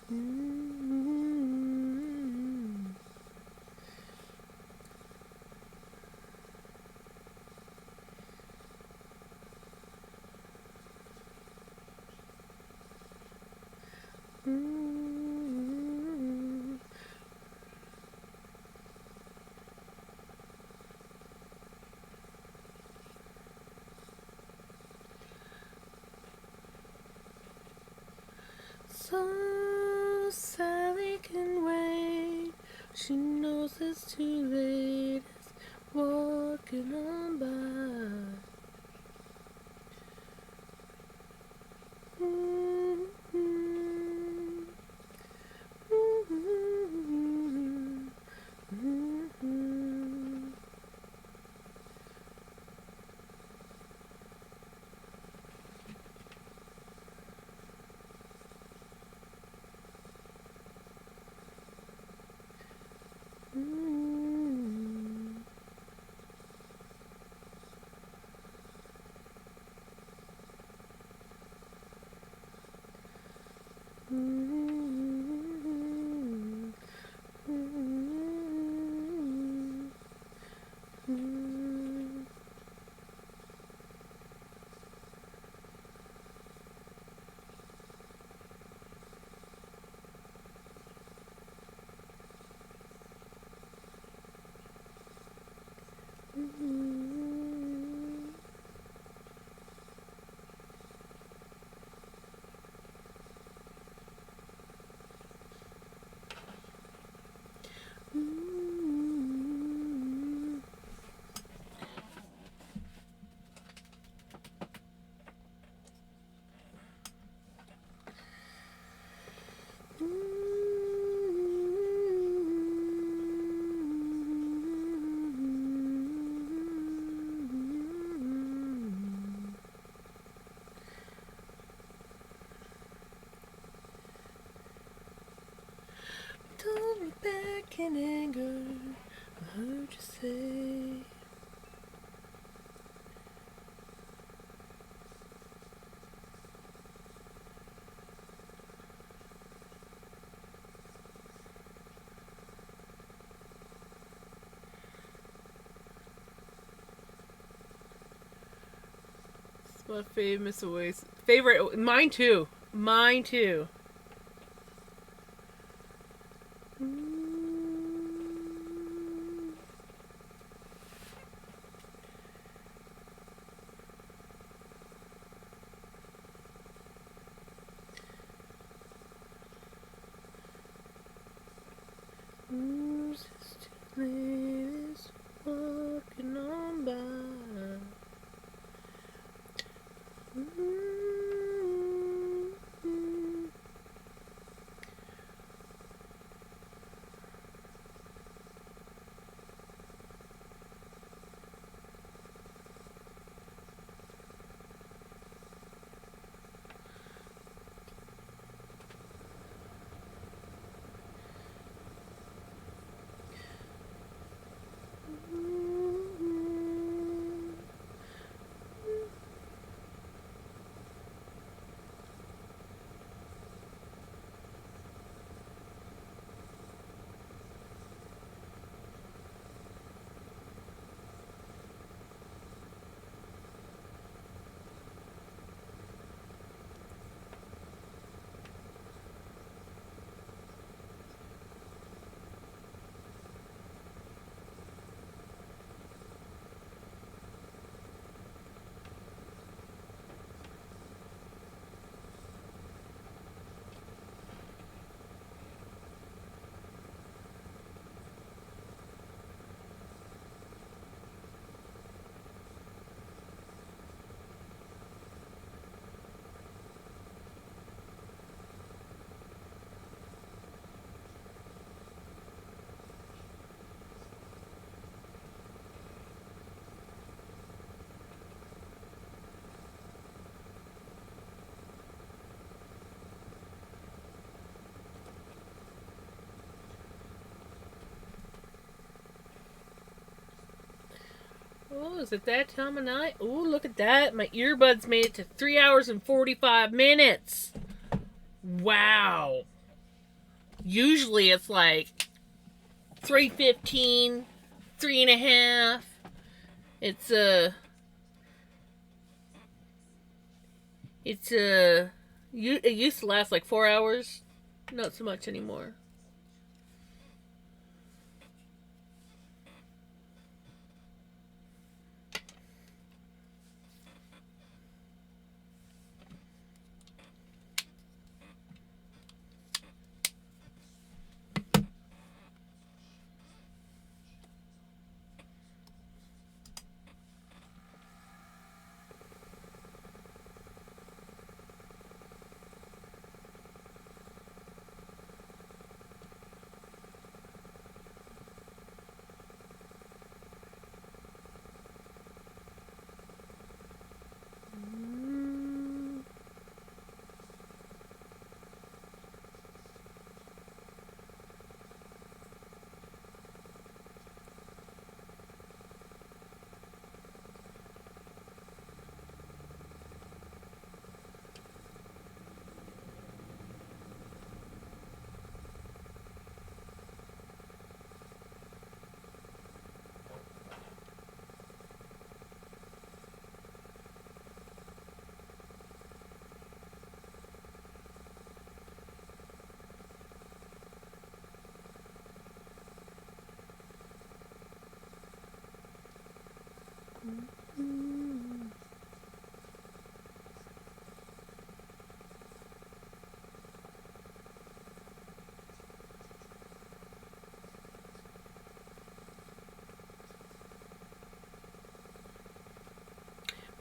So Sally can wait. She knows it's too late. It's walking on by. Don't be back in anger. I heard you say. It's my famous Oasis favorite. Mine too. Mine too. It's too late. It's walking on by. Oh, is it that time of night? Oh, look at that. My earbuds made it to 3 hours and 45 minutes. Wow. Usually it's like 3:15, 3.5. It used to last like 4 hours. Not so much anymore.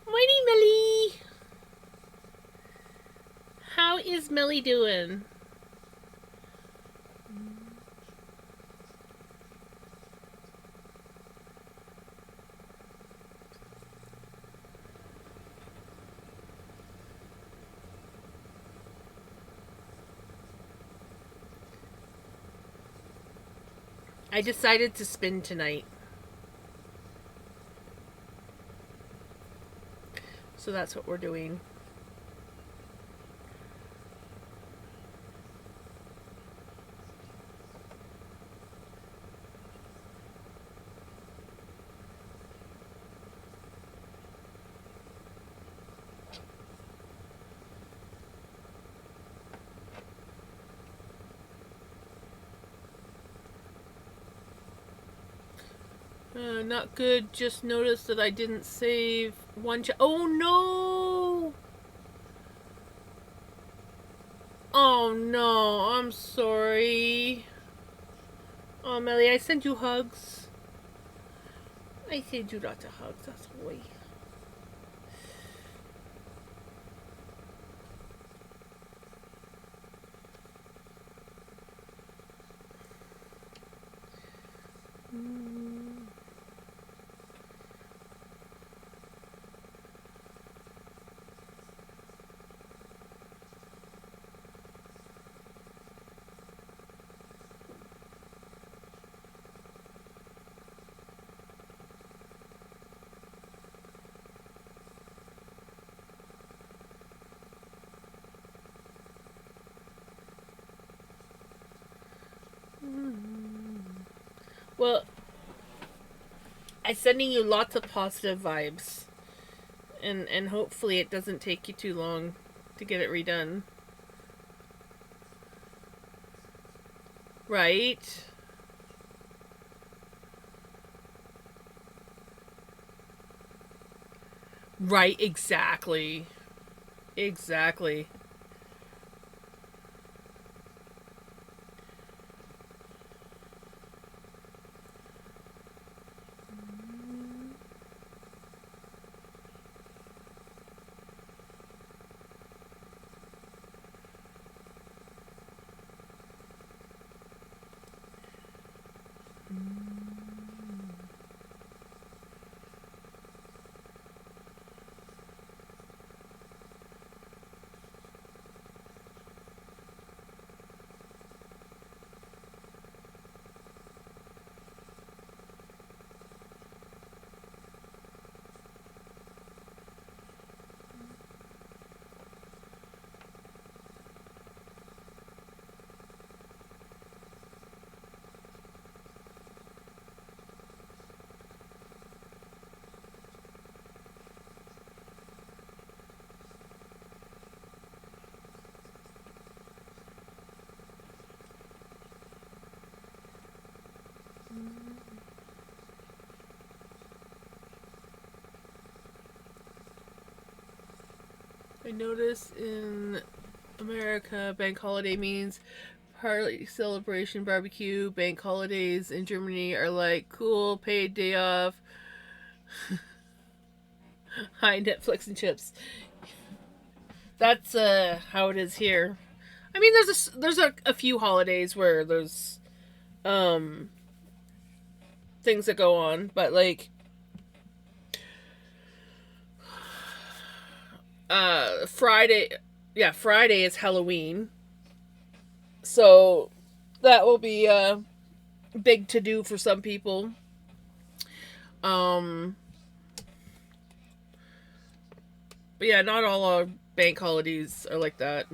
Morning, Melly. How is Melly doing? I decided to spin tonight. So that's what we're doing. Not good. Just noticed that I didn't save one. Oh no! Oh no! I'm sorry. Oh, Melly, I sent you hugs. I sent you lots of hugs. That's why. Well, I'm sending you lots of positive vibes. And hopefully it doesn't take you too long to get it redone. Right? Right, exactly. Exactly. I notice in America, bank holiday means party, celebration, barbecue. Bank holidays in Germany are like cool, paid day off, high Netflix and chips. That's how it is here. I mean, there's a few holidays where there's um things that go on, but like Friday, yeah, Friday is Halloween, so that will be big to do for some people. Um, but yeah, not all our bank holidays are like that.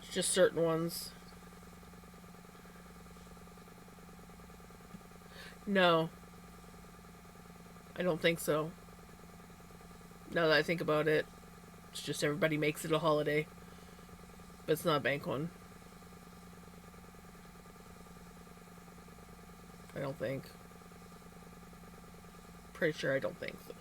It's just certain ones. No, I don't think so. Now that I think about it, it's just everybody makes it a holiday, but it's not a bank one. I don't think. Pretty sure I don't think so.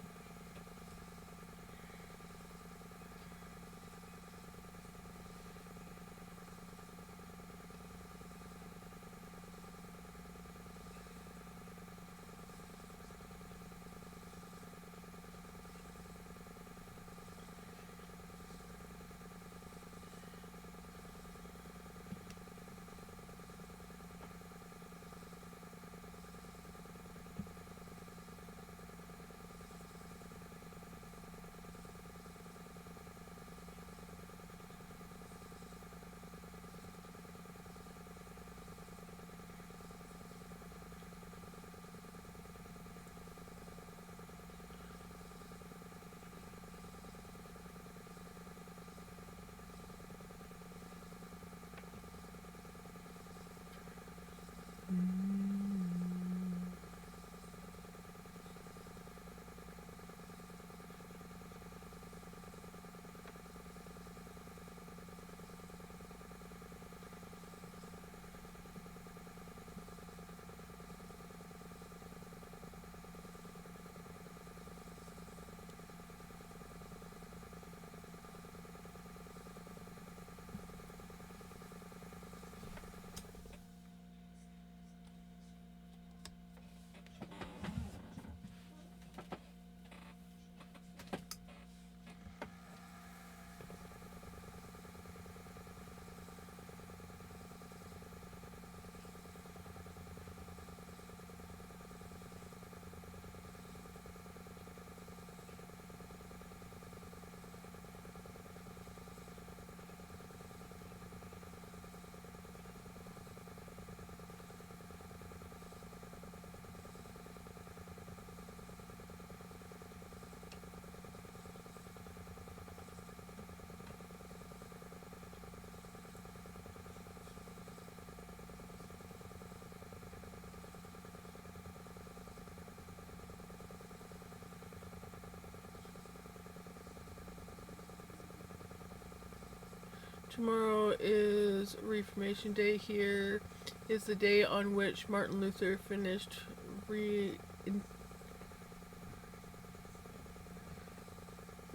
Tomorrow is Reformation Day here. Is the day on which Martin Luther finished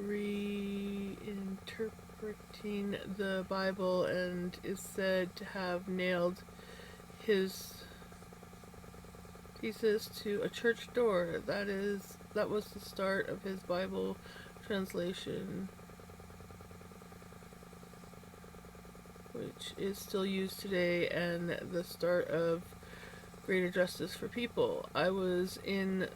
reinterpreting the Bible and is said to have nailed his thesis to a church door. That was the start of his Bible translation, which is still used today, and the start of greater justice for people. I was in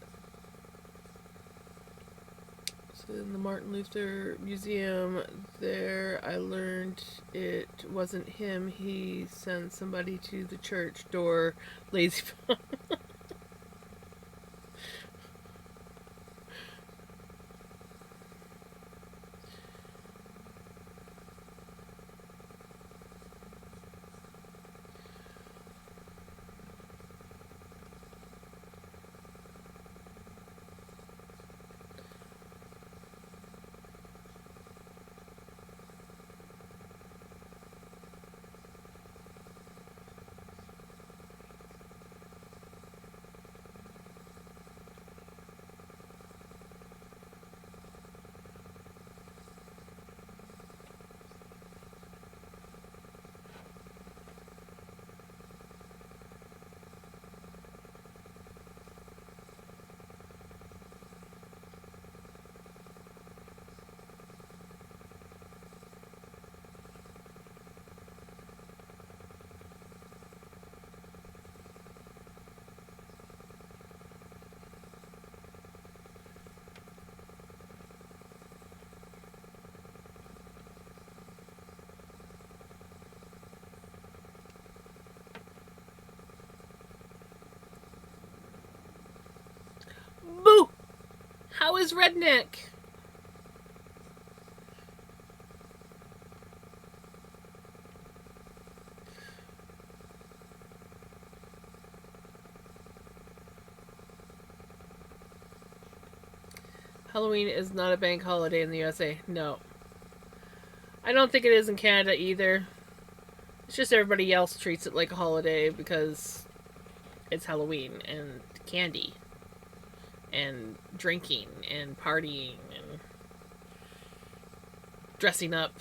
the Martin Luther Museum. There I learned it wasn't him. He sent somebody to the church door. Lazy. How is Redneck? Halloween is not a bank holiday in the USA. No. I don't think it is in Canada either. It's just everybody else treats it like a holiday because it's Halloween and candy and drinking and partying and dressing up.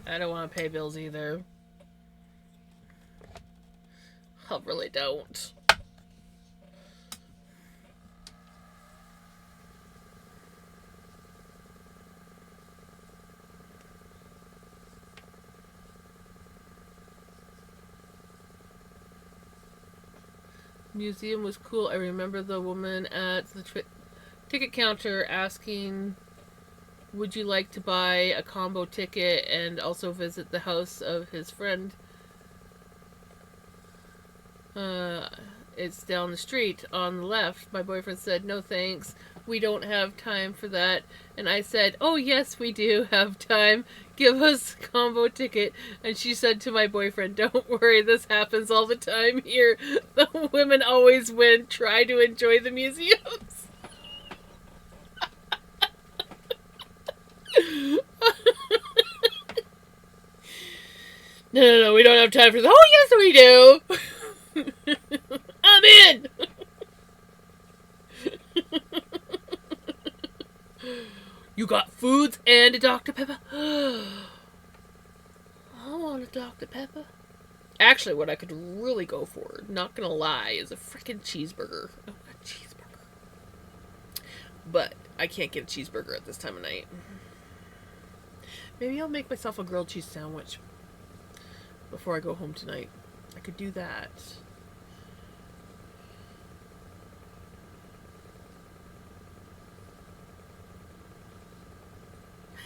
I don't want to pay bills either. I really don't. Museum was cool. I remember the woman at the ticket counter asking, would you like to buy a combo ticket and also visit the house of his friend? It's down the street on the left. My boyfriend said, no thanks. We don't have time for that. And I said, oh yes, we do have time. Give us a combo ticket. And she said to my boyfriend, don't worry, this happens all the time here. The women always win. Try to enjoy the museums. No, we don't have time for that. Oh, yes, we do. I'm in. You got foods and a Dr. Pepper? I want a Dr. Pepper. Actually, what I could really go for, not gonna lie, is a freaking cheeseburger. Oh, a cheeseburger. But I can't get a cheeseburger at this time of night. Maybe I'll make myself a grilled cheese sandwich before I go home tonight. I could do that.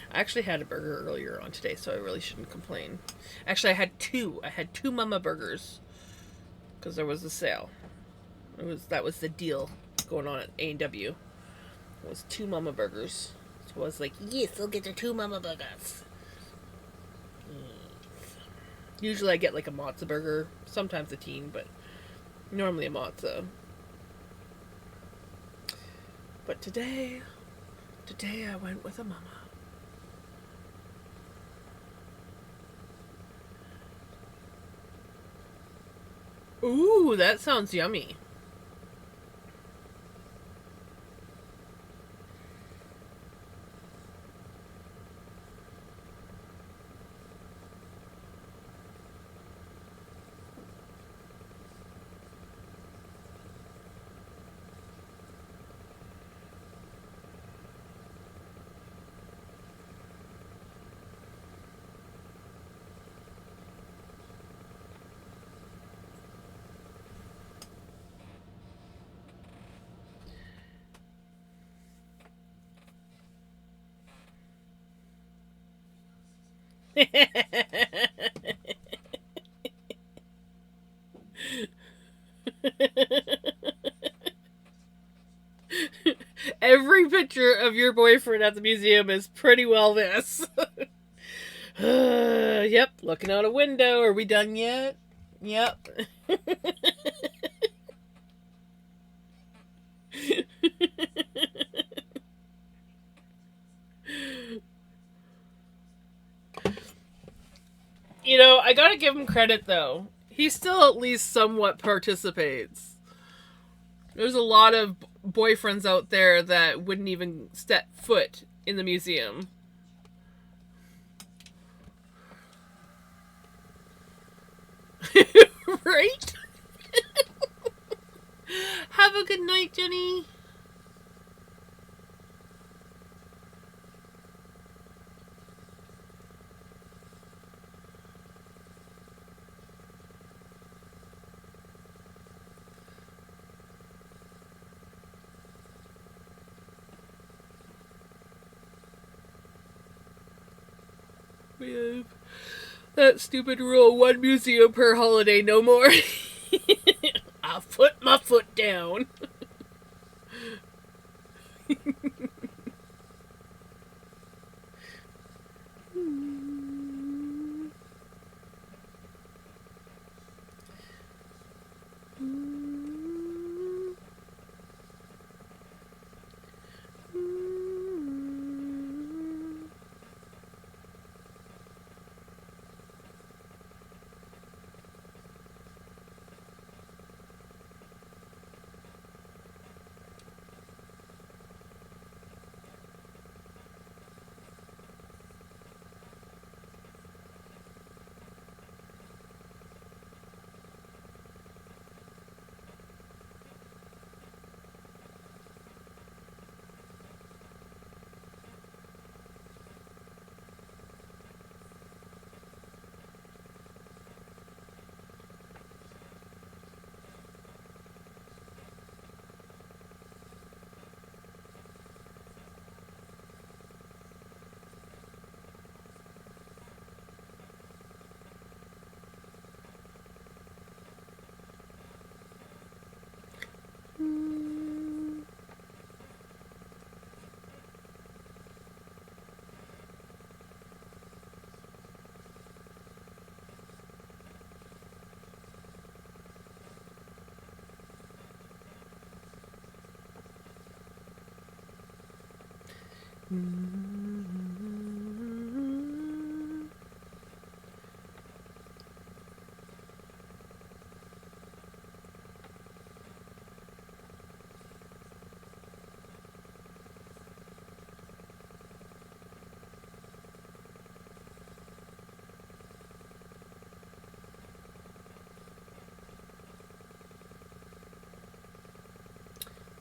I actually had a burger earlier on today, so I really shouldn't complain. Actually, I had two. I had 2 Mama burgers because there was a sale. That was the deal going on at A&W. It was 2 Mama burgers. So I was like, yes, I'll get the 2 Mama burgers. Usually I get like a matzo burger, sometimes a teen, but normally a matzo. But today I went with a Mama. Ooh, that sounds yummy. Every picture of your boyfriend at the museum is pretty well this. Yep, looking out a window. Are we done yet? Yep. You know, I gotta give him credit though. He still at least somewhat participates. There's a lot of boyfriends out there that wouldn't even step foot in the museum. Right? Have a good night, Jenny. We have that stupid rule, one museum per holiday, no more. I'll put my foot down.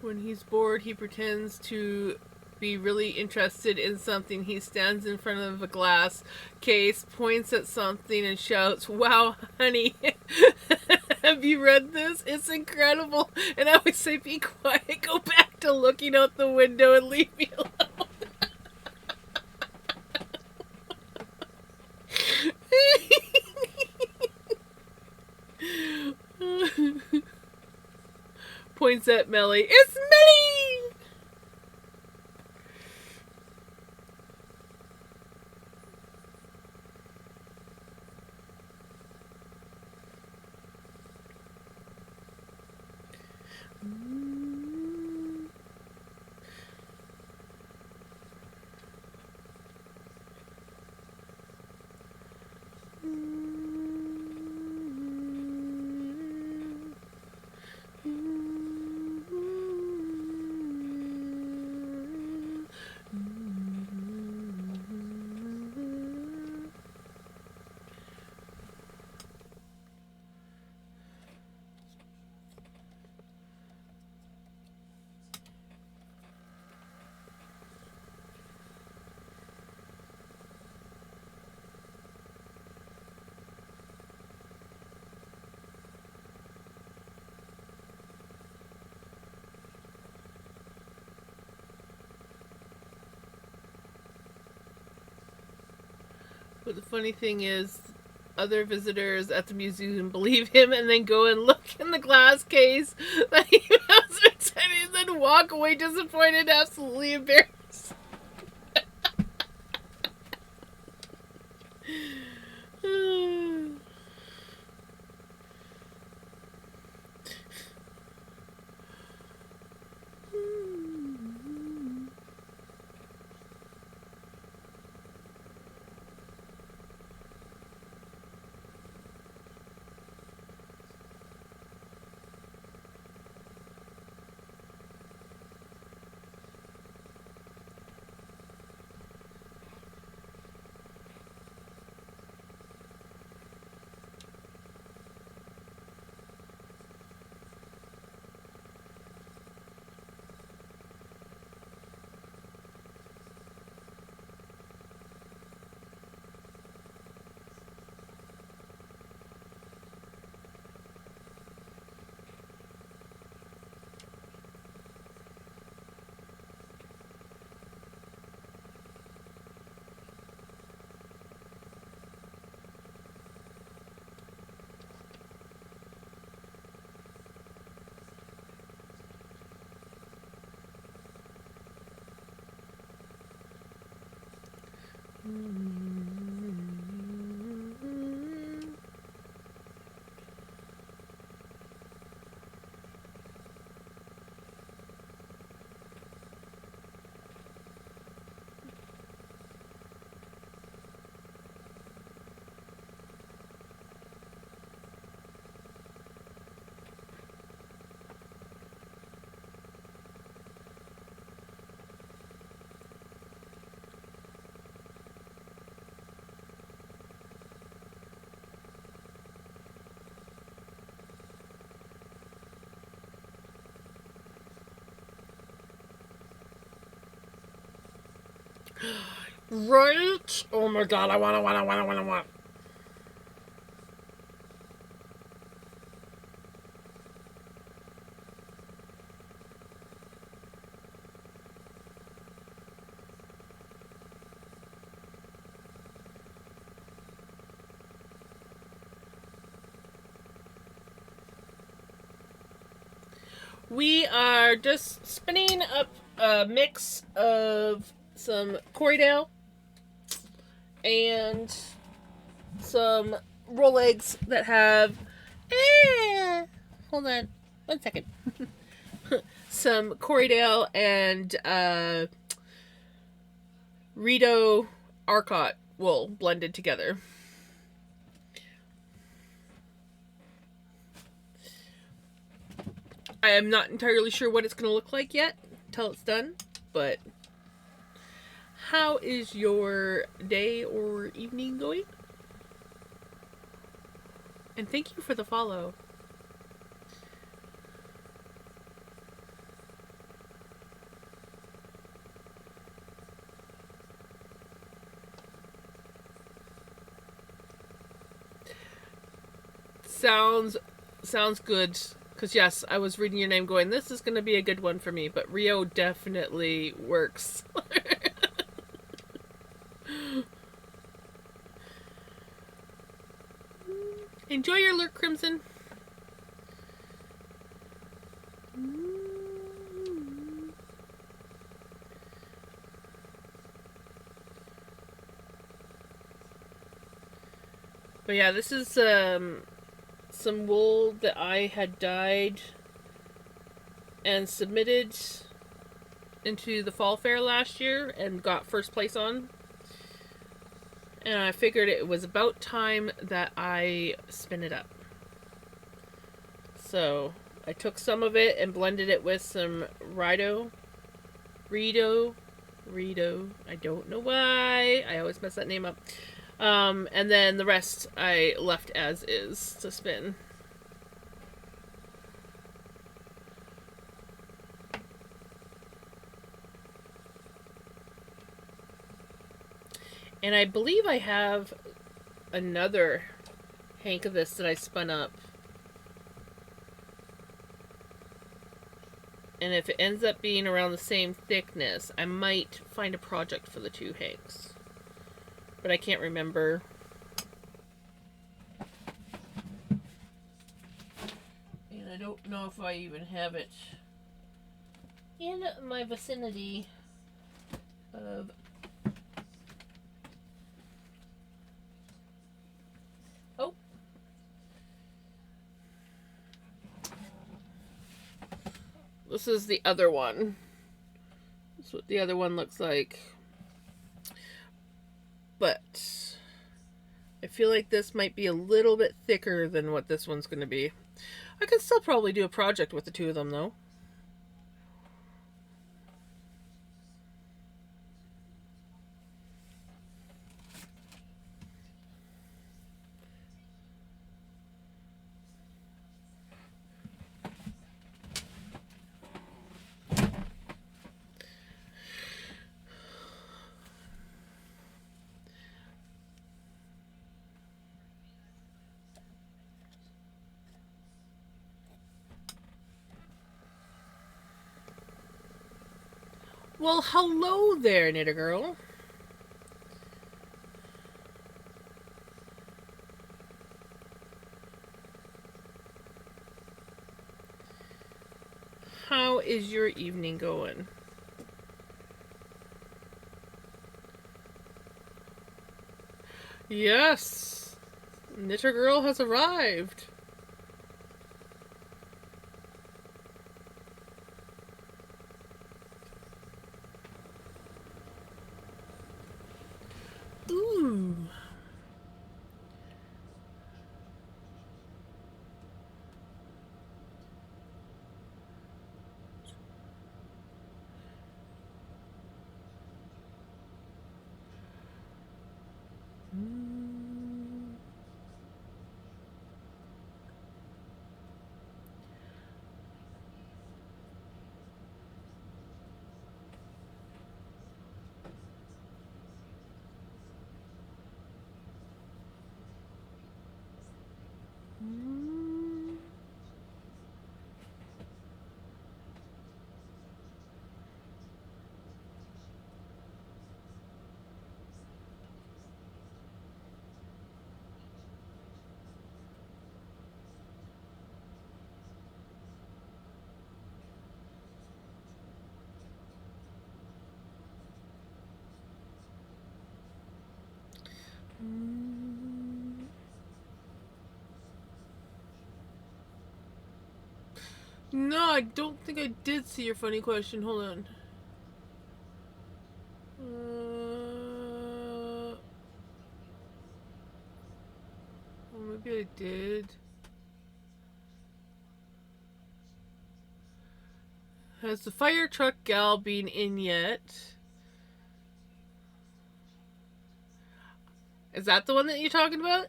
When he's bored, he pretends to be really interested in something. He stands in front of a glass case, points at something, and shouts, "Wow, honey, have you read this? It's incredible." And I always say, "Be quiet, go back to looking out the window and leave me alone." Points at Melly. It's Melly! But the funny thing is, other visitors at the museum believe him and then go and look in the glass case that he has pretending and then walk away disappointed, absolutely embarrassed. Right? Oh my god, I want. We are just spinning up a mix of some Corriedale and some roll eggs that have. Hold on 1 second. Some Corriedale and Rideau Arcot wool blended together. I am not entirely sure what it's going to look like yet until it's done, but how is your day or evening going? And thank you for the follow. Sounds good. Because yes, I was reading your name going, this is going to be a good one for me. But Rio definitely works. Enjoy your lurk, Crimson. But yeah, this is some wool that I had dyed and submitted into the fall fair last year and got first place on. And I figured it was about time that I spin it up. So I took some of it and blended it with some Rideau. I don't know why. I always mess that name up. And then the rest I left as is to spin. And I believe I have another hank of this that I spun up. And if it ends up being around the same thickness, I might find a project for the two hanks. But I can't remember. And I don't know if I even have it in my vicinity of... Oh. This is the other one. That's what the other one looks like. But I feel like this might be a little bit thicker than what this one's going to be. I could still probably do a project with the two of them, though. Well, hello there, Knitter Girl. How is your evening going? Yes. Knitter Girl has arrived. Ooh. No, I don't think I did see your funny question. Hold on. Well, maybe I did. Has the fire truck gal been in yet? Is that the one that you're talking about?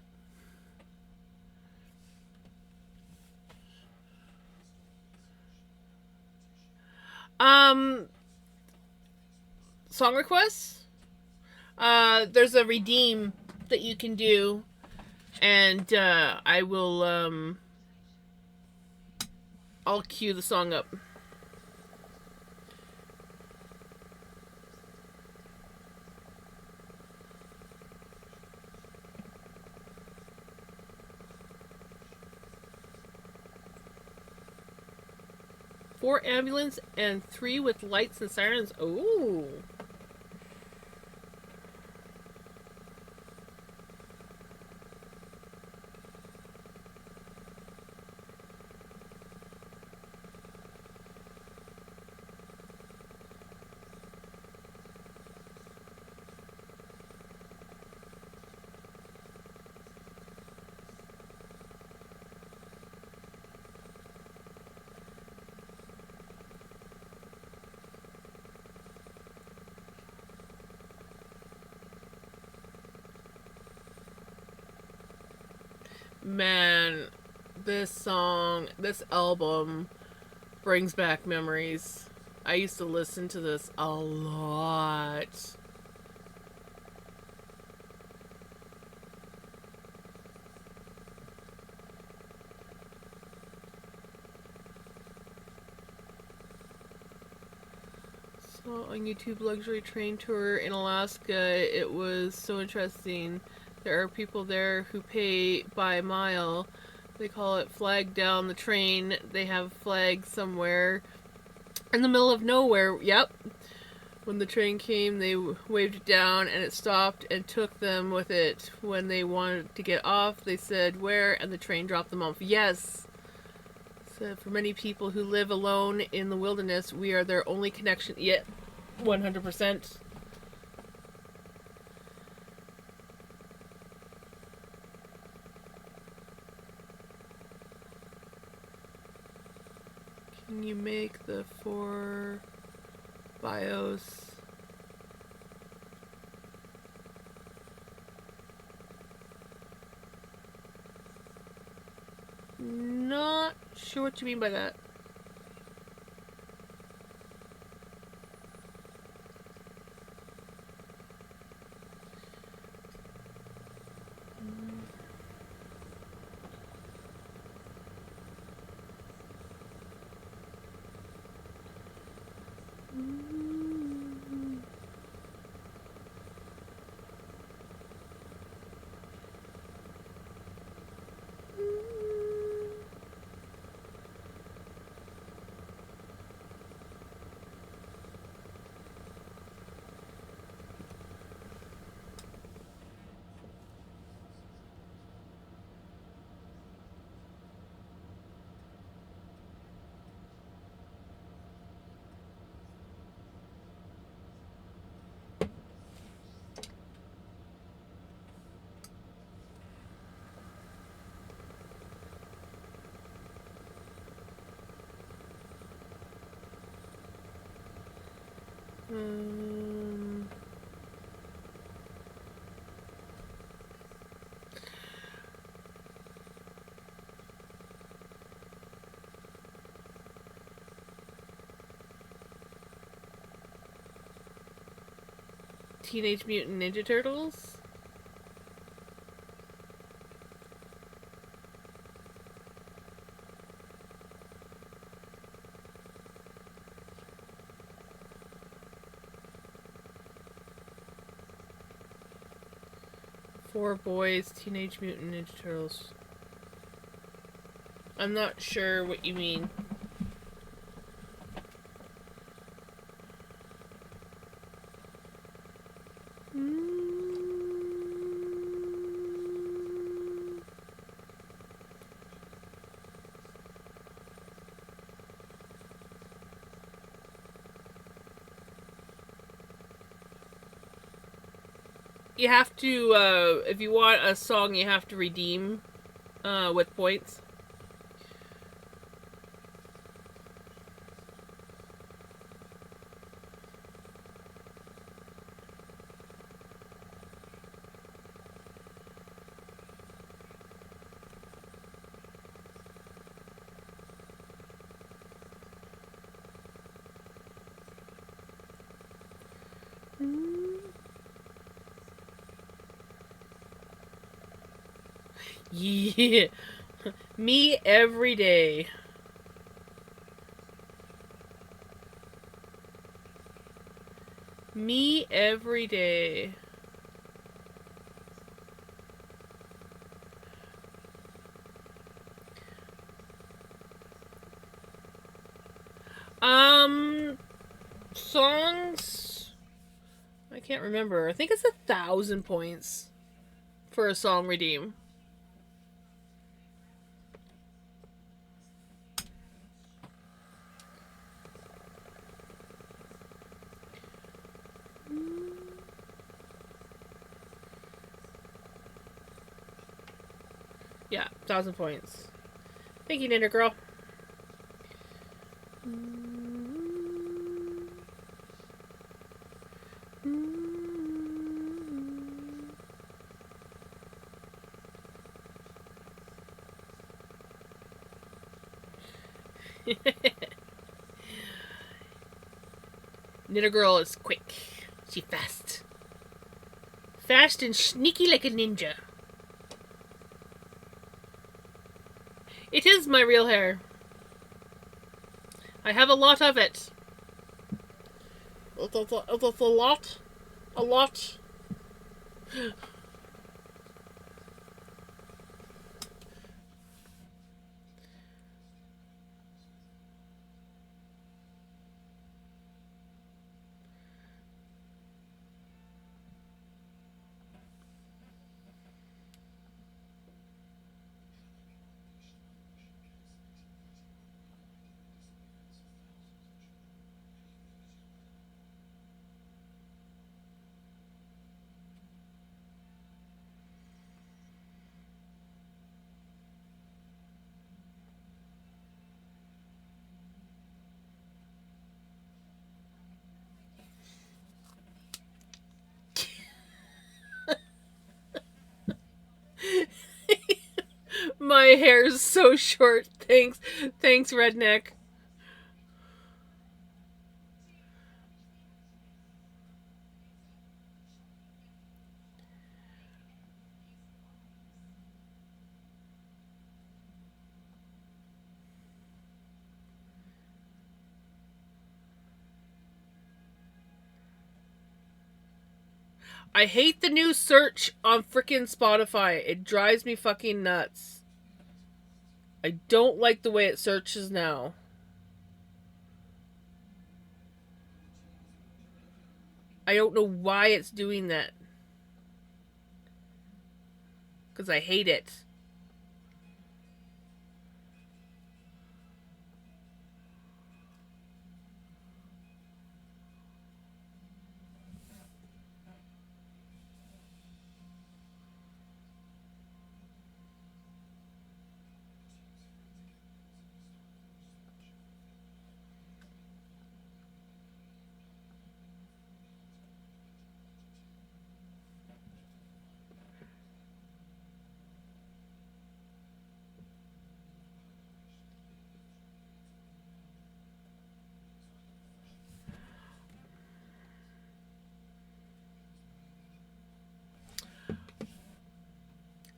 Song requests? There's a redeem that you can do, and I will I'll cue the song up. Four ambulance and 3 with lights and sirens. Ooh. Man, this album brings back memories. I used to listen to this a lot. So on YouTube luxury train tour in Alaska, it was so interesting. There are people there who pay by mile. They call it flag down the train. They have flags somewhere in the middle of nowhere. Yep. When the train came, they waved it down and it stopped and took them with it. When they wanted to get off, they said where, and the train dropped them off. Yes. So for many people who live alone in the wilderness, we are their only connection. Yeah, 100%. Can you make the 4 bios? Not sure what you mean by that. Um, Teenage Mutant Ninja Turtles. Four Boys, Teenage Mutant Ninja Turtles. I'm not sure what you mean. You have to, if you want a song, you have to redeem with points. Yeah. Me every day. Me every day. Songs. I can't remember. I think it's 1,000 points for a song redeem. Yeah, 1,000 points. Thank you, Ninja Girl. Ninja Girl is quick. She fast. Fast and sneaky like a ninja. It is my real hair. I have a lot of it. It's a lot. A lot. My hair's so short. Thanks, redneck. I hate the new search on frickin' Spotify. It drives me fucking nuts. I don't like the way it searches now. I don't know why it's doing that. Because I hate it.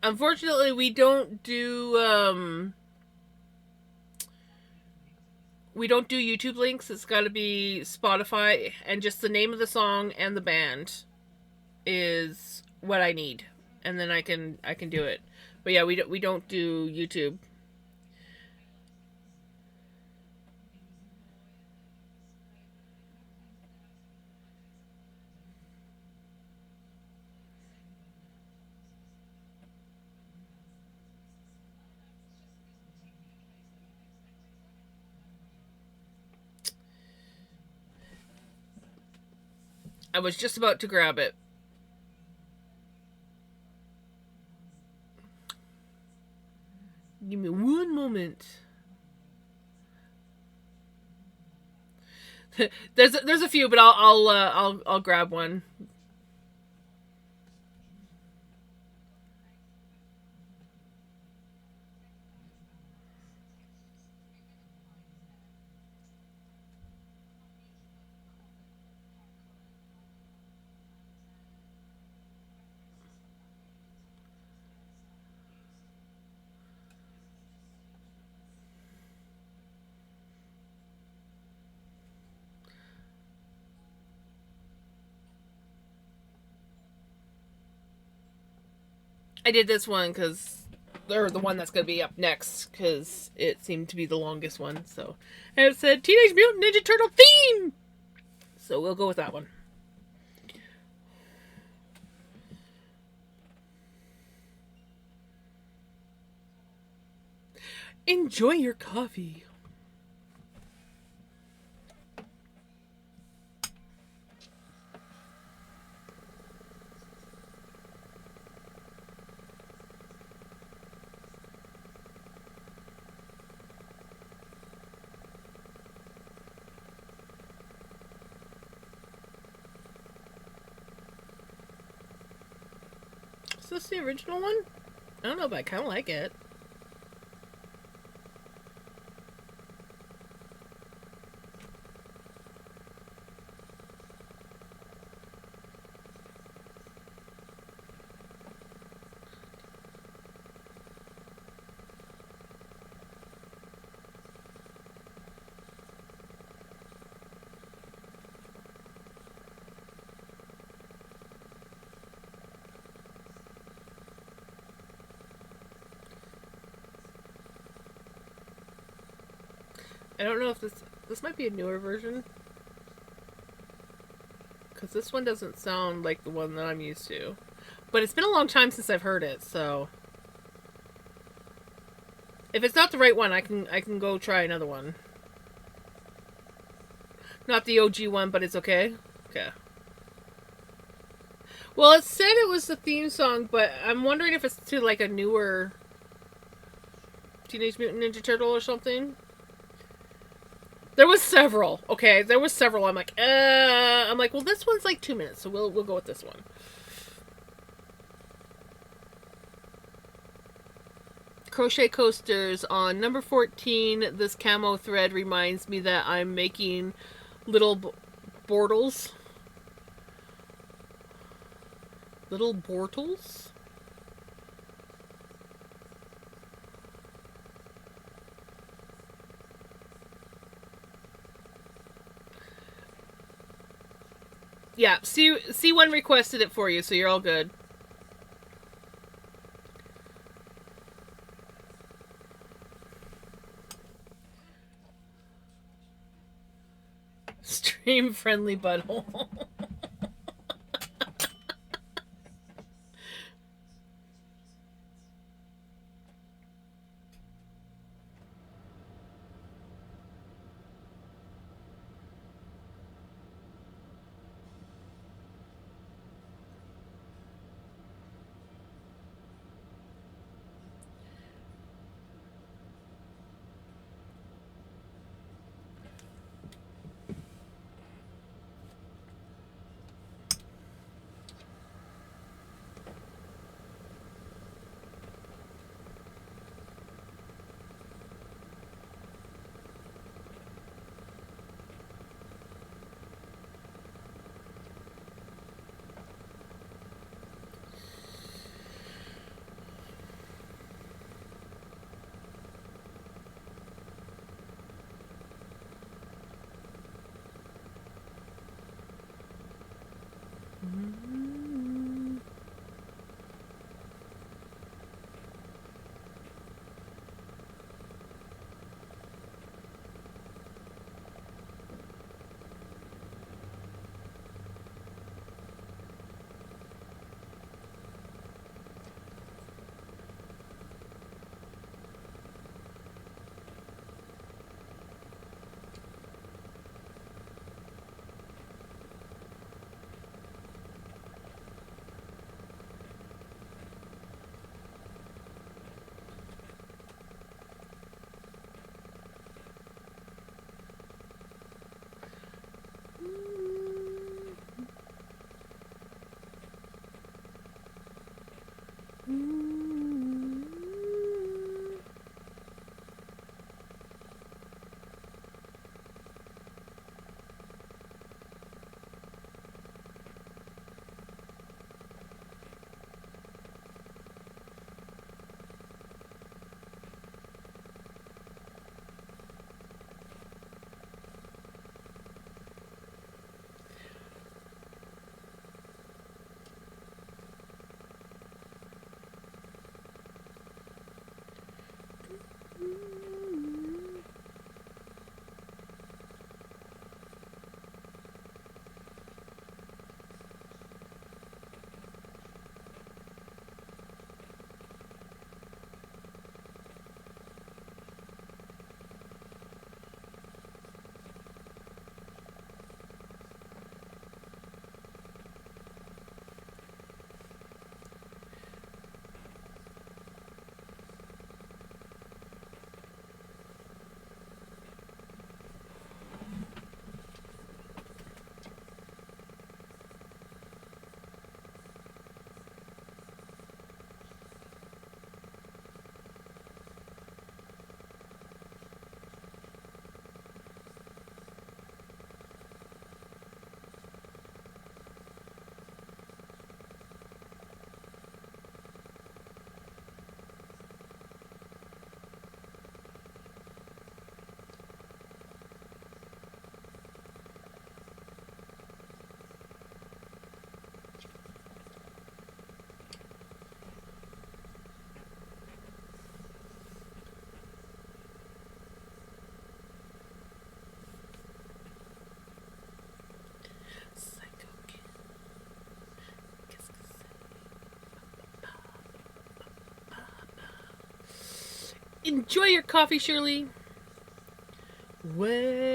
Unfortunately, we don't do YouTube links. It's got to be Spotify, and just the name of the song and the band is what I need, and then I can do it. But yeah, we don't do YouTube. I was just about to grab it. Give me one moment. there's a few, but I'll grab one. I did this one because they're the one that's going to be up next because it seemed to be the longest one. So, and it said Teenage Mutant Ninja Turtle theme. So we'll go with that one. Enjoy your coffee. Is this the original one? I don't know, but I kind of like it. I don't know if this might be a newer version, because this one doesn't sound like the one that I'm used to. But it's been a long time since I've heard it, so if it's not the right one, I can go try another one. Not the OG one, but it's okay. Okay. Well, it said it was the theme song, but I'm wondering if it's to like a newer Teenage Mutant Ninja Turtle or something. There was several. Okay, there was several. I'm like, well, this one's like 2 minutes, so we'll go with this one. Crochet coasters on number 14. This camo thread reminds me that I'm making little bortles. Little bortles? Yeah, C1 requested it for you, so you're all good. Stream friendly butthole. Enjoy your coffee, Shirley. Way.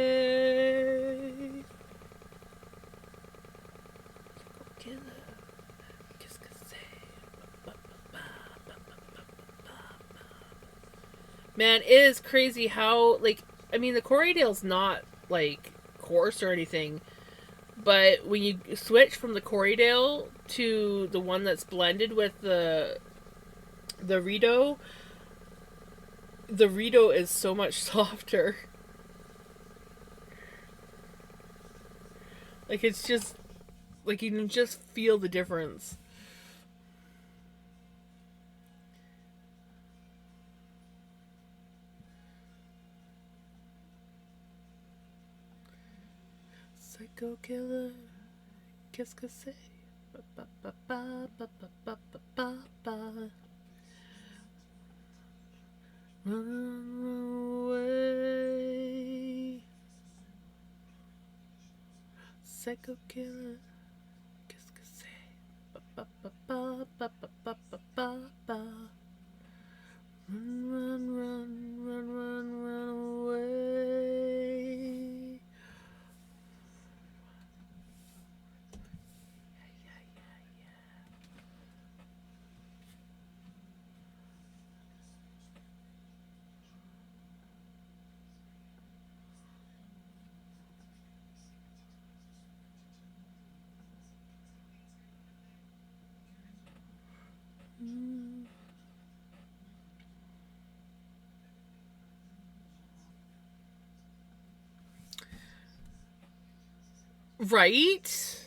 Man, it is crazy how, like, I mean, the Corriedale's not, like, coarse or anything, but when you switch from the Corriedale to the one that's blended with the Rito, the Rito is so much softer. Like, it's just, like, you can just feel the difference. Psycho killer, qu'est-ce que c'est? Ba, ba, ba, ba, ba, ba, ba, ba, ba. Run away. Psycho killer, qu'est-ce que c'est? Ba, ba, ba, ba, ba, ba, ba, ba, ba, ba. Run, run, run, run, run, run away. Right?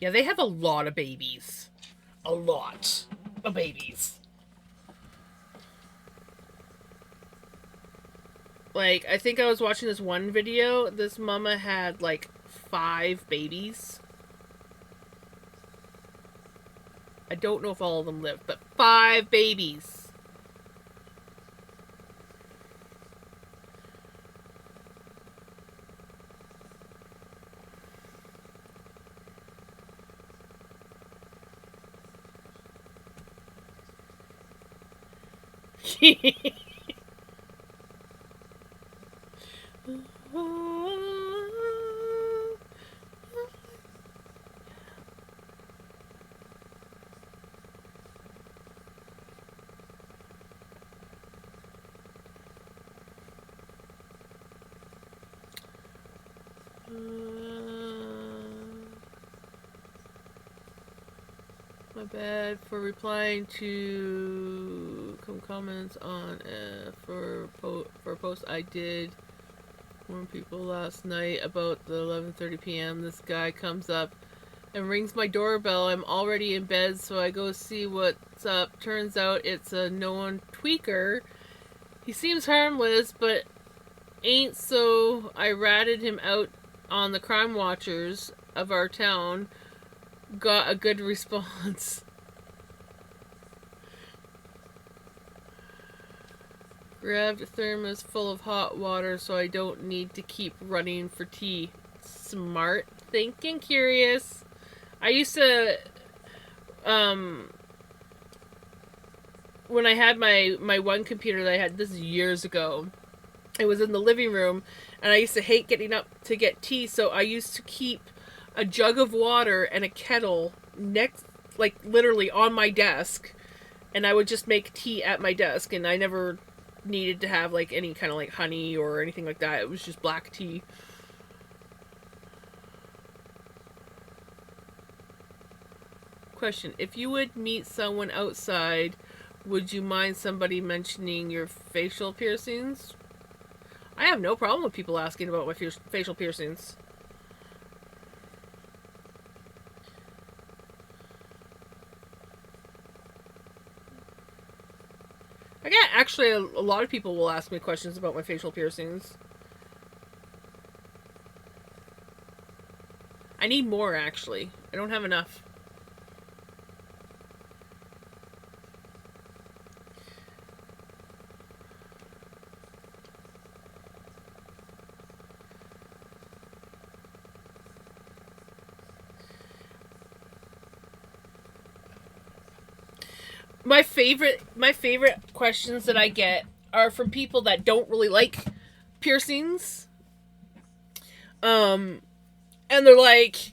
Yeah, they have a lot of babies. A lot of babies. Like, I think I was watching this one video. This mama had like 5 babies. I don't know if all of them lived, but 5 babies. My bad for replying to some comments on for a post I did warn people last night about the 11:30 p.m. This guy comes up and rings my doorbell. I'm already in bed, so I go see what's up. Turns out it's a known tweaker. He seems harmless, but ain't, so I ratted him out on the crime watchers of our town. Got a good response. Grabbed a thermos full of hot water so I don't need to keep running for tea. Smart thinking, Curious. I used to, when I had my one computer that I had, this is years ago, it was in the living room, and I used to hate getting up to get tea, so I used to keep a jug of water and a kettle next, like literally on my desk, and I would just make tea at my desk, and I never needed to have like any kind of like honey or anything like that. It was just black tea. Question: if you would meet someone outside, would you mind somebody mentioning your facial piercings? I have no problem with people asking about my facial piercings. I get actually a lot of people will ask me questions about my facial piercings. I need more, actually. I don't have enough. My favorite questions that I get are from people that don't really like piercings. And they're like,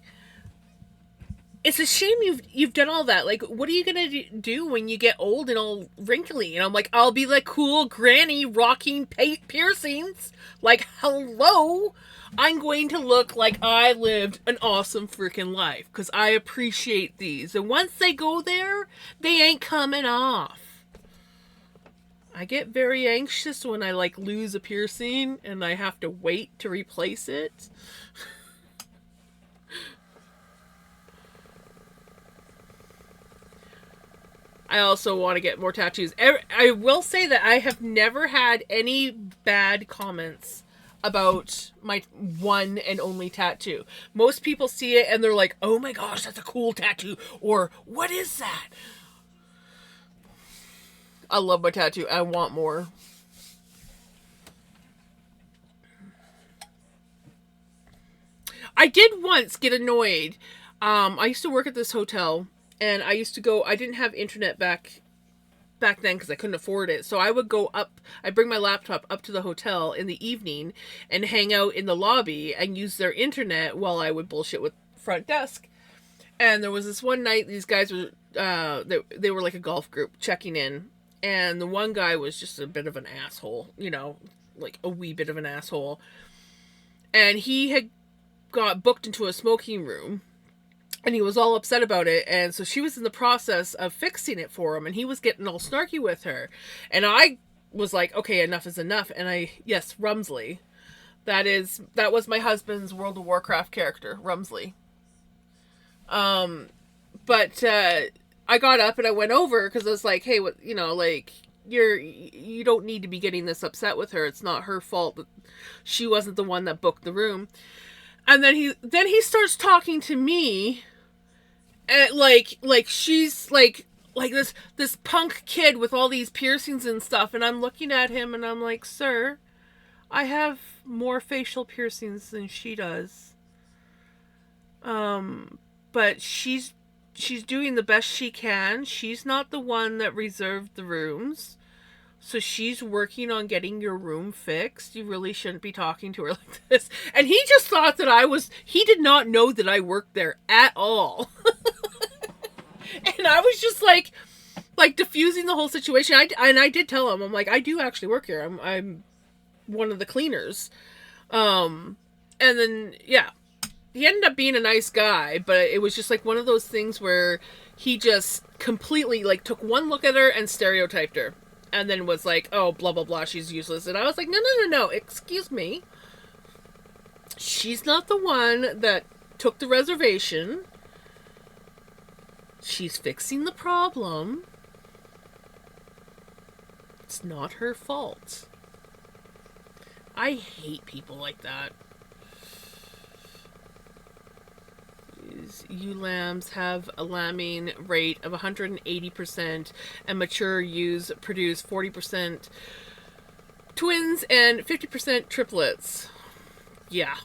it's a shame you've done all that. Like, what are you gonna do when you get old and all wrinkly? And I'm like, I'll be like cool granny rocking piercings. Like, hello, I'm going to look like I lived an awesome freaking life because I appreciate these. And once they go there, they ain't coming off. I get very anxious when I like lose a piercing and I have to wait to replace it. I also want to get more tattoos. I will say that I have never had any bad comments about my one and only tattoo. Most people see it and they're like, oh my gosh, that's a cool tattoo. Or, what is that? I love my tattoo. I want more. I did once get annoyed. I used to work at this hotel, and I used to go. I didn't have internet back then because I couldn't afford it. So I would go up. I bring my laptop up to the hotel in the evening and hang out in the lobby and use their internet while I would bullshit with front desk. And there was this one night these guys were they were like a golf group checking in, and the one guy was just a bit of an asshole, like a wee bit of an asshole. And he had got booked into a smoking room, and he was all upset about it, and so she was in the process of fixing it for him, and he was getting all snarky with her. And I was like, okay, enough is enough. And yes, Rumsley. That was my husband's World of Warcraft character, Rumsley. But I got up and I went over because I was like, hey, what, like, you don't need to be getting this upset with her. It's not her fault that she wasn't the one that booked the room. And then he starts talking to me, And she's like this punk kid with all these piercings and stuff, and I'm looking at him and I'm like, sir, I have more facial piercings than she does. But she's doing the best she can. She's not the one that reserved the rooms. So she's working on getting your room fixed. You really shouldn't be talking to her like this. And he just thought that he did not know that I worked there at all. And I was just like diffusing the whole situation. I did tell him, I'm like, I do actually work here. I'm one of the cleaners. And then, yeah, he ended up being a nice guy, but it was just like one of those things where he just completely like took one look at her and stereotyped her. And then was like, oh, blah, blah, blah, she's useless. And I was like, no, excuse me. She's not the one that took the reservation. She's fixing the problem. It's not her fault. I hate people like that. Ewe lambs have a lambing rate of 180%, and mature ewes produce 40% twins and 50% triplets. Yeah.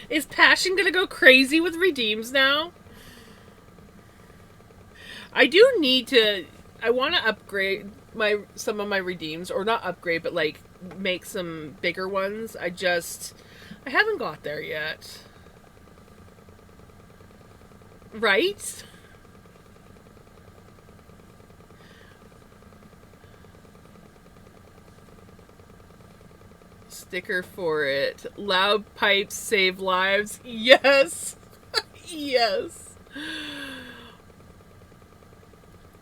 Is Passion gonna go crazy with redeems now? I do need to. I want to upgrade some of my redeems, or not upgrade, but like make some bigger ones. I haven't got there yet. Right? Sticker for it. Loud pipes save lives. Yes. Yes.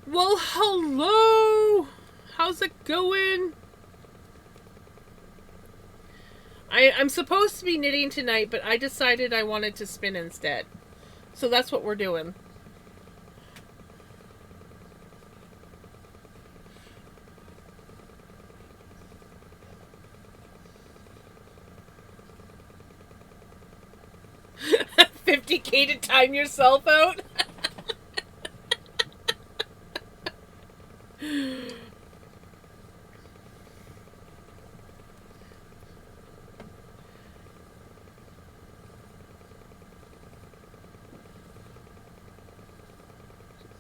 Well, hello. How's it going? I'm supposed to be knitting tonight, but I decided I wanted to spin instead. So that's what we're doing. $50K to time yourself out?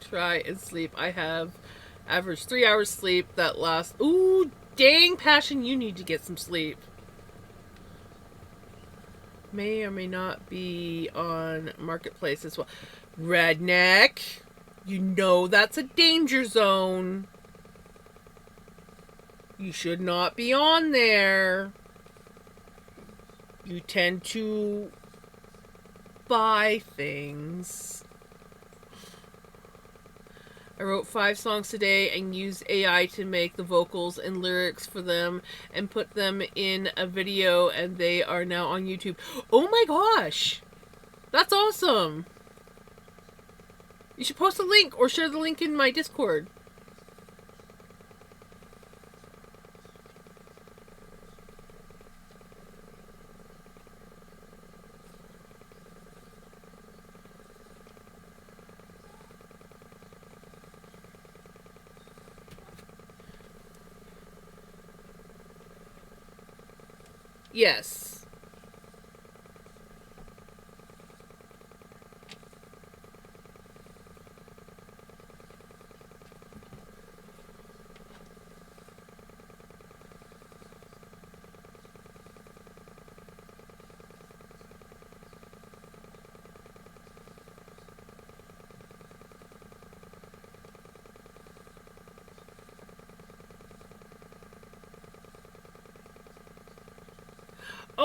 Try and sleep. I have average 3 hours sleep that lasts. Ooh, dang, Passion, you need to get some sleep. May or may not be on Marketplace as well. Redneck, you know that's a danger zone. You should not be on there. You tend to buy things. I wrote 5 songs today and used AI to make the vocals and lyrics for them and put them in a video, and they are now on YouTube. Oh my gosh! That's awesome! You should post a link or share the link in my Discord. Yes.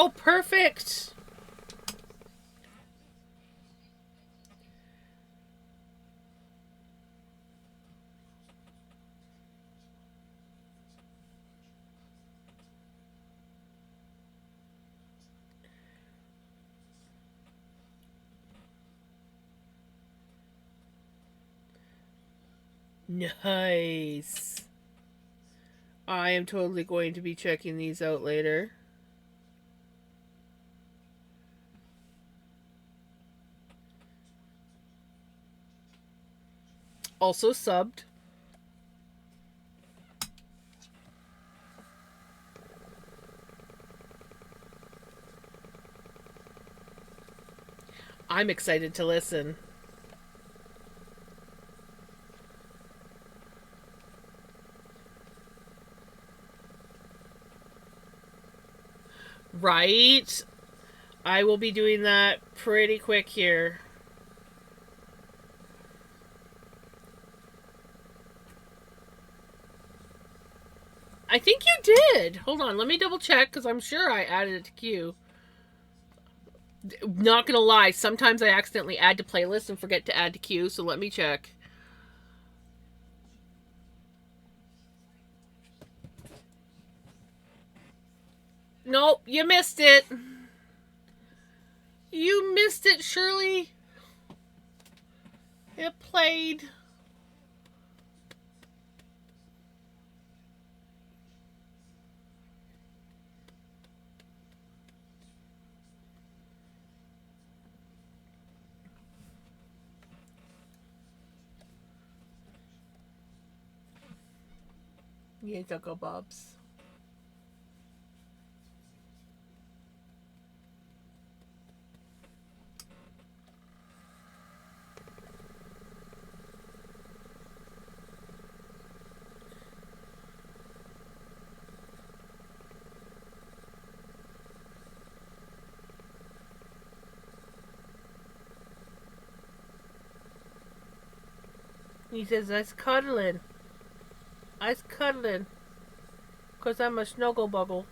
Oh, perfect! Nice. I am totally going to be checking these out later. Also subbed. I'm excited to listen. Right? I will be doing that pretty quick here. I think you did. Hold on, let me double check because I'm sure I added it to queue. Not gonna lie, sometimes I accidentally add to playlist and forget to add to queue, so let me check. Nope, you missed it. You missed it, Shirley. It played. Yeah, Uncle Bob's. He says, "I's cuddling. I's cuddling. Because I'm a snuggle buggle."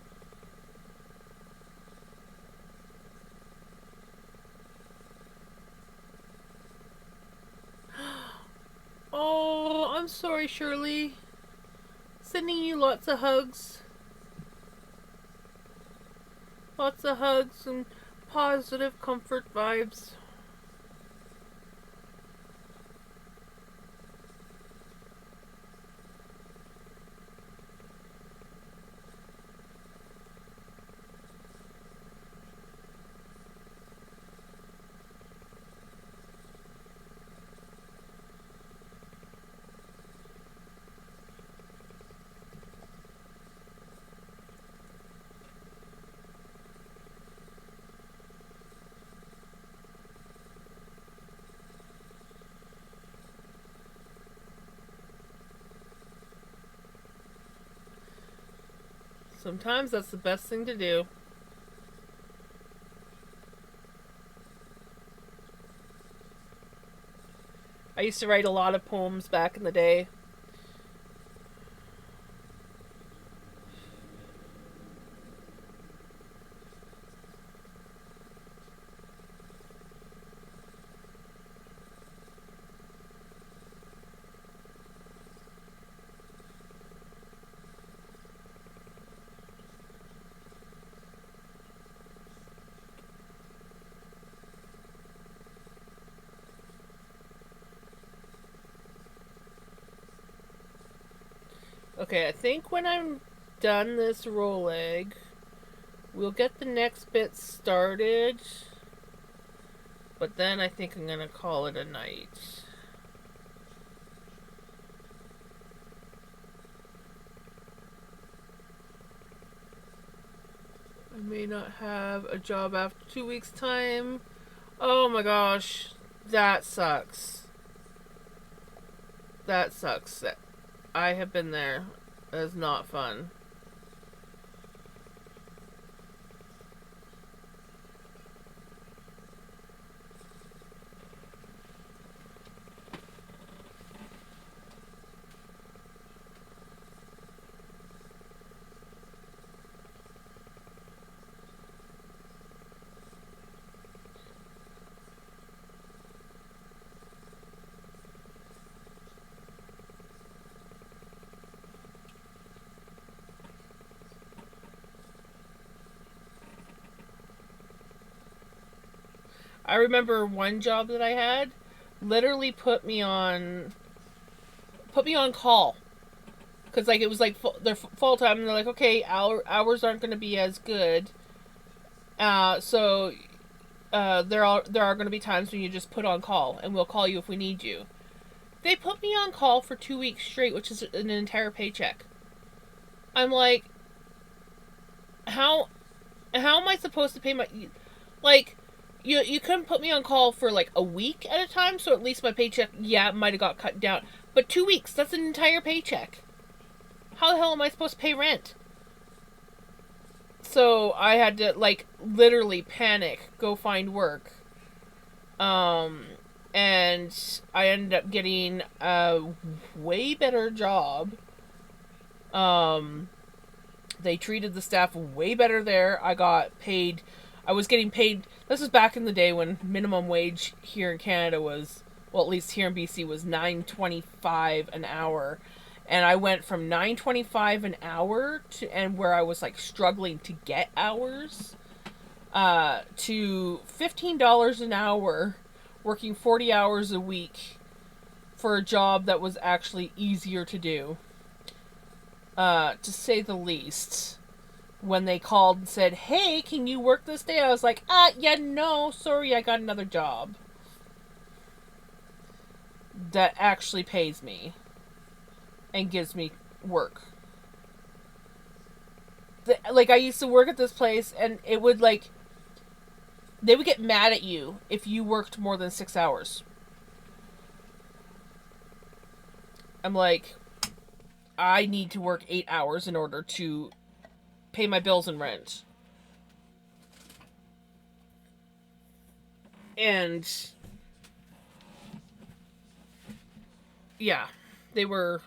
Oh, I'm sorry, Shirley. Sending you lots of hugs. Lots of hugs and positive comfort vibes. Sometimes that's the best thing to do. I used to write a lot of poems back in the day. Okay, I think when I'm done this roll egg, we'll get the next bit started. But then I think I'm gonna call it a night. I may not have a job after 2 weeks' time. Oh my gosh, that sucks. That sucks. I have been there. That is not fun. I remember one job that I had literally put me on call because like it was like they're full time and they're like, okay, hours aren't going to be as good, so there are going to be times when you just put on call and we'll call you if we need you. They put me on call for 2 weeks straight, which is an entire paycheck. I'm like, how am I supposed to pay my, like, you couldn't put me on call for like a week at a time, so at least my paycheck, yeah, might have got cut down. But 2 weeks, that's an entire paycheck. How the hell am I supposed to pay rent? So I had to like literally panic, go find work. And I ended up getting a way better job. They treated the staff way better there. I was getting paid, this was back in the day when minimum wage here in Canada was, well, at least here in BC, was $9.25 an hour. And I went from $9.25 an hour and where I was like struggling to get hours, to $15 an hour, working 40 hours a week for a job that was actually easier to do, to say the least. When they called and said, hey, can you work this day? I was like, yeah, no, sorry, I got another job that actually pays me and gives me work. Like, I used to work at this place, and it would, like, they would get mad at you if you worked more than 6 hours. I'm like, I need to work 8 hours in order to pay my bills and rent. And yeah, they were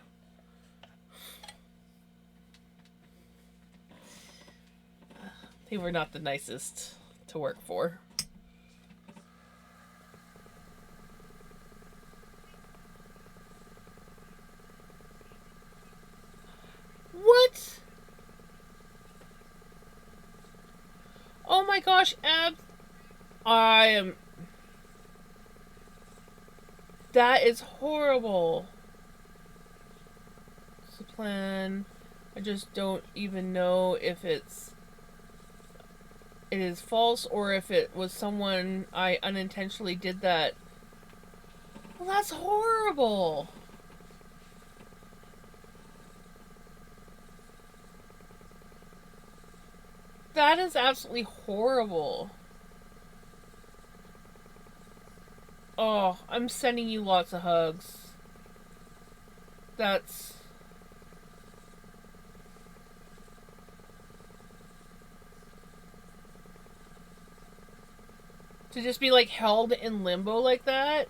not the nicest to work for. What? Oh my gosh, I am. That is horrible. Discipline. I just don't even know if it is false or if it was someone I unintentionally did that. Well, that's horrible. That is absolutely horrible. Oh, I'm sending you lots of hugs. That's... to just be, like, held in limbo like that?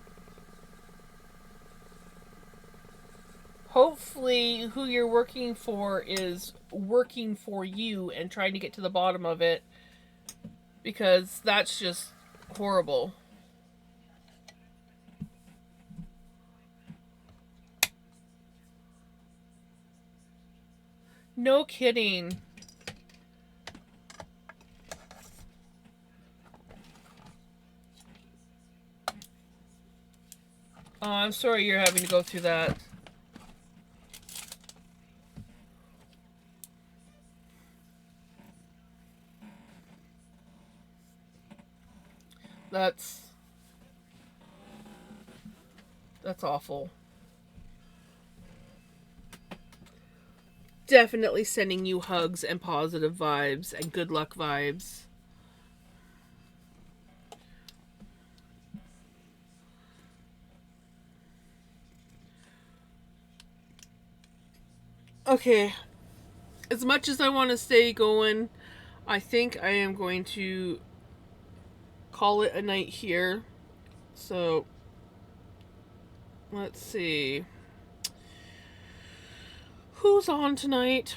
Hopefully, who you're working for is working for you and trying to get to the bottom of it. Because that's just horrible. No kidding. Oh, I'm sorry you're having to go through that. That's awful. Definitely sending you hugs and positive vibes and good luck vibes. Okay. As much as I want to stay going, I think I am going to call it a night here. So, let's see. Who's on tonight?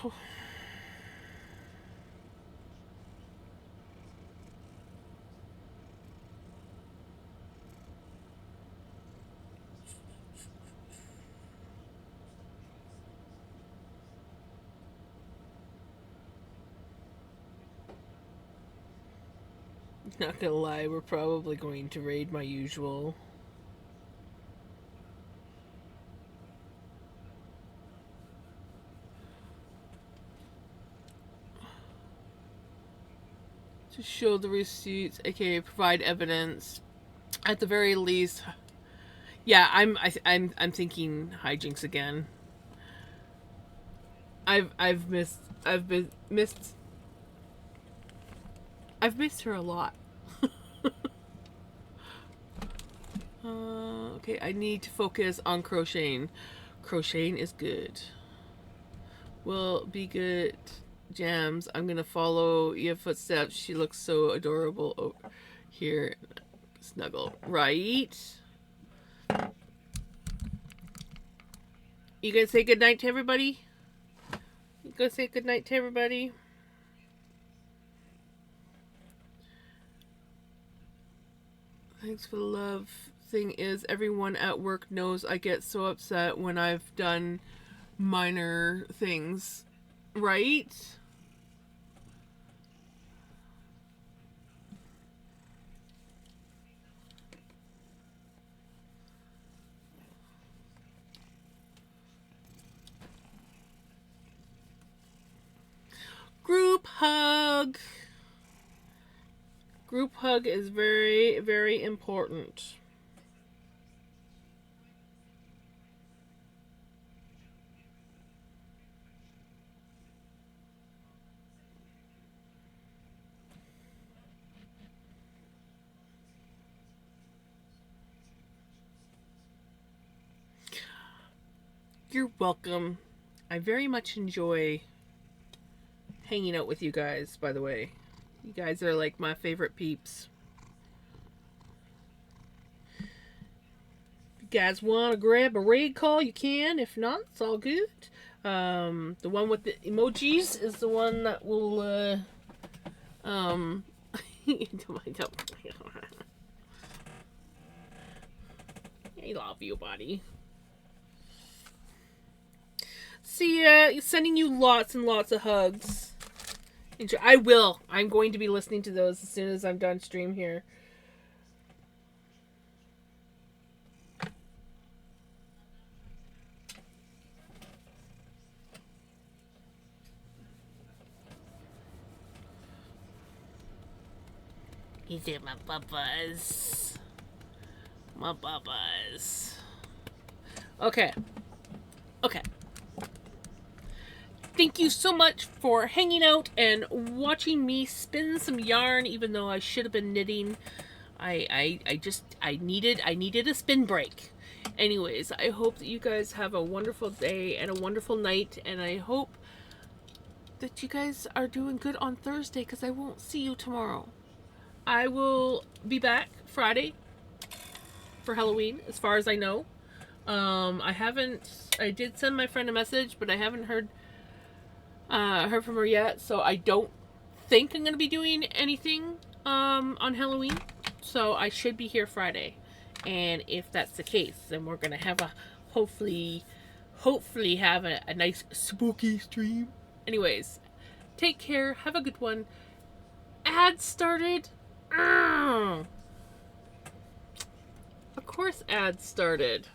Not gonna lie, we're probably going to raid my usual. To show the receipts, aka provide evidence. At the very least, yeah, I'm thinking hijinks again. I've missed her a lot. Okay, I need to focus on crocheting. Crocheting is good. Will be good. Jams. I'm gonna follow your footsteps. She looks so adorable. Oh, here, snuggle. Right. You gonna say goodnight to everybody? You gonna say goodnight to everybody? Thanks for the love. Thing is, everyone at work knows I get so upset when I've done minor things. Right? Group hug. Group hug is very, very important. You're welcome. I very much enjoy hanging out with you guys, by the way. You guys are like my favorite peeps. If you guys want to grab a raid call, you can. If not, it's all good. The one with the emojis is the one that will, I love you, buddy. See ya. Sending you lots and lots of hugs. Enjoy. I will. I'm going to be listening to those as soon as I'm done stream here. He's in my bubbles. My bubbles. Okay. Okay. Thank you so much for hanging out and watching me spin some yarn, even though I should have been knitting. I needed a spin break. Anyways, I hope that you guys have a wonderful day and a wonderful night, and I hope that you guys are doing good on Thursday, because I won't see you tomorrow. I will be back Friday for Halloween, as far as I know. I did send my friend a message, but I haven't heard from her yet, so I don't think I'm gonna be doing anything on Halloween. So I should be here Friday, and if that's the case, then we're gonna have a hopefully have a nice spooky stream. Anyways, take care, have a good one. Ads started. Of course ads started.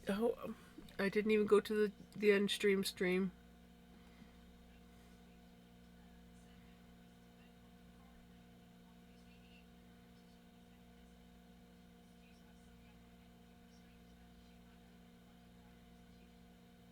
Oh, I didn't even go to the end stream.